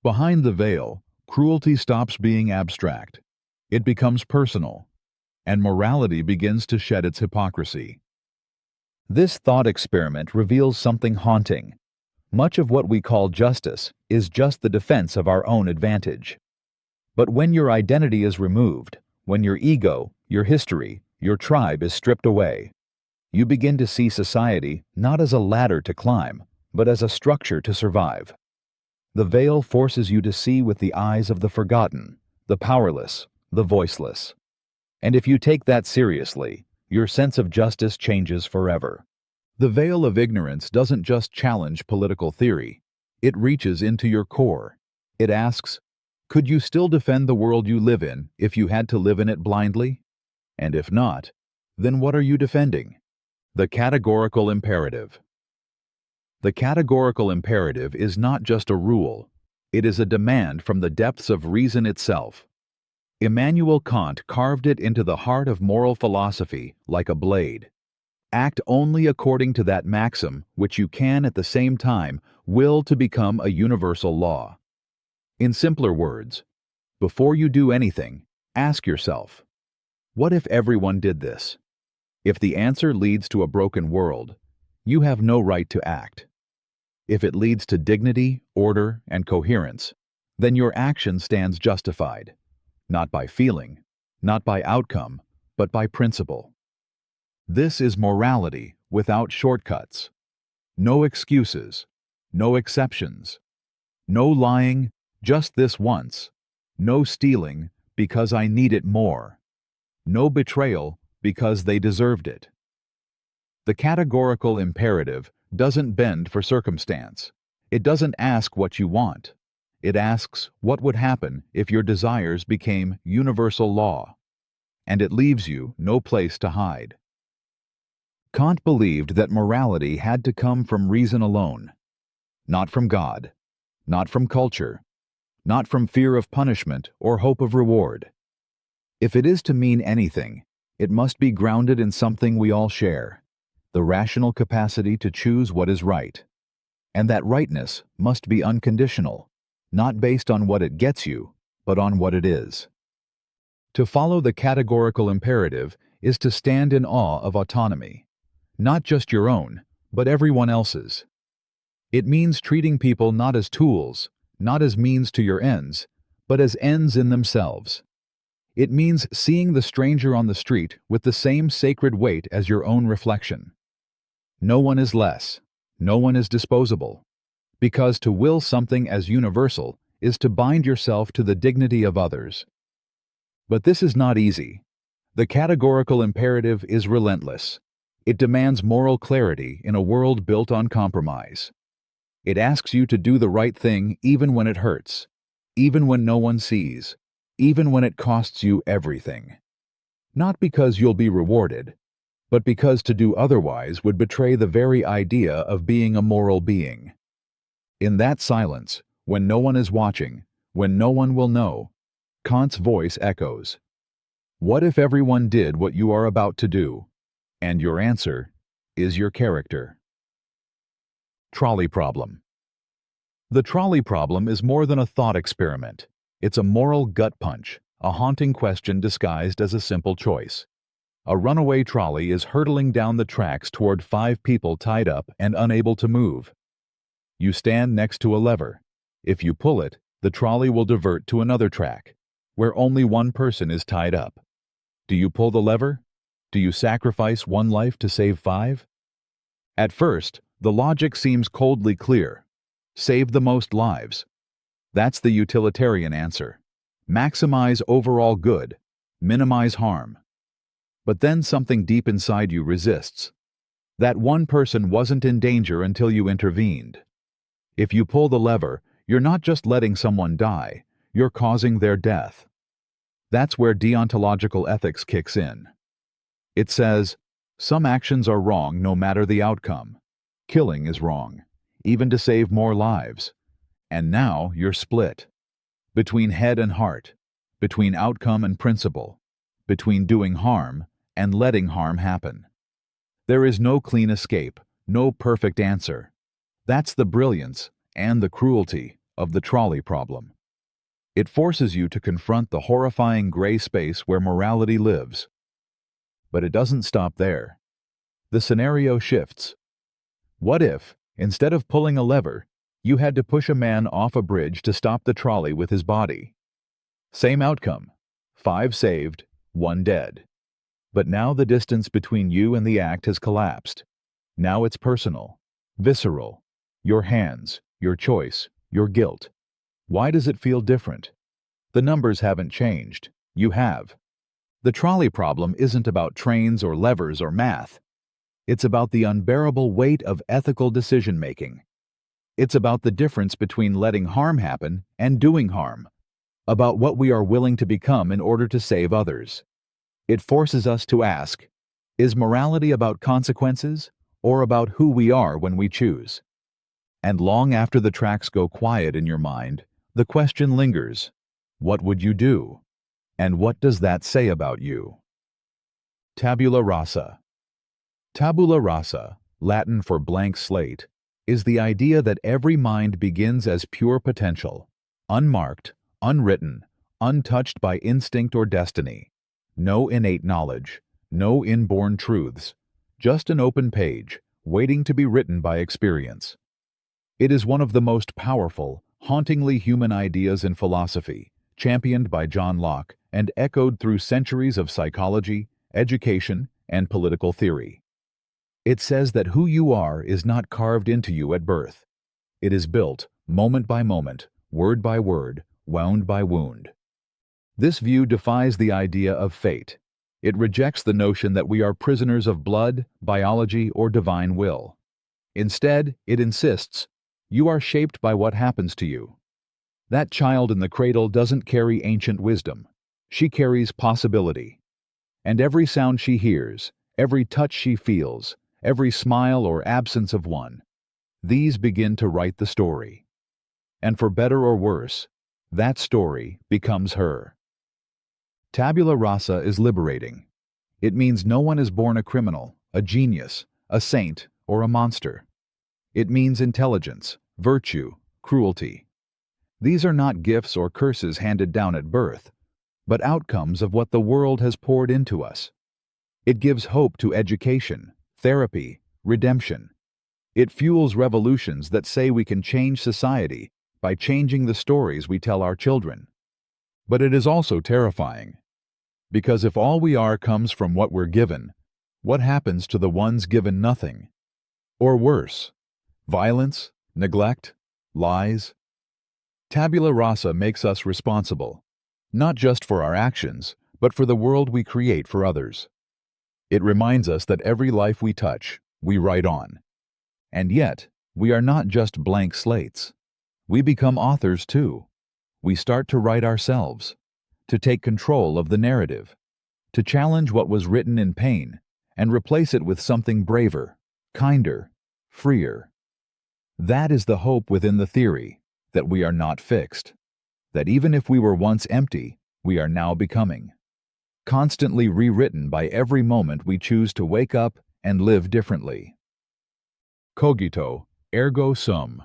Behind the veil, cruelty stops being abstract. It becomes personal, and morality begins to shed its hypocrisy. This thought experiment reveals something haunting. Much of what we call justice is just the defense of our own advantage. But when your identity is removed, when your ego, your history, your tribe is stripped away, you begin to see society not as a ladder to climb, but as a structure to survive. The veil forces you to see with the eyes of the forgotten, the powerless, the voiceless. And if you take that seriously, your sense of justice changes forever. The veil of ignorance doesn't just challenge political theory. It reaches into your core. It asks, could you still defend the world you live in if you had to live in it blindly? And if not, then what are you defending? The categorical imperative. The categorical imperative is not just a rule. It is a demand from the depths of reason itself. Immanuel Kant carved it into the heart of moral philosophy like a blade. Act only according to that maxim which you can at the same time will to become a universal law. In simpler words, before you do anything, ask yourself, what if everyone did this? If the answer leads to a broken world, you have no right to act. If it leads to dignity, order, and coherence, then your action stands justified, not by feeling, not by outcome, but by principle. This is morality without shortcuts. No excuses, no exceptions. No lying, just this once. No stealing, because I need it more. No betrayal, because they deserved it. The categorical imperative doesn't bend for circumstance. It doesn't ask what you want. It asks what would happen if your desires became universal law. And it leaves you no place to hide. Kant believed that morality had to come from reason alone, not from God, not from culture, not from fear of punishment or hope of reward. If it is to mean anything, it must be grounded in something we all share, the rational capacity to choose what is right. And that rightness must be unconditional, not based on what it gets you, but on what it is. To follow the categorical imperative is to stand in awe of autonomy, not just your own, but everyone else's. It means treating people not as tools, not as means to your ends, but as ends in themselves. It means seeing the stranger on the street with the same sacred weight as your own reflection. No one is less, no one is disposable, because to will something as universal is to bind yourself to the dignity of others. But this is not easy. The categorical imperative is relentless. It demands moral clarity in a world built on compromise. It asks you to do the right thing even when it hurts, even when no one sees, even when it costs you everything. Not because you'll be rewarded, but because to do otherwise would betray the very idea of being a moral being. In that silence, when no one is watching, when no one will know, Kant's voice echoes. What if everyone did what you are about to do? And your answer is your character. Trolley problem. The trolley problem is more than a thought experiment. It's a moral gut punch, a haunting question disguised as a simple choice. A runaway trolley is hurtling down the tracks toward 5 people tied up and unable to move. You stand next to a lever. If you pull it, the trolley will divert to another track, where only one person is tied up. Do you pull the lever? Do you sacrifice one life to save 5? At first, the logic seems coldly clear. Save the most lives. That's the utilitarian answer. Maximize overall good, minimize harm. But then something deep inside you resists. That one person wasn't in danger until you intervened. If you pull the lever, you're not just letting someone die, you're causing their death. That's where deontological ethics kicks in. It says, some actions are wrong no matter the outcome. Killing is wrong, even to save more lives. And now you're split. Between head and heart, between outcome and principle, between doing harm and letting harm happen. There is no clean escape, no perfect answer. That's the brilliance and the cruelty of the trolley problem. It forces you to confront the horrifying gray space where morality lives. But it doesn't stop there. The scenario shifts. What if, instead of pulling a lever, you had to push a man off a bridge to stop the trolley with his body? Same outcome. 5 saved, 1 dead. But now the distance between you and the act has collapsed. Now it's personal, visceral. Your hands, your choice, your guilt. Why does it feel different? The numbers haven't changed. You have. The trolley problem isn't about trains or levers or math. It's about the unbearable weight of ethical decision-making. It's about the difference between letting harm happen and doing harm. About what we are willing to become in order to save others. It forces us to ask, is morality about consequences or about who we are when we choose? And long after the tracks go quiet in your mind, the question lingers, what would you do? And what does that say about you? Tabula rasa. Tabula rasa, Latin for blank slate, is the idea that every mind begins as pure potential, unmarked, unwritten, untouched by instinct or destiny. No innate knowledge, no inborn truths, just an open page, waiting to be written by experience. It is one of the most powerful, hauntingly human ideas in philosophy, championed by John Locke and echoed through centuries of psychology, education, and political theory. It says that who you are is not carved into you at birth. It is built, moment by moment, word by word, wound by wound. This view defies the idea of fate. It rejects the notion that we are prisoners of blood, biology, or divine will. Instead, it insists, you are shaped by what happens to you. That child in the cradle doesn't carry ancient wisdom. She carries possibility. And every sound she hears, every touch she feels, every smile or absence of one. These begin to write the story. And for better or worse, that story becomes her. Tabula rasa is liberating. It means no one is born a criminal, a genius, a saint, or a monster. It means intelligence, virtue, cruelty. These are not gifts or curses handed down at birth, but outcomes of what the world has poured into us. It gives hope to education, therapy, redemption. It fuels revolutions that say we can change society by changing the stories we tell our children. But it is also terrifying. Because if all we are comes from what we're given, what happens to the ones given nothing? Or worse, violence, neglect, lies? Tabula rasa makes us responsible, not just for our actions, but for the world we create for others. It reminds us that every life we touch, we write on. And yet, we are not just blank slates. We become authors too. We start to write ourselves, to take control of the narrative, to challenge what was written in pain and replace it with something braver, kinder, freer. That is the hope within the theory, that we are not fixed, that even if we were once empty, we are now becoming, constantly rewritten by every moment we choose to wake up and live differently. Cogito, ergo sum.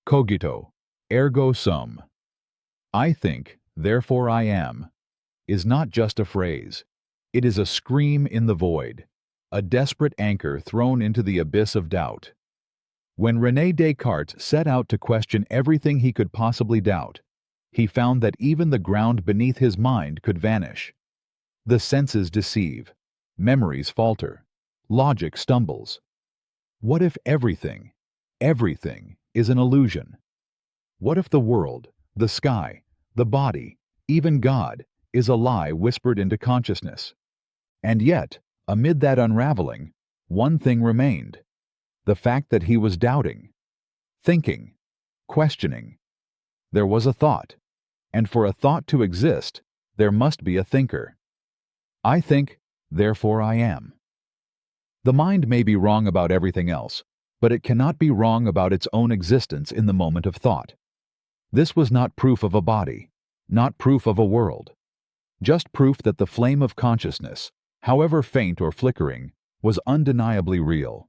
Cogito, ergo sum. I think, therefore I am, is not just a phrase. It is a scream in the void, a desperate anchor thrown into the abyss of doubt. When René Descartes set out to question everything he could possibly doubt, he found that even the ground beneath his mind could vanish. The senses deceive, memories falter, logic stumbles. What if everything is an illusion? What if the world, the sky, the body, even God, is a lie whispered into consciousness? And yet, amid that unraveling, one thing remained: the fact that he was doubting, thinking, questioning. There was a thought, and for a thought to exist, there must be a thinker. I think, therefore I am. The mind may be wrong about everything else, but it cannot be wrong about its own existence in the moment of thought. This was not proof of a body, not proof of a world, just proof that the flame of consciousness, however faint or flickering, was undeniably real.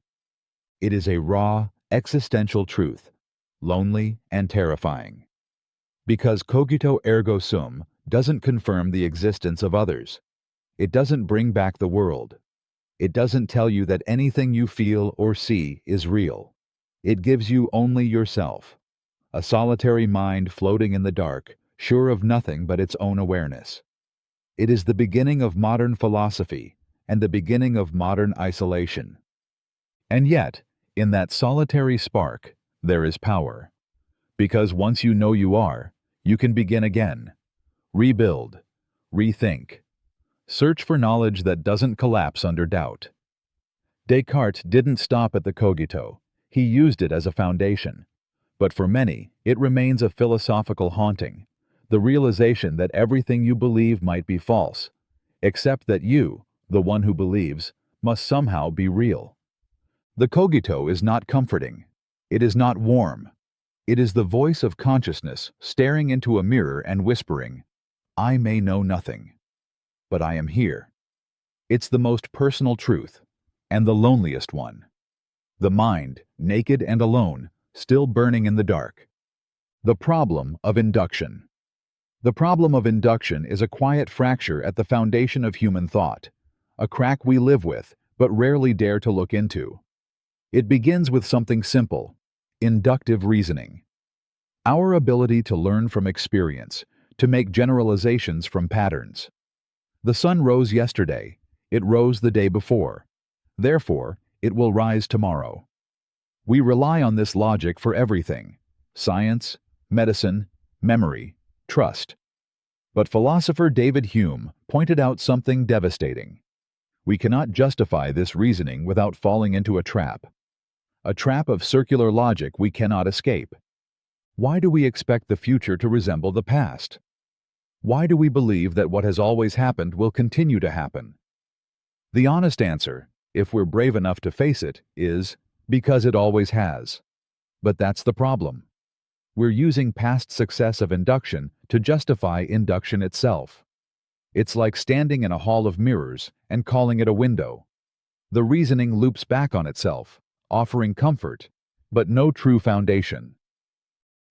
It is a raw, existential truth, lonely and terrifying. Because cogito ergo sum doesn't confirm the existence of others. It doesn't bring back the world. It doesn't tell you that anything you feel or see is real. It gives you only yourself, a solitary mind floating in the dark, sure of nothing but its own awareness. It is the beginning of modern philosophy and the beginning of modern isolation. And yet, in that solitary spark, there is power. Because once you know you are, you can begin again, rebuild, rethink. Search for knowledge that doesn't collapse under doubt. Descartes didn't stop at the cogito. He used it as a foundation. But for many, it remains a philosophical haunting, the realization that everything you believe might be false, except that you, the one who believes, must somehow be real. The cogito is not comforting. It is not warm. It is the voice of consciousness staring into a mirror and whispering, "I may know nothing, but I am here." It's the most personal truth, and the loneliest one. The mind, naked and alone, still burning in the dark. The problem of induction. The problem of induction is a quiet fracture at the foundation of human thought, a crack we live with but rarely dare to look into. It begins with something simple: inductive reasoning. Our ability to learn from experience, to make generalizations from patterns. The sun rose yesterday. It rose the day before. Therefore, it will rise tomorrow. We rely on this logic for everything: science, medicine, memory, trust. But philosopher David Hume pointed out something devastating. We cannot justify this reasoning without falling into a trap of circular logic we cannot escape. Why do we expect the future to resemble the past? Why do we believe that what has always happened will continue to happen? The honest answer if we're brave enough to face it, is because it always has. But that's the problem. We're using past success of induction to justify induction itself. It's like standing in a hall of mirrors and calling it a window. The reasoning loops back on itself, offering comfort, but no true foundation.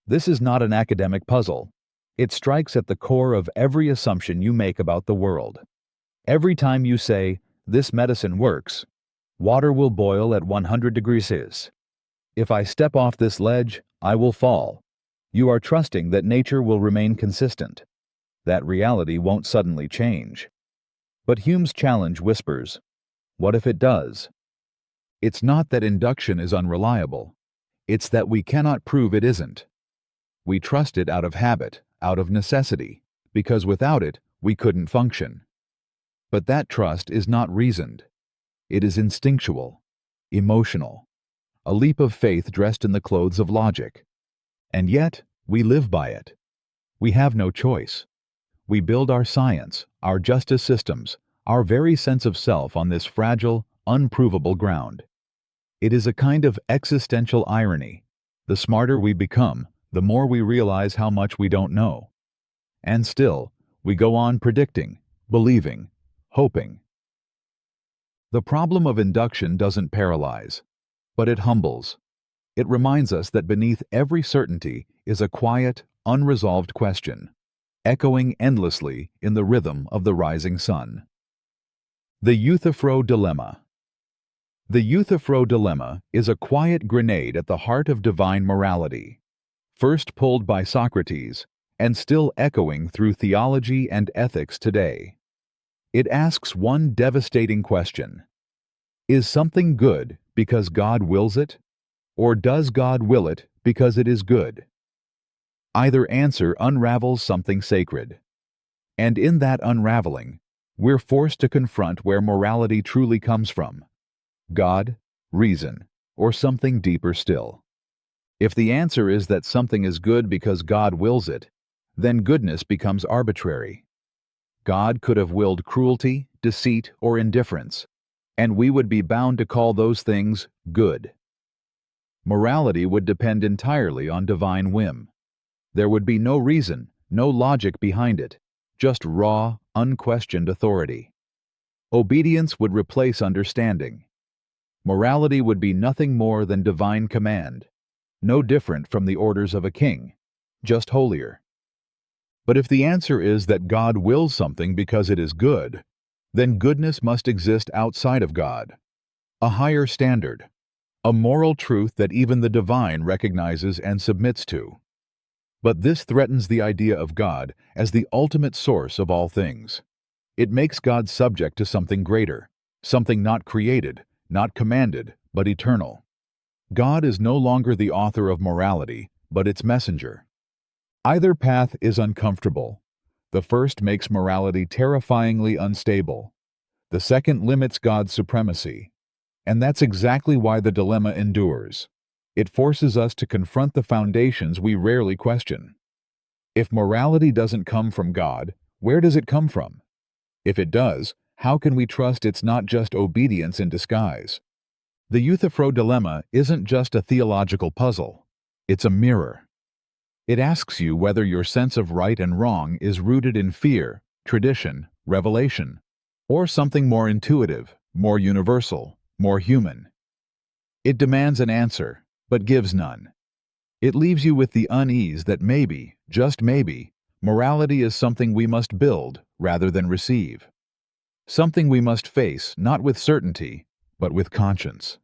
This is not an academic puzzle. It strikes at the core of every assumption you make about the world. Every time you say, "This medicine works," water will boil at 100 degrees Celsius. If I step off this ledge, I will fall. You are trusting that nature will remain consistent. That reality won't suddenly change. But Hume's challenge whispers, what if it does? It's not that induction is unreliable. It's that we cannot prove it isn't. We trust it out of habit, out of necessity, because without it, we couldn't function. But that trust is not reasoned. It is instinctual, emotional, a leap of faith dressed in the clothes of logic. And yet, we live by it. We have no choice. We build our science, our justice systems, our very sense of self on this fragile, unprovable ground. It is a kind of existential irony. The smarter we become, the more we realize how much we don't know. And still, we go on predicting, believing, hoping. The problem of induction doesn't paralyze, but it humbles. It reminds us that beneath every certainty is a quiet, unresolved question, echoing endlessly in the rhythm of the rising sun. The Euthyphro Dilemma. The Euthyphro Dilemma is a quiet grenade at the heart of divine morality, first pulled by Socrates and still echoing through theology and ethics today. It asks one devastating question: is something good because God wills it, or does God will it because it is good? Either answer unravels something sacred. And in that unraveling, we're forced to confront where morality truly comes from: God, reason, or something deeper still. If the answer is that something is good because God wills it, then goodness becomes arbitrary. God could have willed cruelty, deceit, or indifference, and we would be bound to call those things good. Morality would depend entirely on divine whim. There would be no reason, no logic behind it, just raw, unquestioned authority. Obedience would replace understanding. Morality would be nothing more than divine command, no different from the orders of a king, just holier. But if the answer is that God wills something because it is good, then goodness must exist outside of God, a higher standard, a moral truth that even the divine recognizes and submits to. But this threatens the idea of God as the ultimate source of all things. It makes God subject to something greater, something not created, not commanded, but eternal. God is no longer the author of morality, but its messenger. Either path is uncomfortable. The first makes morality terrifyingly unstable. The second limits God's supremacy. And that's exactly why the dilemma endures. It forces us to confront the foundations we rarely question. If morality doesn't come from God, where does it come from? If it does, how can we trust it's not just obedience in disguise? The Euthyphro Dilemma isn't just a theological puzzle. It's a mirror. It asks you whether your sense of right and wrong is rooted in fear, tradition, revelation, or something more intuitive, more universal, more human. It demands an answer, but gives none. It leaves you with the unease that maybe, just maybe, morality is something we must build rather than receive. Something we must face not with certainty, but with conscience.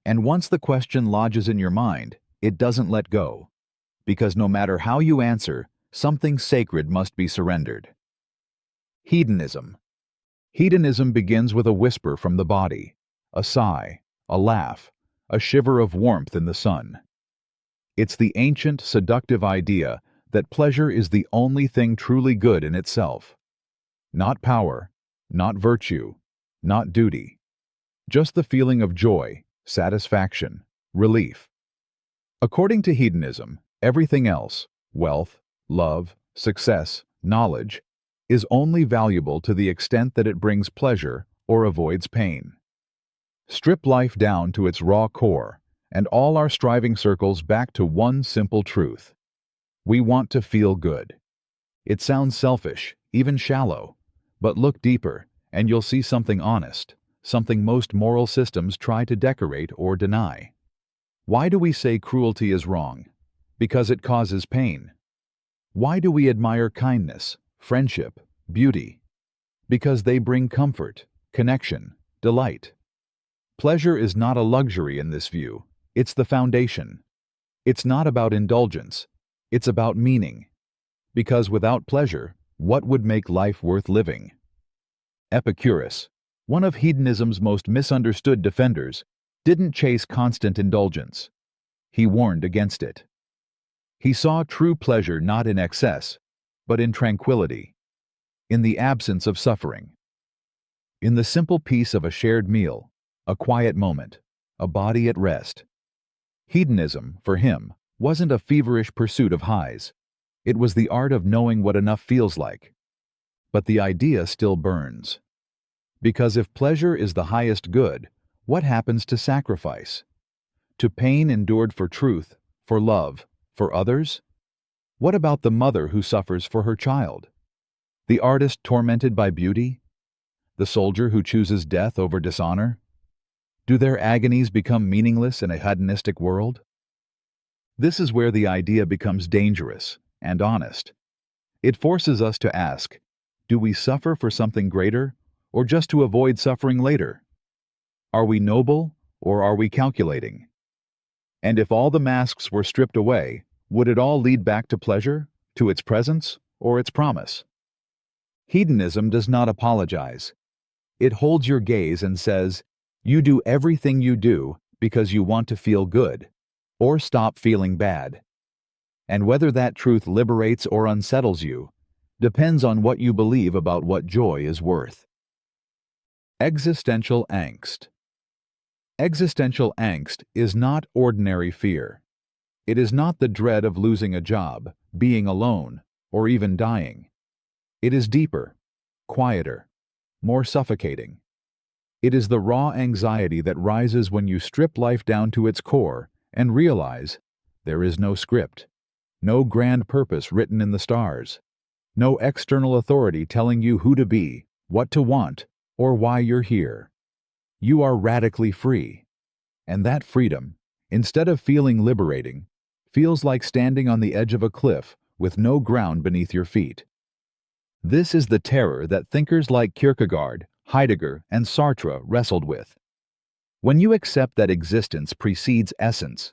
And once the question lodges in your mind, it doesn't let go, because no matter how you answer, something sacred must be surrendered. Hedonism. Hedonism begins with a whisper from the body, a sigh, a laugh, a shiver of warmth in the sun. It's the ancient, seductive idea that pleasure is the only thing truly good in itself. Not power, not virtue, not duty. Just the feeling of joy, satisfaction, relief. According to hedonism, everything else, wealth, love, success, knowledge, is only valuable to the extent that it brings pleasure or avoids pain. Strip life down to its raw core, and all our striving circles back to one simple truth. We want to feel good. It sounds selfish, even shallow, but look deeper, and you'll see something honest, something most moral systems try to decorate or deny. Why do we say cruelty is wrong? Because it causes pain. Why do we admire kindness, friendship, beauty? Because they bring comfort, connection, delight. Pleasure is not a luxury in this view, it's the foundation. It's not about indulgence, it's about meaning. Because without pleasure, what would make life worth living? Epicurus, one of hedonism's most misunderstood defenders, didn't chase constant indulgence. He warned against it. He saw true pleasure not in excess, but in tranquility, in the absence of suffering, in the simple peace of a shared meal, a quiet moment, a body at rest. Hedonism, for him, wasn't a feverish pursuit of highs. It was the art of knowing what enough feels like. But the idea still burns. Because if pleasure is the highest good, what happens to sacrifice? To pain endured for truth, for love, for others? What about the mother who suffers for her child? The artist tormented by beauty? The soldier who chooses death over dishonor? Do their agonies become meaningless in a hedonistic world? This is where the idea becomes dangerous and honest. It forces us to ask, do we suffer for something greater, or just to avoid suffering later? Are we noble, or are we calculating? And if all the masks were stripped away, would it all lead back to pleasure, to its presence, or its promise? Hedonism does not apologize. It holds your gaze and says, you do everything you do because you want to feel good, or stop feeling bad. And whether that truth liberates or unsettles you depends on what you believe about what joy is worth. Existential angst. Existential angst is not ordinary fear. It is not the dread of losing a job, being alone, or even dying. It is deeper, quieter, more suffocating. It is the raw anxiety that rises when you strip life down to its core and realize there is no script, no grand purpose written in the stars, no external authority telling you who to be, what to want, or why you're here. You are radically free. And that freedom, instead of feeling liberating, feels like standing on the edge of a cliff with no ground beneath your feet. This is the terror that thinkers like Kierkegaard, Heidegger, and Sartre wrestled with. When you accept that existence precedes essence,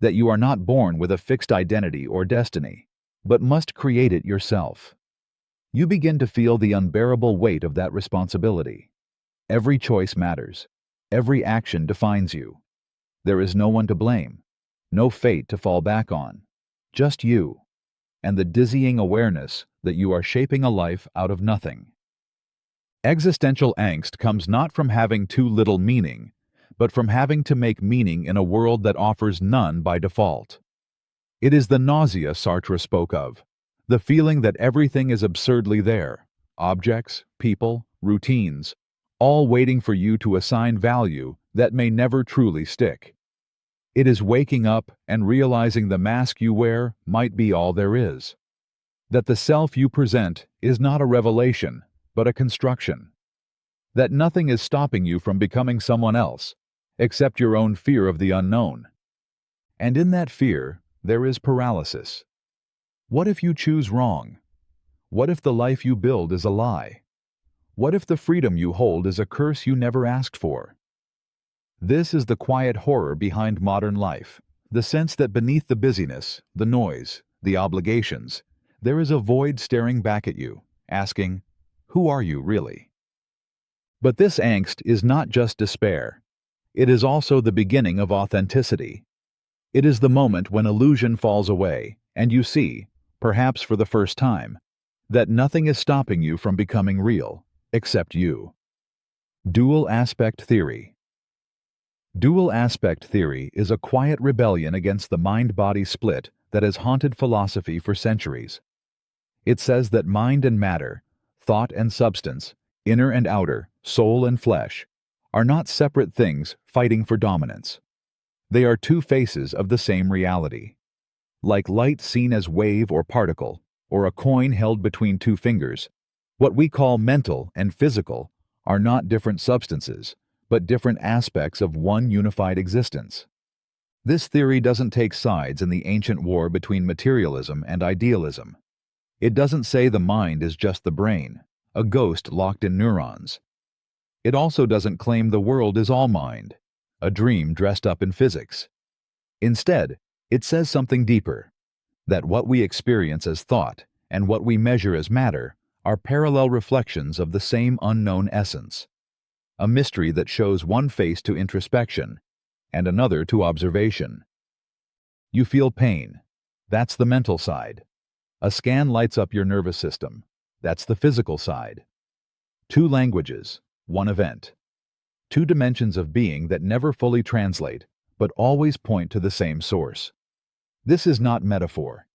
that you are not born with a fixed identity or destiny, but must create it yourself, you begin to feel the unbearable weight of that responsibility. Every choice matters. Every action defines you. There is no one to blame, no fate to fall back on, just you, and the dizzying awareness that you are shaping a life out of nothing. Existential angst comes not from having too little meaning, but from having to make meaning in a world that offers none by default. It is the nausea Sartre spoke of, the feeling that everything is absurdly there, objects, people, routines, all waiting for you to assign value that may never truly stick. It is waking up and realizing the mask you wear might be all there is. That the self you present is not a revelation, but a construction. That nothing is stopping you from becoming someone else, except your own fear of the unknown. And in that fear, there is paralysis. What if you choose wrong? What if the life you build is a lie? What if the freedom you hold is a curse you never asked for? This is the quiet horror behind modern life, the sense that beneath the busyness, the noise, the obligations, there is a void staring back at you, asking, who are you really? But this angst is not just despair. It is also the beginning of authenticity. It is the moment when illusion falls away, and you see, perhaps for the first time, that nothing is stopping you from becoming real, except you. Dual aspect theory. Dual aspect theory is a quiet rebellion against the mind-body split that has haunted philosophy for centuries. It says that mind and matter, thought and substance, inner and outer, soul and flesh, are not separate things fighting for dominance. They are two faces of the same reality. Like light seen as wave or particle, or a coin held between two fingers, what we call mental and physical are not different substances, but different aspects of one unified existence. This theory doesn't take sides in the ancient war between materialism and idealism. It doesn't say the mind is just the brain, a ghost locked in neurons. It also doesn't claim the world is all mind, a dream dressed up in physics. Instead, it says something deeper, that what we experience as thought and what we measure as matter are parallel reflections of the same unknown essence, a mystery that shows one face to introspection and another to observation. You feel pain. That's the mental side. A scan lights up your nervous system. That's the physical side. Two languages, one event. Two dimensions of being that never fully translate, but always point to the same source. This is not metaphor.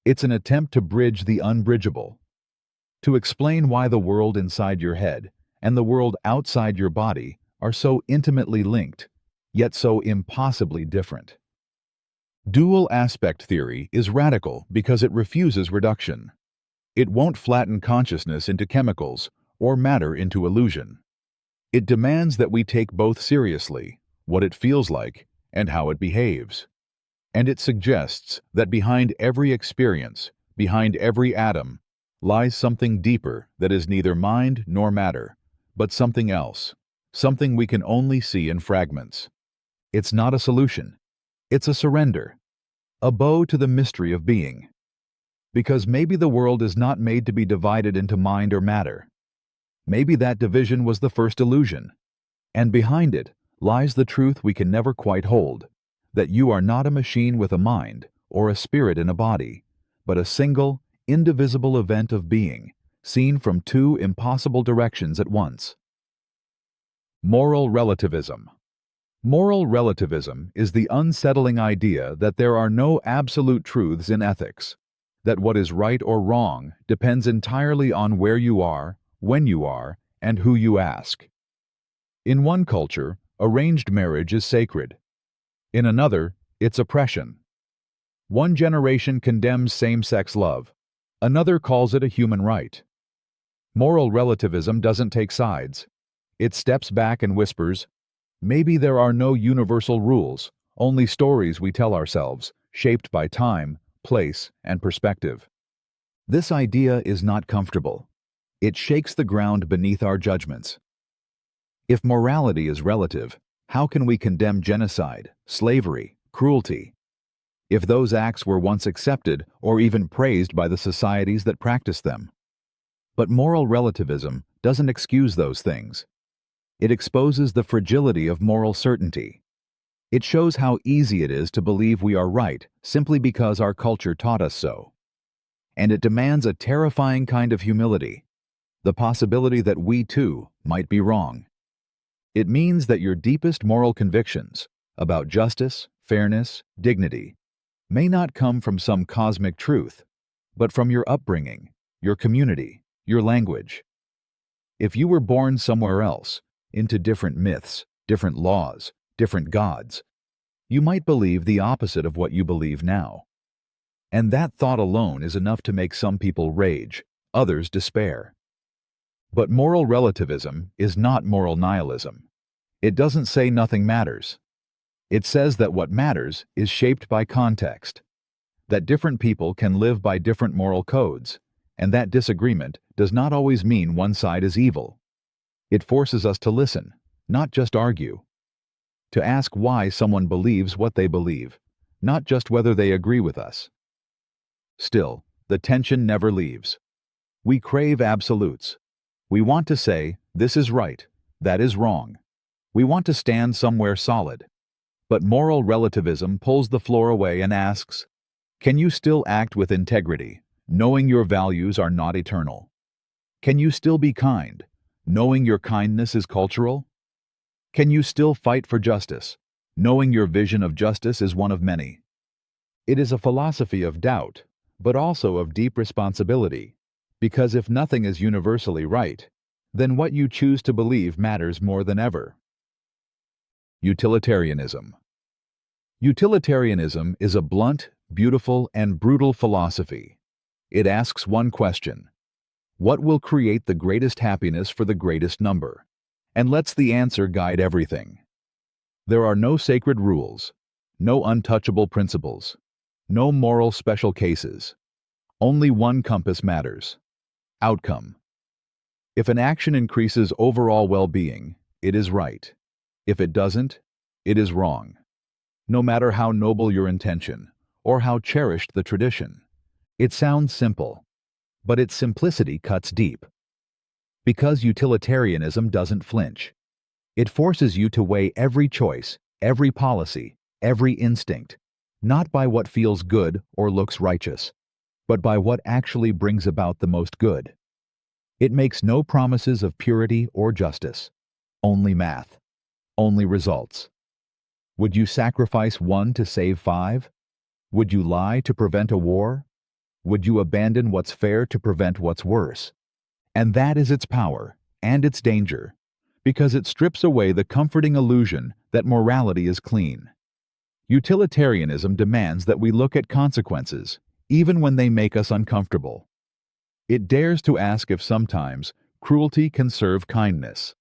It's an attempt to bridge the unbridgeable, to explain why the world inside your head and the world outside your body are so intimately linked, yet so impossibly different. Dual aspect theory is radical because it refuses reduction. It won't flatten consciousness into chemicals or matter into illusion. It demands that we take both seriously, what it feels like and how it behaves. And it suggests that behind every experience, behind every atom, lies something deeper that is neither mind nor matter, but something else, something we can only see in fragments. It's not a solution. It's a surrender, a bow to the mystery of being. Because maybe the world is not made to be divided into mind or matter. Maybe that division was the first illusion, and behind it lies the truth we can never quite hold, that you are not a machine with a mind or a spirit in a body, but a single, indivisible event of being, seen from two impossible directions at once. Moral relativism. Moral relativism is the unsettling idea that there are no absolute truths in ethics, that what is right or wrong depends entirely on where you are, when you are, and who you ask. In one culture, arranged marriage is sacred. In another, it's oppression. One generation condemns same-sex love. Another calls it a human right. Moral relativism doesn't take sides. It steps back and whispers, maybe there are no universal rules, only stories we tell ourselves, shaped by time, place, and perspective. This idea is not comfortable. It shakes the ground beneath our judgments. If morality is relative, how can we condemn genocide, slavery, cruelty? If those acts were once accepted or even praised by the societies that practice them. But moral relativism doesn't excuse those things. It exposes the fragility of moral certainty. It shows how easy it is to believe we are right simply because our culture taught us so. And it demands a terrifying kind of humility, the possibility that we too might be wrong. It means that your deepest moral convictions about justice, fairness, dignity may not come from some cosmic truth, but from your upbringing, your community, your language. If you were born somewhere else, into different myths, different laws, different gods, you might believe the opposite of what you believe now. And that thought alone is enough to make some people rage, others despair. But moral relativism is not moral nihilism. It doesn't say nothing matters. It says that what matters is shaped by context, that different people can live by different moral codes, and that disagreement does not always mean one side is evil. It forces us to listen, not just argue. To ask why someone believes what they believe, not just whether they agree with us. Still, the tension never leaves. We crave absolutes. We want to say, this is right, that is wrong. We want to stand somewhere solid. But moral relativism pulls the floor away and asks, can you still act with integrity, knowing your values are not eternal? Can you still be kind, knowing your kindness is cultural? Can you still fight for justice, knowing your vision of justice is one of many? It is a philosophy of doubt, but also of deep responsibility, because if nothing is universally right, then what you choose to believe matters more than ever. Utilitarianism. Utilitarianism is a blunt, beautiful, and brutal philosophy. It asks one question: what will create the greatest happiness for the greatest number? And lets the answer guide everything. There are no sacred rules, no untouchable principles, no moral special cases. Only one compass matters: outcome. If an action increases overall well-being, it is right. If it doesn't, it is wrong. No matter how noble your intention, or how cherished the tradition. It sounds simple, but its simplicity cuts deep. Because utilitarianism doesn't flinch. It forces you to weigh every choice, every policy, every instinct, not by what feels good or looks righteous, but by what actually brings about the most good. It makes no promises of purity or justice, only math, only results. Would you sacrifice one to save five? Would you lie to prevent a war? Would you abandon what's fair to prevent what's worse? And that is its power and its danger, because it strips away the comforting illusion that morality is clean. Utilitarianism demands that we look at consequences, even when they make us uncomfortable. It dares to ask if sometimes cruelty can serve kindness,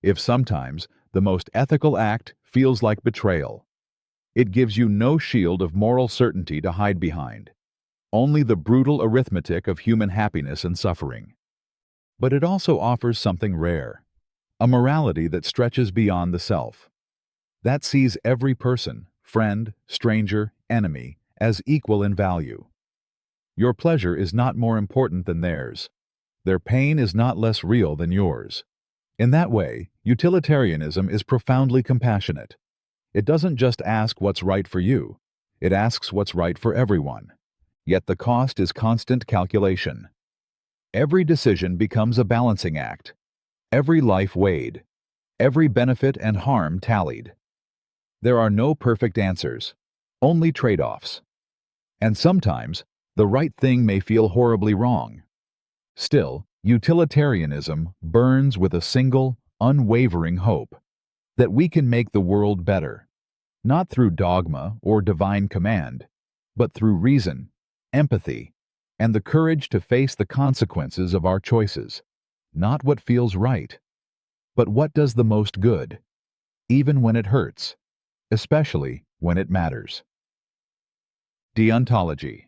if sometimes the most ethical act feels like betrayal. It gives you no shield of moral certainty to hide behind, only the brutal arithmetic of human happiness and suffering. But it also offers something rare, a morality that stretches beyond the self, that sees every person, friend, stranger, enemy, as equal in value. Your pleasure is not more important than theirs. Their pain is not less real than yours. In that way, utilitarianism is profoundly compassionate. It doesn't just ask what's right for you, it asks what's right for everyone. Yet the cost is constant calculation. Every decision becomes a balancing act. Every life weighed. Every benefit and harm tallied. There are no perfect answers, only trade-offs. And sometimes, the right thing may feel horribly wrong. Still, utilitarianism burns with a single, unwavering hope that we can make the world better, not through dogma or divine command, but through reason, empathy, and the courage to face the consequences of our choices. Not what feels right, but what does the most good, even when it hurts, especially when it matters. Deontology.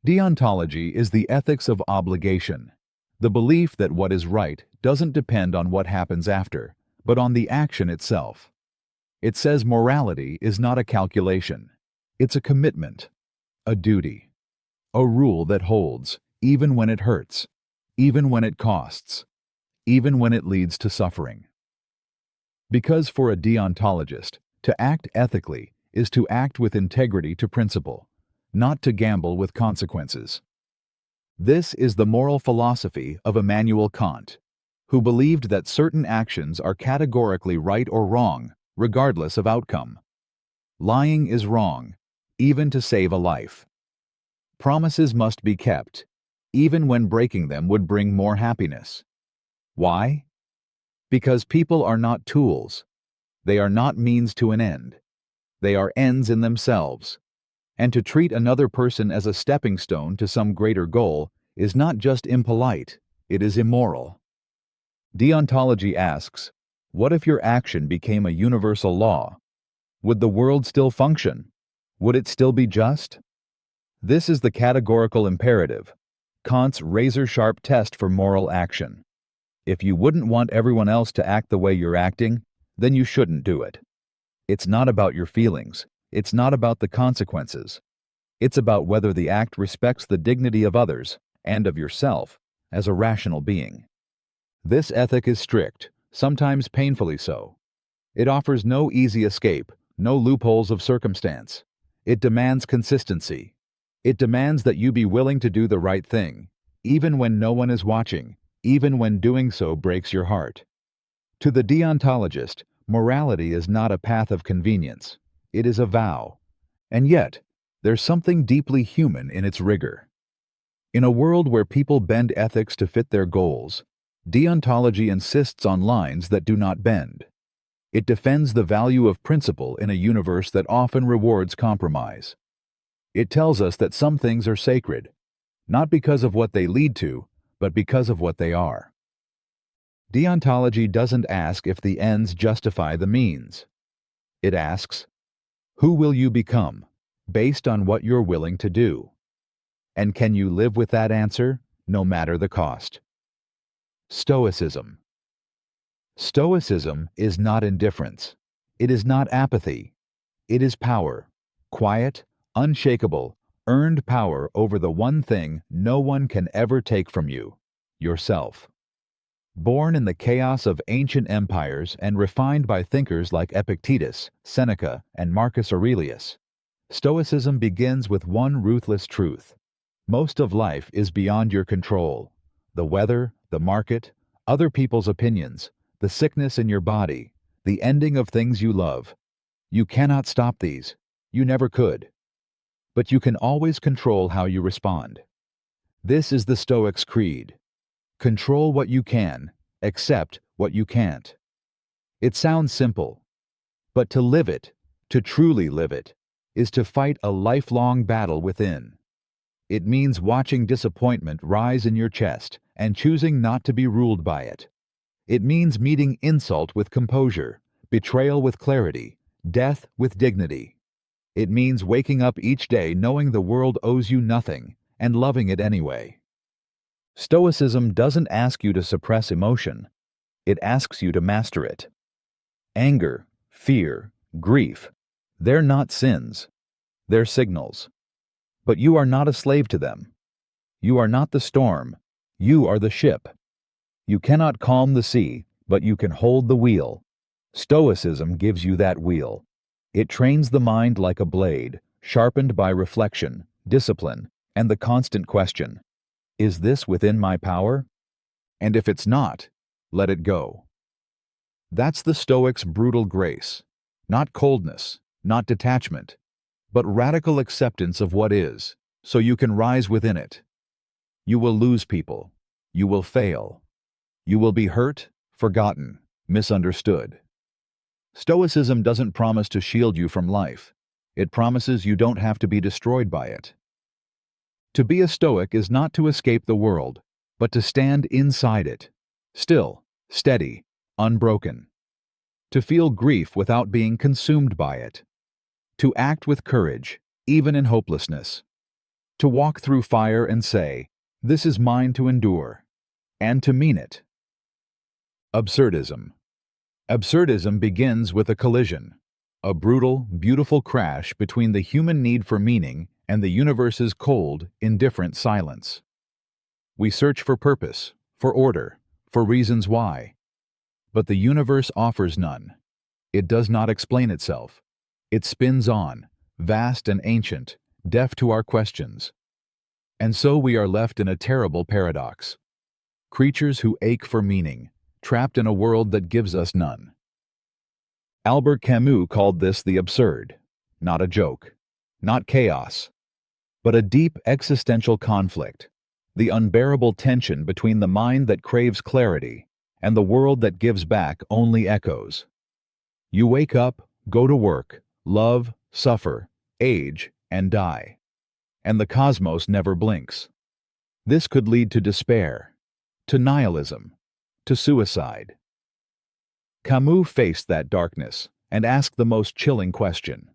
Deontology is the ethics of obligation, the belief that what is right doesn't depend on what happens after, but on the action itself. It says morality is not a calculation, it's a commitment, a duty, a rule that holds, even when it hurts, even when it costs, even when it leads to suffering. Because for a deontologist, to act ethically is to act with integrity to principle, not to gamble with consequences. This is the moral philosophy of Immanuel Kant, who believed that certain actions are categorically right or wrong, regardless of outcome. Lying is wrong, even to save a life. Promises must be kept, even when breaking them would bring more happiness. Why? Because people are not tools. They are not means to an end. They are ends in themselves. And to treat another person as a stepping stone to some greater goal is not just impolite, it is immoral. Deontology asks, what if your action became a universal law? Would the world still function? Would it still be just? This is the categorical imperative, Kant's razor-sharp test for moral action. If you wouldn't want everyone else to act the way you're acting, then you shouldn't do it. It's not about your feelings. It's not about the consequences. It's about whether the act respects the dignity of others and of yourself as a rational being. This ethic is strict, sometimes painfully so. It offers no easy escape, no loopholes of circumstance. It demands consistency. It demands that you be willing to do the right thing, even when no one is watching, even when doing so breaks your heart. To the deontologist, morality is not a path of convenience. It is a vow. And yet, there's something deeply human in its rigor. In a world where people bend ethics to fit their goals, deontology insists on lines that do not bend. It defends the value of principle in a universe that often rewards compromise. It tells us that some things are sacred, not because of what they lead to, but because of what they are. Deontology doesn't ask if the ends justify the means. It asks, who will you become, based on what you're willing to do? And can you live with that answer, no matter the cost? Stoicism. Stoicism is not indifference. It is not apathy. It is power, quiet, unshakable, earned power over the one thing no one can ever take from you, yourself. Born in the chaos of ancient empires and refined by thinkers like Epictetus, Seneca, and Marcus Aurelius, Stoicism begins with one ruthless truth. Most of life is beyond your control. The weather, the market, other people's opinions, the sickness in your body, the ending of things you love. You cannot stop these. You never could. But you can always control how you respond. This is the Stoics' creed. Control what you can, accept what you can't. It sounds simple, but to live it, to truly live it, is to fight a lifelong battle within. It means watching disappointment rise in your chest and choosing not to be ruled by it. It means meeting insult with composure, betrayal with clarity, death with dignity. It means waking up each day knowing the world owes you nothing and loving it anyway. Stoicism doesn't ask you to suppress emotion. It asks you to master it. Anger, fear, grief, they're not sins. They're signals. But you are not a slave to them. You are not the storm. You are the ship. You cannot calm the sea, but you can hold the wheel. Stoicism gives you that wheel. It trains the mind like a blade, sharpened by reflection, discipline, and the constant question, is this within my power? And if it's not, let it go. That's the Stoics' brutal grace. Not coldness, not detachment, but radical acceptance of what is, so you can rise within it. You will lose people. You will fail. You will be hurt, forgotten, misunderstood. Stoicism doesn't promise to shield you from life. It promises you don't have to be destroyed by it. To be a Stoic is not to escape the world, but to stand inside it, still, steady, unbroken. To feel grief without being consumed by it. To act with courage, even in hopelessness. To walk through fire and say, "This is mine to endure," and to mean it. Absurdism. Absurdism begins with a collision, a brutal, beautiful crash between the human need for meaning and the universe's cold, indifferent silence. We search for purpose, for order, for reasons why. But the universe offers none. It does not explain itself. It spins on, vast and ancient, deaf to our questions. And so we are left in a terrible paradox. Creatures who ache for meaning, trapped in a world that gives us none. Albert Camus called this the absurd, not a joke, not chaos, but a deep existential conflict, the unbearable tension between the mind that craves clarity and the world that gives back only echoes. You wake up, go to work, love, suffer, age, and die. And the cosmos never blinks. This could lead to despair, to nihilism, to suicide. Camus faced that darkness and asked the most chilling question.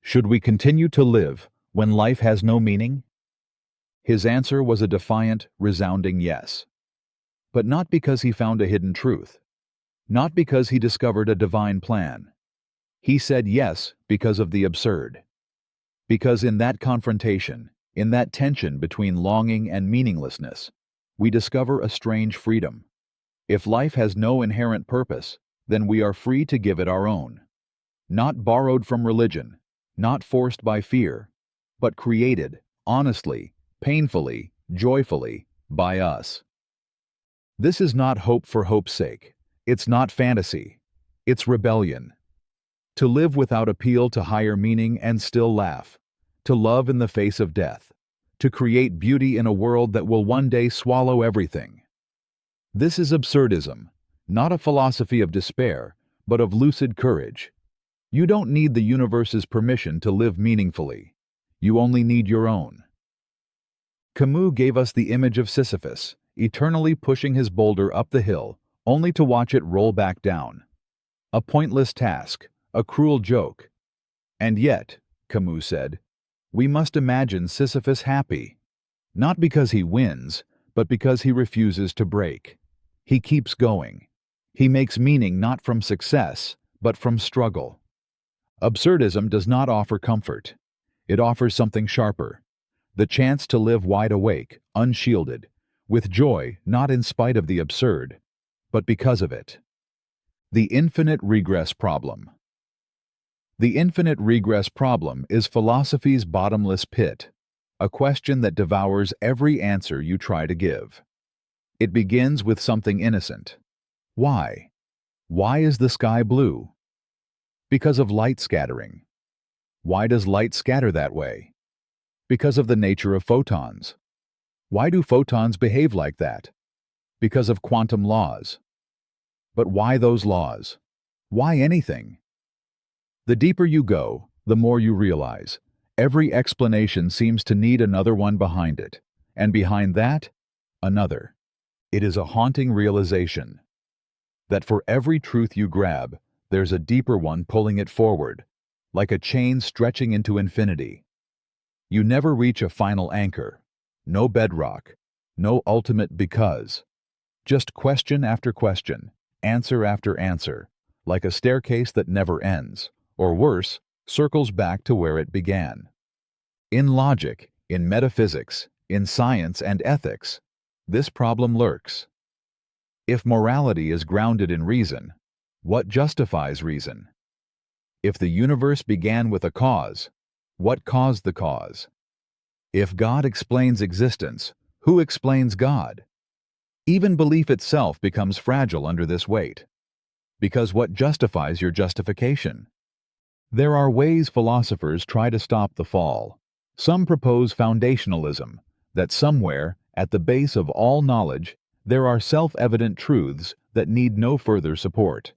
Should we continue to live when life has no meaning? His answer was a defiant, resounding yes. But not because he found a hidden truth. Not because he discovered a divine plan. He said yes because of the absurd. Because in that confrontation, in that tension between longing and meaninglessness, we discover a strange freedom. If life has no inherent purpose, then we are free to give it our own. Not borrowed from religion, not forced by fear, but created, honestly, painfully, joyfully, by us. This is not hope for hope's sake. It's not fantasy. It's rebellion. To live without appeal to higher meaning and still laugh. To love in the face of death. To create beauty in a world that will one day swallow everything. This is absurdism, not a philosophy of despair, but of lucid courage. You don't need the universe's permission to live meaningfully. You only need your own. Camus gave us the image of Sisyphus, eternally pushing his boulder up the hill, only to watch it roll back down. A pointless task, a cruel joke. And yet, Camus said, we must imagine Sisyphus happy. Not because he wins, but because he refuses to break. He keeps going. He makes meaning not from success, but from struggle. Absurdism does not offer comfort. It offers something sharper. The chance to live wide awake, unshielded, with joy not in spite of the absurd, but because of it. The infinite regress problem. The infinite regress problem is philosophy's bottomless pit, a question that devours every answer you try to give. It begins with something innocent. Why? Why is the sky blue? Because of light scattering. Why does light scatter that way? Because of the nature of photons. Why do photons behave like that? Because of quantum laws. But why those laws? Why anything? The deeper you go, the more you realize. Every explanation seems to need another one behind it, and behind that, another. It is a haunting realization that for every truth you grab, there's a deeper one pulling it forward, like a chain stretching into infinity. You never reach a final anchor, no bedrock, no ultimate because. Just question after question, answer after answer, like a staircase that never ends, or worse, circles back to where it began. In logic, in metaphysics, in science and ethics, this problem lurks. If morality is grounded in reason, what justifies reason? If the universe began with a cause, what caused the cause? If God explains existence, who explains God? Even belief itself becomes fragile under this weight. Because what justifies your justification? There are ways philosophers try to stop the fall. Some propose foundationalism, that somewhere, at the base of all knowledge, there are self-evident truths that need no further support.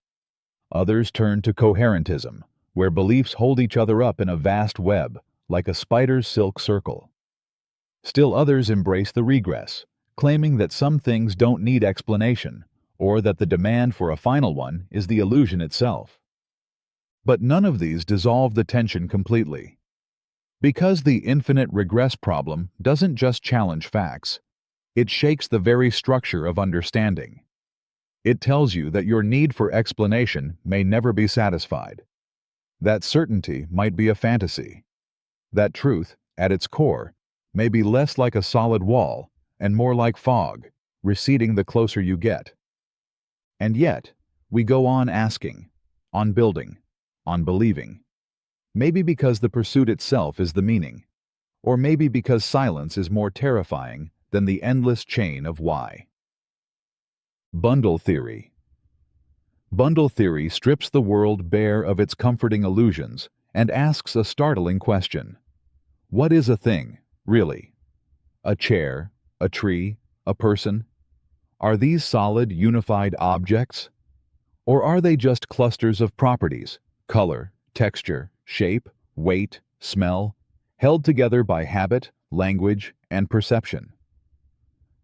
Others turn to coherentism, where beliefs hold each other up in a vast web, like a spider's silk circle. Still others embrace the regress, claiming that some things don't need explanation, or that the demand for a final one is the illusion itself. But none of these dissolve the tension completely. Because the infinite regress problem doesn't just challenge facts, it shakes the very structure of understanding. It tells you that your need for explanation may never be satisfied, that certainty might be a fantasy, that truth, at its core, may be less like a solid wall and more like fog, receding the closer you get. And yet, we go on asking, on building, on believing. Maybe because the pursuit itself is the meaning, or maybe because silence is more terrifying than the endless chain of why. Bundle theory. Bundle theory strips the world bare of its comforting illusions and asks a startling question. What is a thing, really? A chair, a tree, a person? Are these solid, unified objects? Or are they just clusters of properties, color, texture, shape, weight, smell, held together by habit, language, and perception?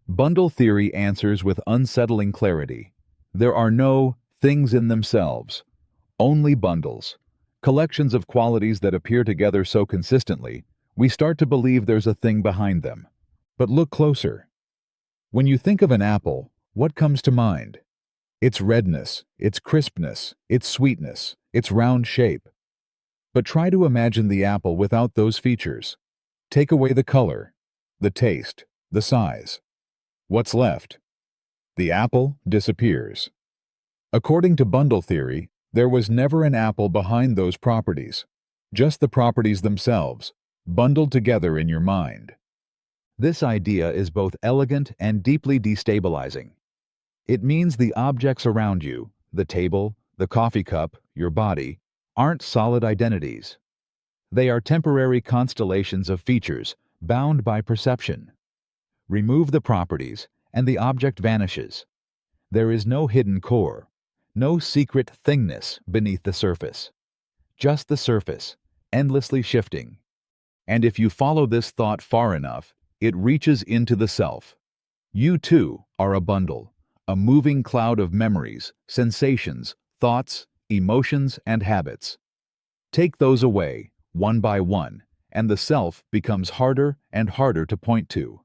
Bundle theory answers with unsettling clarity. There are no things in themselves, only bundles, collections of qualities that appear together so consistently, we start to believe there's a thing behind them. But look closer. When you think of an apple, what comes to mind? Its redness, its crispness, its sweetness, its round shape. But try to imagine the apple without those features. Take away the color, the taste, the size. What's left? The apple disappears. According to bundle theory, there was never an apple behind those properties, just the properties themselves, bundled together in your mind. This idea is both elegant and deeply destabilizing. It means the objects around you, the table, the coffee cup, your body, aren't solid identities. They are temporary constellations of features bound by perception. Remove the properties, and the object vanishes. There is no hidden core, No secret thingness beneath the surface. Just the surface, endlessly shifting. And if you follow this thought far enough, it reaches into the self. You too are a bundle, a moving cloud of memories, sensations, thoughts, emotions, and habits. Take those away, one by one, and the self becomes harder and harder to point to.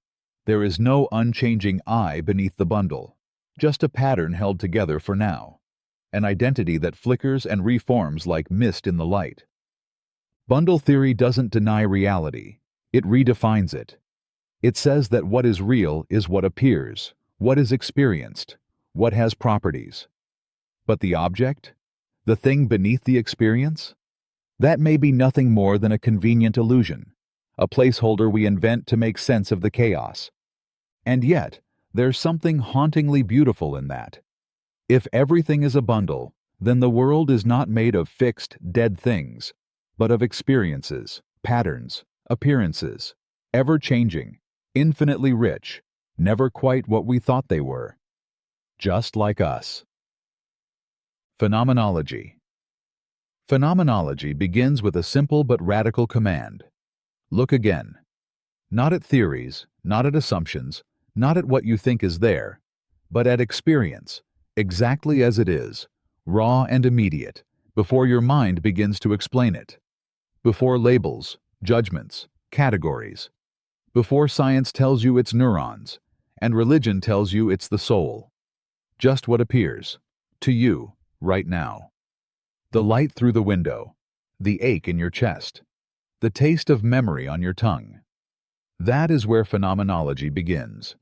There is no unchanging I beneath the bundle, just a pattern held together for now. An identity that flickers and reforms like mist in the light. Bundle theory doesn't deny reality, it redefines it. It says that what is real is what appears, what is experienced, what has properties. But the object? The thing beneath the experience? That may be nothing more than a convenient illusion, a placeholder we invent to make sense of the chaos. And yet, there's something hauntingly beautiful in that. If everything is a bundle, then the world is not made of fixed, dead things, but of experiences, patterns, appearances, ever-changing, infinitely rich, never quite what we thought they were. Just like us. Phenomenology. Phenomenology begins with a simple but radical command. Look again. Not at theories, not at assumptions, not at what you think is there, but at experience, exactly as it is, raw and immediate, before your mind begins to explain it. Before labels, judgments, categories. Before science tells you it's neurons, and religion tells you it's the soul. Just what appears, to you, right now. The light through the window, the ache in your chest, the taste of memory on your tongue. That is where phenomenology begins.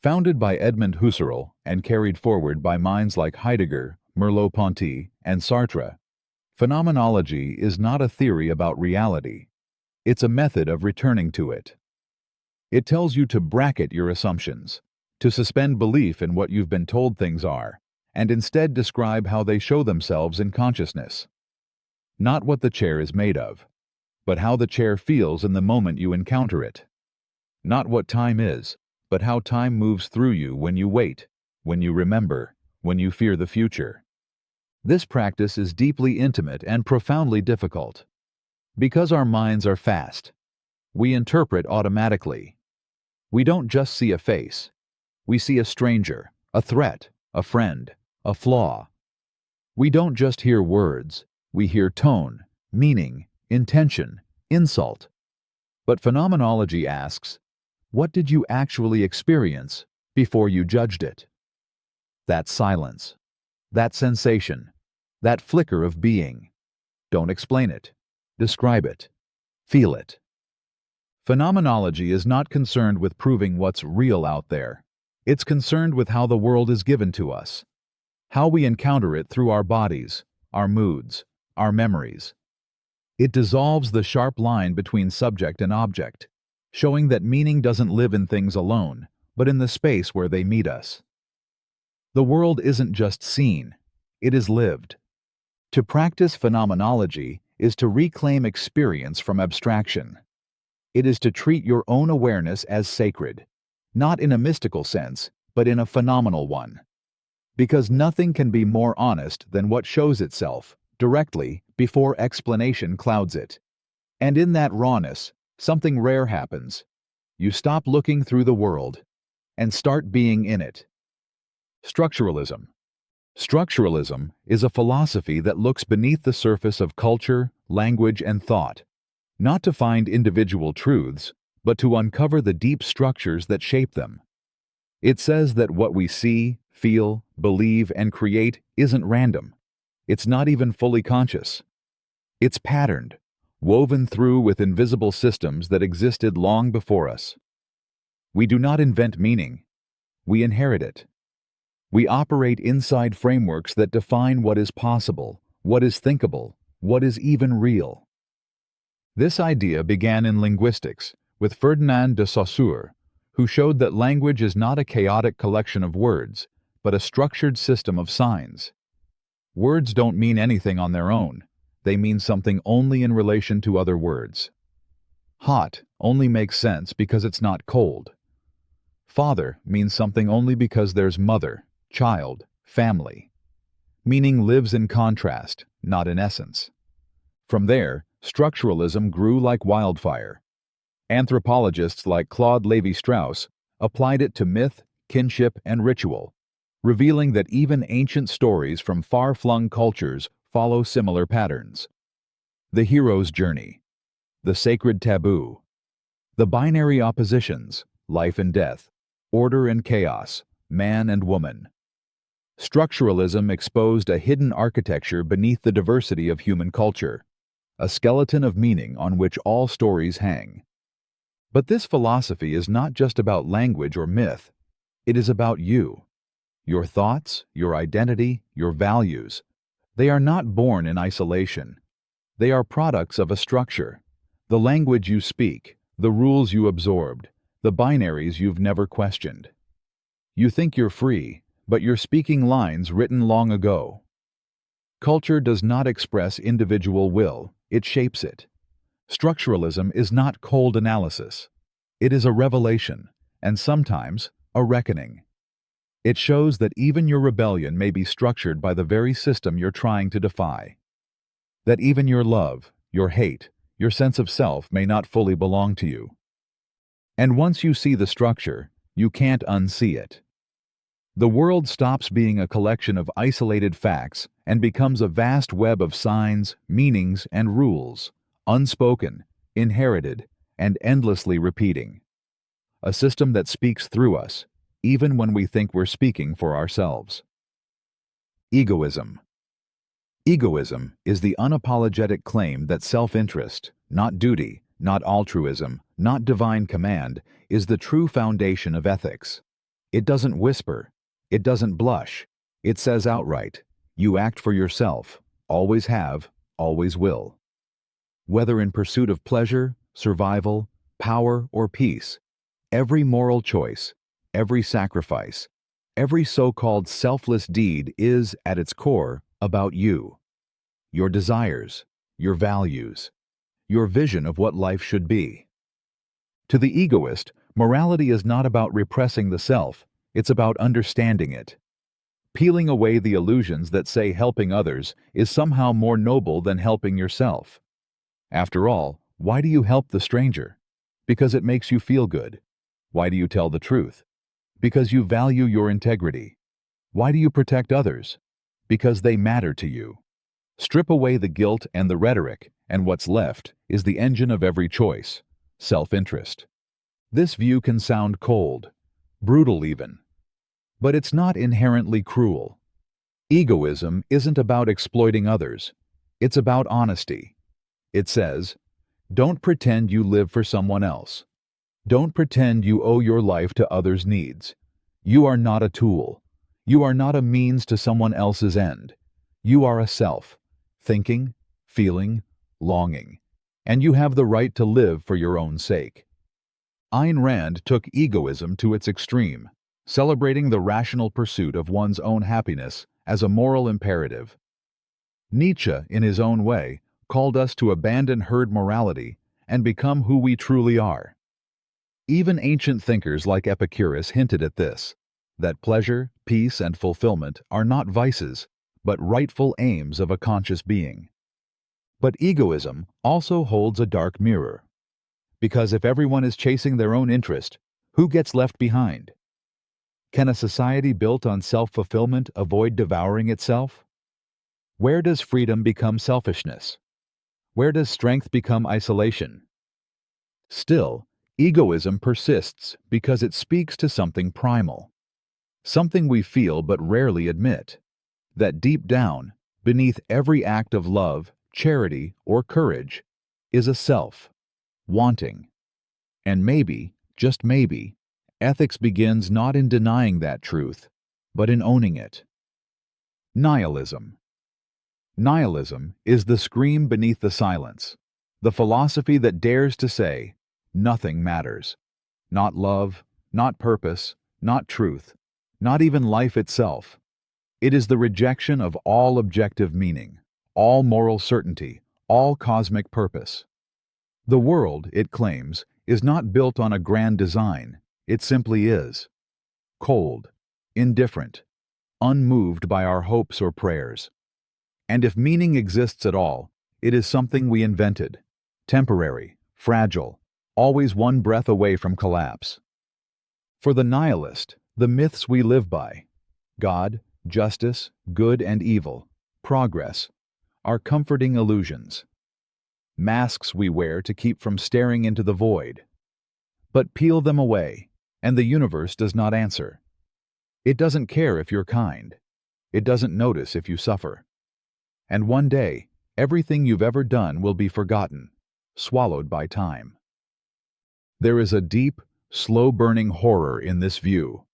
Founded by Edmund Husserl and carried forward by minds like Heidegger, Merleau-Ponty, and Sartre, phenomenology is not a theory about reality. It's a method of returning to it. It tells you to bracket your assumptions, to suspend belief in what you've been told things are, and instead describe how they show themselves in consciousness. Not what the chair is made of, but how the chair feels in the moment you encounter it. Not what time is, but how time moves through you when you wait, when you remember, when you fear the future. This practice is deeply intimate and profoundly difficult. Because our minds are fast, we interpret automatically. We don't just see a face. We see a stranger, a threat, a friend, a flaw. We don't just hear words. We hear tone, meaning, intention, insult. But phenomenology asks, what did you actually experience before you judged it? That silence, that sensation, that flicker of being. Don't explain it. Describe it. Feel it. Phenomenology is not concerned with proving what's real out there. It's concerned with how the world is given to us, how we encounter it through our bodies, our moods, our memories. It dissolves the sharp line between subject and object, showing that meaning doesn't live in things alone, but in the space where they meet us. The world isn't just seen, it is lived. To practice phenomenology is to reclaim experience from abstraction. It is to treat your own awareness as sacred, not in a mystical sense, but in a phenomenal one. Because nothing can be more honest than what shows itself, directly, before explanation clouds it. And in that rawness, something rare happens. You stop looking through the world and start being in it. Structuralism. Structuralism is a philosophy that looks beneath the surface of culture, language, and thought, not to find individual truths, but to uncover the deep structures that shape them. It says that what we see, feel, believe, and create isn't random. It's not even fully conscious. It's patterned, woven through with invisible systems that existed long before us. We do not invent meaning. We inherit it. We operate inside frameworks that define what is possible, what is thinkable, what is even real. This idea began in linguistics with Ferdinand de Saussure, who showed that language is not a chaotic collection of words, but a structured system of signs. Words don't mean anything on their own. They mean something only in relation to other words. Hot only makes sense because it's not cold. Father means something only because there's mother, child, family. Meaning lives in contrast, not in essence. From there, structuralism grew like wildfire. Anthropologists like Claude Lévi-Strauss applied it to myth, kinship, and ritual, revealing that even ancient stories from far-flung cultures follow similar patterns. The hero's journey, the sacred taboo, the binary oppositions, life and death, order and chaos, man and woman. Structuralism exposed a hidden architecture beneath the diversity of human culture, a skeleton of meaning on which all stories hang. But this philosophy is not just about language or myth. It is about you. Your thoughts, your identity, your values. They are not born in isolation. They are products of a structure. The language you speak, the rules you absorbed, the binaries you've never questioned. You think you're free, but you're speaking lines written long ago. Culture does not express individual will, it shapes it. Structuralism is not cold analysis. It is a revelation, and sometimes a reckoning. It shows that even your rebellion may be structured by the very system you're trying to defy. That even your love, your hate, your sense of self may not fully belong to you. And once you see the structure, you can't unsee it. The world stops being a collection of isolated facts and becomes a vast web of signs, meanings, and rules, unspoken, inherited, and endlessly repeating. A system that speaks through us, even when we think we're speaking for ourselves. Egoism. Egoism is the unapologetic claim that self-interest, not duty, not altruism, not divine command, is the true foundation of ethics. It doesn't whisper. It doesn't blush. It says outright, you act for yourself, always have, always will. Whether in pursuit of pleasure, survival, power, or peace, every moral choice, every sacrifice, every so-called selfless deed is, at its core, about you. Your desires, your values, your vision of what life should be. To the egoist, morality is not about repressing the self, it's about understanding it. Peeling away the illusions that say helping others is somehow more noble than helping yourself. After all, why do you help the stranger? Because it makes you feel good. Why do you tell the truth? Because you value your integrity. Why do you protect others? Because they matter to you. Strip away the guilt and the rhetoric, and what's left is the engine of every choice, self-interest. This view can sound cold, brutal even. But it's not inherently cruel. Egoism isn't about exploiting others. It's about honesty. It says, don't pretend you live for someone else. Don't pretend you owe your life to others' needs. You are not a tool. You are not a means to someone else's end. You are a self, thinking, feeling, longing, and you have the right to live for your own sake. Ayn Rand took egoism to its extreme, celebrating the rational pursuit of one's own happiness as a moral imperative. Nietzsche, in his own way, called us to abandon herd morality and become who we truly are. Even ancient thinkers like Epicurus hinted at this, that pleasure, peace, and fulfillment are not vices, but rightful aims of a conscious being. But egoism also holds a dark mirror. Because if everyone is chasing their own interest, who gets left behind? Can a society built on self-fulfillment avoid devouring itself? Where does freedom become selfishness? Where does strength become isolation? Still, egoism persists because it speaks to something primal, something we feel but rarely admit, that deep down, beneath every act of love, charity, or courage, is a self, wanting. And maybe, just maybe, ethics begins not in denying that truth, but in owning it. Nihilism. Nihilism is the scream beneath the silence, the philosophy that dares to say, nothing matters. Not love, not purpose, not truth, not even life itself. It is the rejection of all objective meaning, all moral certainty, all cosmic purpose. The world, it claims, is not built on a grand design. It simply is. Cold, indifferent, unmoved by our hopes or prayers. And if meaning exists at all, it is something we invented, temporary, fragile, always one breath away from collapse. For the nihilist, the myths we live by, God, justice, good and evil, progress, are comforting illusions. Masks we wear to keep from staring into the void. But peel them away, and the universe does not answer. It doesn't care if you're kind. It doesn't notice if you suffer. And one day, everything you've ever done will be forgotten, swallowed by time. There is a deep, slow-burning horror in this view,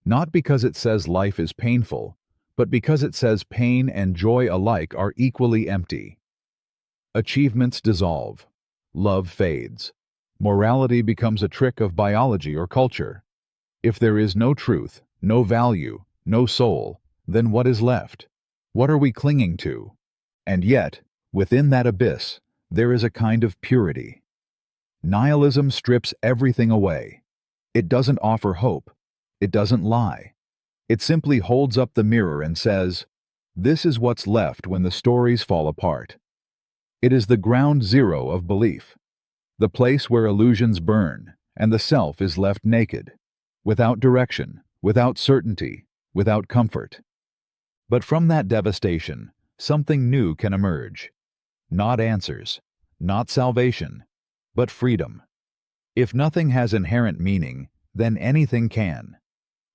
not because it says life is painful, but because it says pain and joy alike are equally empty. Achievements dissolve. Love fades. Morality becomes a trick of biology or culture. If there is no truth, no value, no soul, then what is left? What are we clinging to? And yet, within that abyss, there is a kind of purity. Nihilism strips everything away. It doesn't offer hope. It doesn't lie. It simply holds up the mirror and says, "This is what's left when the stories fall apart." It is the ground zero of belief, the place where illusions burn and the self is left naked, without direction, without certainty, without comfort. But from that devastation, something new can emerge. Not answers, not salvation, but freedom. If nothing has inherent meaning, then anything can.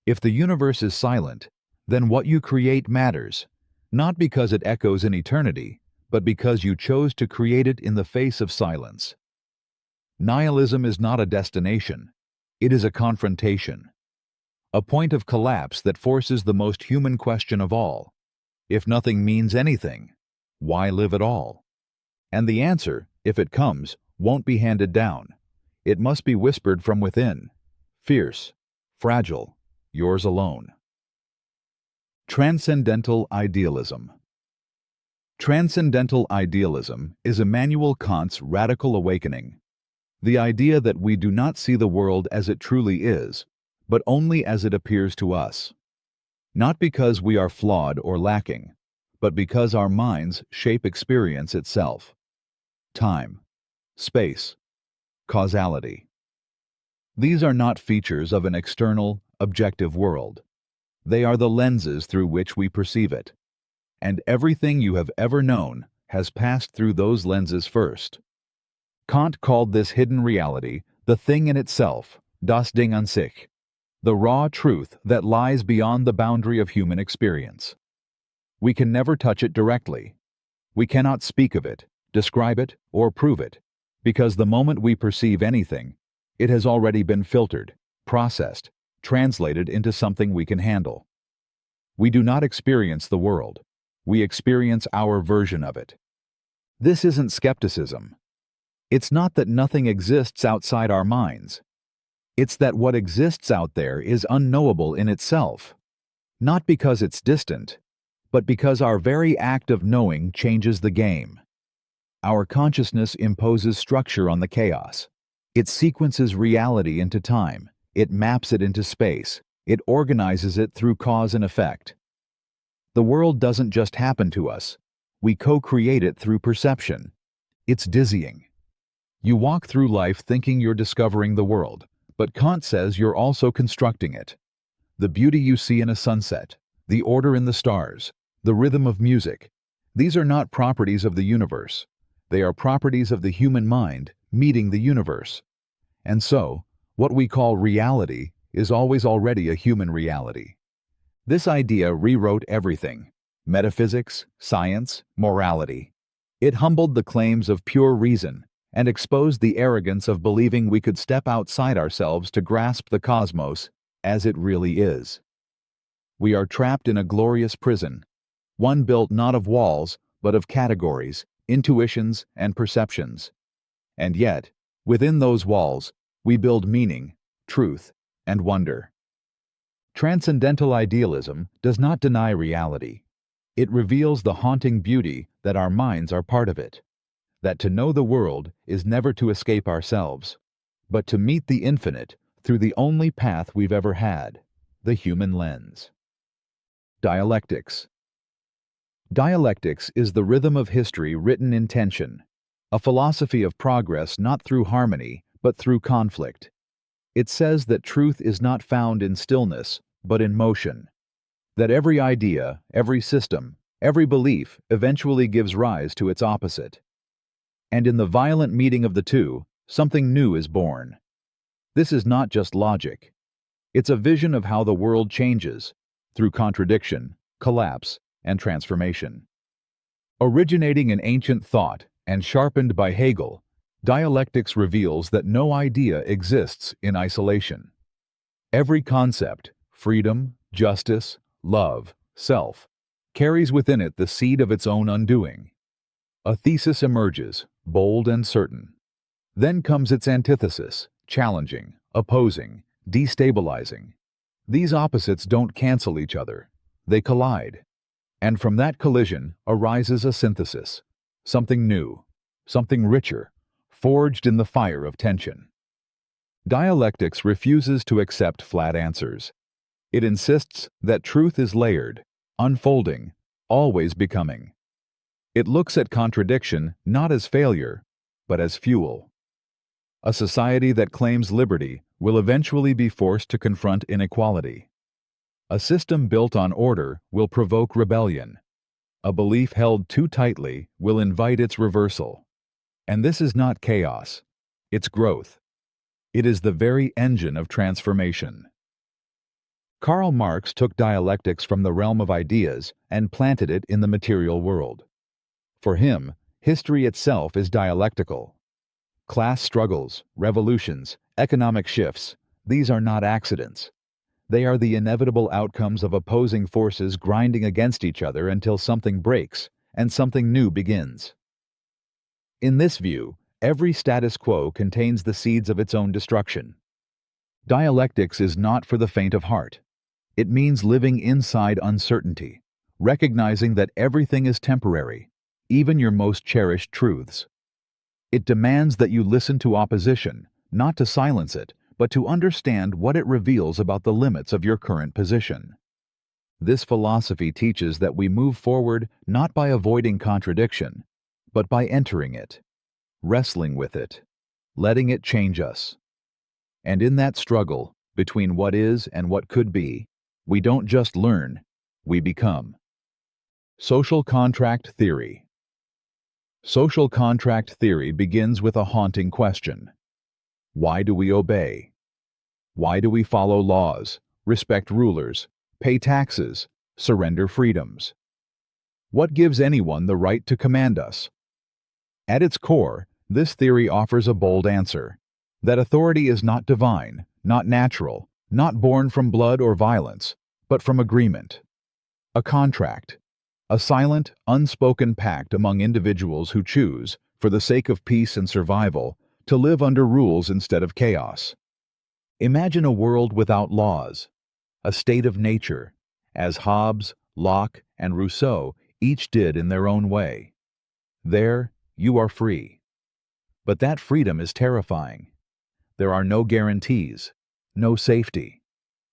If the universe is silent, then what you create matters, not because it echoes in eternity, but because you chose to create it in the face of silence. Nihilism is not a destination. It is a confrontation. A point of collapse that forces the most human question of all. If nothing means anything, why live at all? And the answer, if it comes, won't be handed down. It must be whispered from within. Fierce, fragile, yours alone. Transcendental idealism. Transcendental idealism is Immanuel Kant's radical awakening. The idea that we do not see the world as it truly is, but only as it appears to us. Not because we are flawed or lacking, but because our minds shape experience itself. Time, space, causality. These are not features of an external, objective world. They are the lenses through which we perceive it. And everything you have ever known has passed through those lenses first. Kant called this hidden reality the thing in itself, das Ding an sich, the raw truth that lies beyond the boundary of human experience. We can never touch it directly. We cannot speak of it, describe it, or prove it, because the moment we perceive anything, it has already been filtered, processed, translated into something we can handle. We do not experience the world. We experience our version of it. This isn't skepticism. It's not that nothing exists outside our minds. It's that what exists out there is unknowable in itself, not because it's distant, but because our very act of knowing changes the game. Our consciousness imposes structure on the chaos. It sequences reality into time. It maps it into space. It organizes it through cause and effect. The world doesn't just happen to us. We co-create it through perception. It's dizzying. You walk through life thinking you're discovering the world, but Kant says you're also constructing it. The beauty you see in a sunset, the order in the stars, the rhythm of music, these are not properties of the universe. They are properties of the human mind meeting the universe. And so, what we call reality is always already a human reality. This idea rewrote everything: metaphysics, science, morality. It humbled the claims of pure reason and exposed the arrogance of believing we could step outside ourselves to grasp the cosmos as it really is. We are trapped in a glorious prison, one built not of walls, but of categories, intuitions, and perceptions. And yet, within those walls, we build meaning, truth, and wonder. Transcendental idealism does not deny reality. It reveals the haunting beauty that our minds are part of it. That to know the world is never to escape ourselves, but to meet the infinite through the only path we've ever had, the human lens. Dialectics. Dialectics is the rhythm of history written in tension, a philosophy of progress not through harmony, but through conflict. It says that truth is not found in stillness, but in motion. That every idea, every system, every belief eventually gives rise to its opposite. And in the violent meeting of the two, something new is born. This is not just logic. It's a vision of how the world changes, through contradiction, collapse, and transformation. Originating in ancient thought and sharpened by Hegel, dialectics reveals that no idea exists in isolation. Every concept, freedom, justice, love, self, carries within it the seed of its own undoing. A thesis emerges, bold and certain. Then comes its antithesis, challenging, opposing, destabilizing. These opposites don't cancel each other. They collide. And from that collision arises a synthesis, something new, something richer, forged in the fire of tension. Dialectics refuses to accept flat answers. It insists that truth is layered, unfolding, always becoming. It looks at contradiction not as failure, but as fuel. A society that claims liberty will eventually be forced to confront inequality. A system built on order will provoke rebellion. A belief held too tightly will invite its reversal. And this is not chaos, it's growth. It is the very engine of transformation. Karl Marx took dialectics from the realm of ideas and planted it in the material world. For him, history itself is dialectical. Class struggles, revolutions, economic shifts, these are not accidents. They are the inevitable outcomes of opposing forces grinding against each other until something breaks and something new begins. In this view, every status quo contains the seeds of its own destruction. Dialectics is not for the faint of heart. It means living inside uncertainty, recognizing that everything is temporary, even your most cherished truths. It demands that you listen to opposition, not to silence it, but to understand what it reveals about the limits of your current position. This philosophy teaches that we move forward not by avoiding contradiction, but by entering it, wrestling with it, letting it change us. And in that struggle between what is and what could be, we don't just learn, we become. Social contract theory. Social contract theory begins with a haunting question. Why do we obey? Why do we follow laws, respect rulers, pay taxes, surrender freedoms? What gives anyone the right to command us? At its core, this theory offers a bold answer, that authority is not divine, not natural, not born from blood or violence, but from agreement. A contract, a silent, unspoken pact among individuals who choose, for the sake of peace and survival, to live under rules instead of chaos. Imagine a world without laws, a state of nature, as Hobbes, Locke, and Rousseau each did in their own way. There, you are free. But that freedom is terrifying. There are no guarantees, no safety,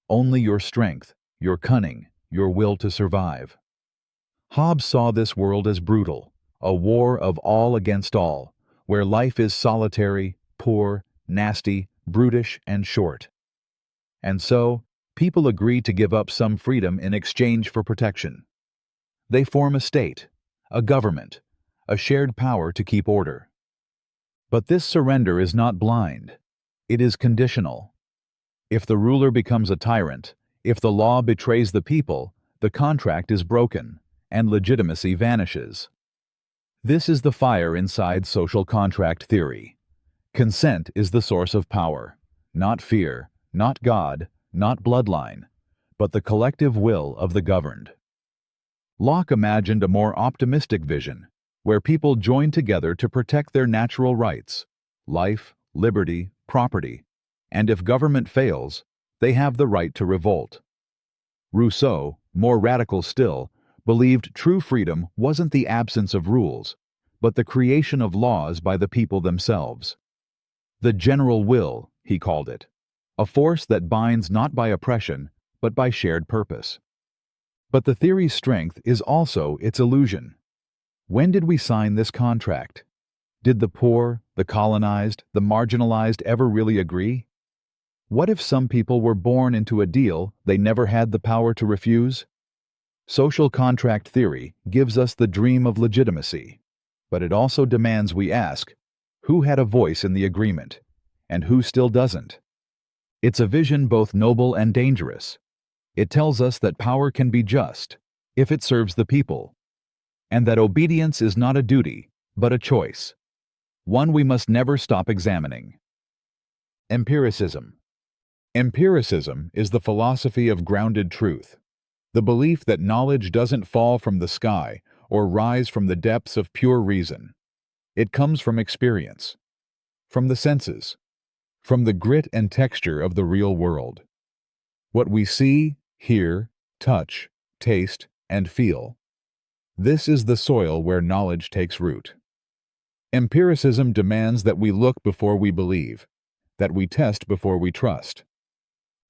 only your strength, your cunning, your will to survive. Hobbes saw this world as brutal, a war of all against all, where life is solitary, poor, nasty, brutish, and short. And so, people agree to give up some freedom in exchange for protection. They form a state, a government, a shared power to keep order. But this surrender is not blind. It is conditional. If the ruler becomes a tyrant, if the law betrays the people, the contract is broken, and legitimacy vanishes. This is the fire inside social contract theory. Consent is the source of power, not fear, not God, not bloodline, but the collective will of the governed. Locke imagined a more optimistic vision, where people join together to protect their natural rights, life, liberty, property, and if government fails, they have the right to revolt. Rousseau, more radical still, believed true freedom wasn't the absence of rules, but the creation of laws by the people themselves. The general will, he called it, a force that binds not by oppression, but by shared purpose. But the theory's strength is also its illusion. When did we sign this contract? Did the poor, the colonized, the marginalized ever really agree? What if some people were born into a deal they never had the power to refuse? Social contract theory gives us the dream of legitimacy, but it also demands we ask, who had a voice in the agreement, and who still doesn't? It's a vision both noble and dangerous. It tells us that power can be just if it serves the people, and that obedience is not a duty, but a choice, one we must never stop examining. Empiricism. Empiricism is the philosophy of grounded truth, the belief that knowledge doesn't fall from the sky or rise from the depths of pure reason. It comes from experience, from the senses, from the grit and texture of the real world. What we see, hear, touch, taste, and feel. This is the soil where knowledge takes root. Empiricism demands that we look before we believe, that we test before we trust.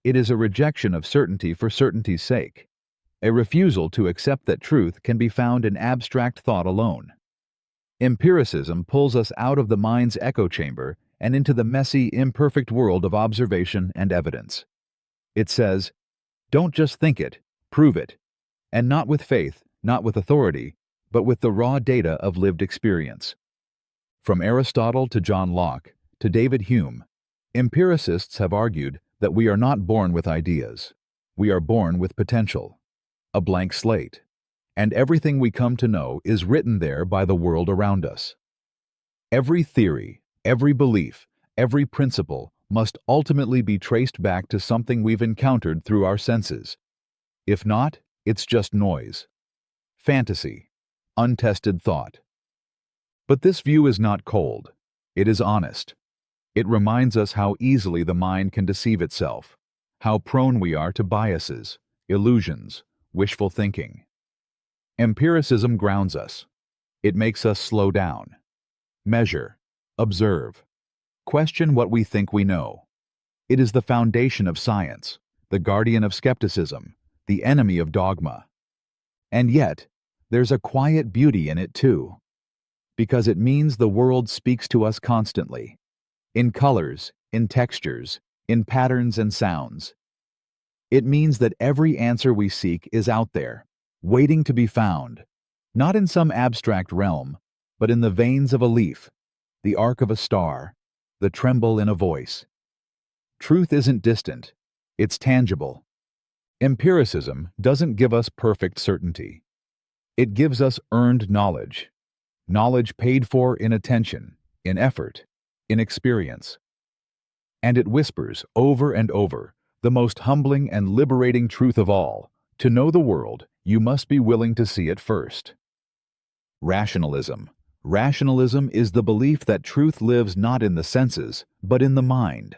It is a rejection of certainty for certainty's sake, a refusal to accept that truth can be found in abstract thought alone. Empiricism pulls us out of the mind's echo chamber and into the messy, imperfect world of observation and evidence. It says, don't just think it, prove it, and not with faith, not with authority, but with the raw data of lived experience. From Aristotle to John Locke to David Hume, empiricists have argued that we are not born with ideas. We are born with potential, a blank slate, and everything we come to know is written there by the world around us. Every theory, every belief, every principle must ultimately be traced back to something we've encountered through our senses. If not, it's just noise, fantasy, untested thought. But this view is not cold. It is honest. It reminds us how easily the mind can deceive itself, how prone we are to biases, illusions, wishful thinking. Empiricism grounds us. It makes us slow down, measure, observe, question what we think we know. It is the foundation of science, the guardian of skepticism, the enemy of dogma. And yet, there's a quiet beauty in it too, because it means the world speaks to us constantly, in colors, in textures, in patterns and sounds. It means that every answer we seek is out there, waiting to be found, not in some abstract realm, but in the veins of a leaf, the arc of a star, the tremble in a voice. Truth isn't distant, it's tangible. Empiricism doesn't give us perfect certainty. It gives us earned knowledge, knowledge paid for in attention, in effort, in experience. And it whispers over and over the most humbling and liberating truth of all: to know the world, you must be willing to see it first. Rationalism. Rationalism is the belief that truth lives not in the senses, but in the mind.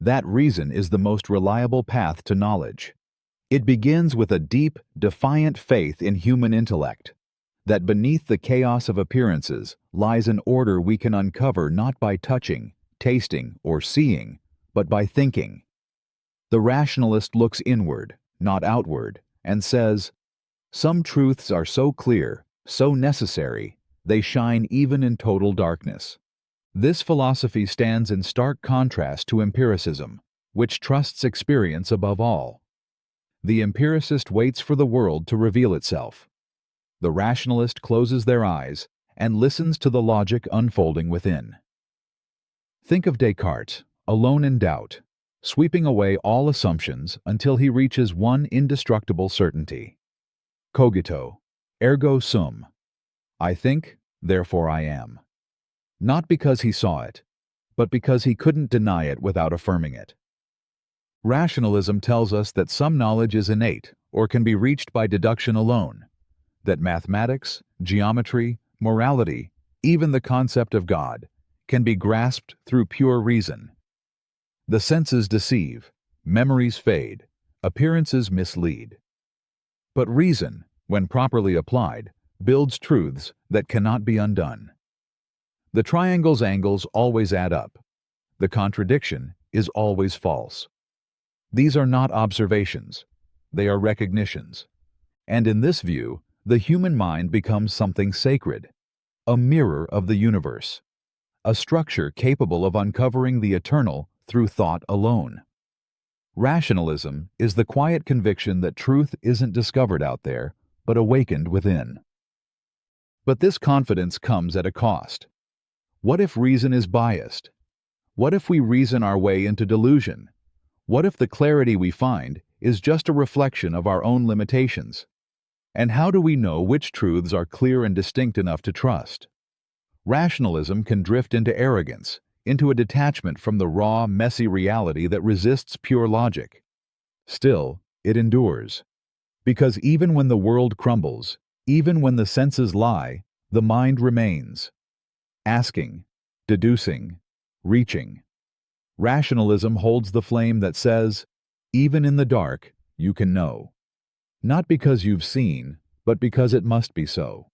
That reason is the most reliable path to knowledge. It begins with a deep, defiant faith in human intellect, that beneath the chaos of appearances lies an order we can uncover not by touching, tasting, or seeing, but by thinking. The rationalist looks inward, not outward, and says, some truths are so clear, so necessary, they shine even in total darkness. This philosophy stands in stark contrast to empiricism, which trusts experience above all. The empiricist waits for the world to reveal itself. The rationalist closes their eyes and listens to the logic unfolding within. Think of Descartes, alone in doubt, sweeping away all assumptions until he reaches one indestructible certainty. Cogito, ergo sum. I think, therefore I am. Not because he saw it, but because he couldn't deny it without affirming it. Rationalism tells us that some knowledge is innate or can be reached by deduction alone, that mathematics, geometry, morality, even the concept of God, can be grasped through pure reason. The senses deceive, memories fade, appearances mislead. But reason, when properly applied, builds truths that cannot be undone. The triangle's angles always add up. The contradiction is always false. These are not observations. They are recognitions. And in this view, the human mind becomes something sacred, a mirror of the universe, a structure capable of uncovering the eternal through thought alone. Rationalism is the quiet conviction that truth isn't discovered out there, but awakened within. But this confidence comes at a cost. What if reason is biased? What if we reason our way into delusion? What if the clarity we find is just a reflection of our own limitations? And how do we know which truths are clear and distinct enough to trust? Rationalism can drift into arrogance, into a detachment from the raw, messy reality that resists pure logic. Still, it endures. Because even when the world crumbles, even when the senses lie, the mind remains. Asking, deducing, reaching. Rationalism holds the flame that says, even in the dark, you can know. Not because you've seen, but because it must be so.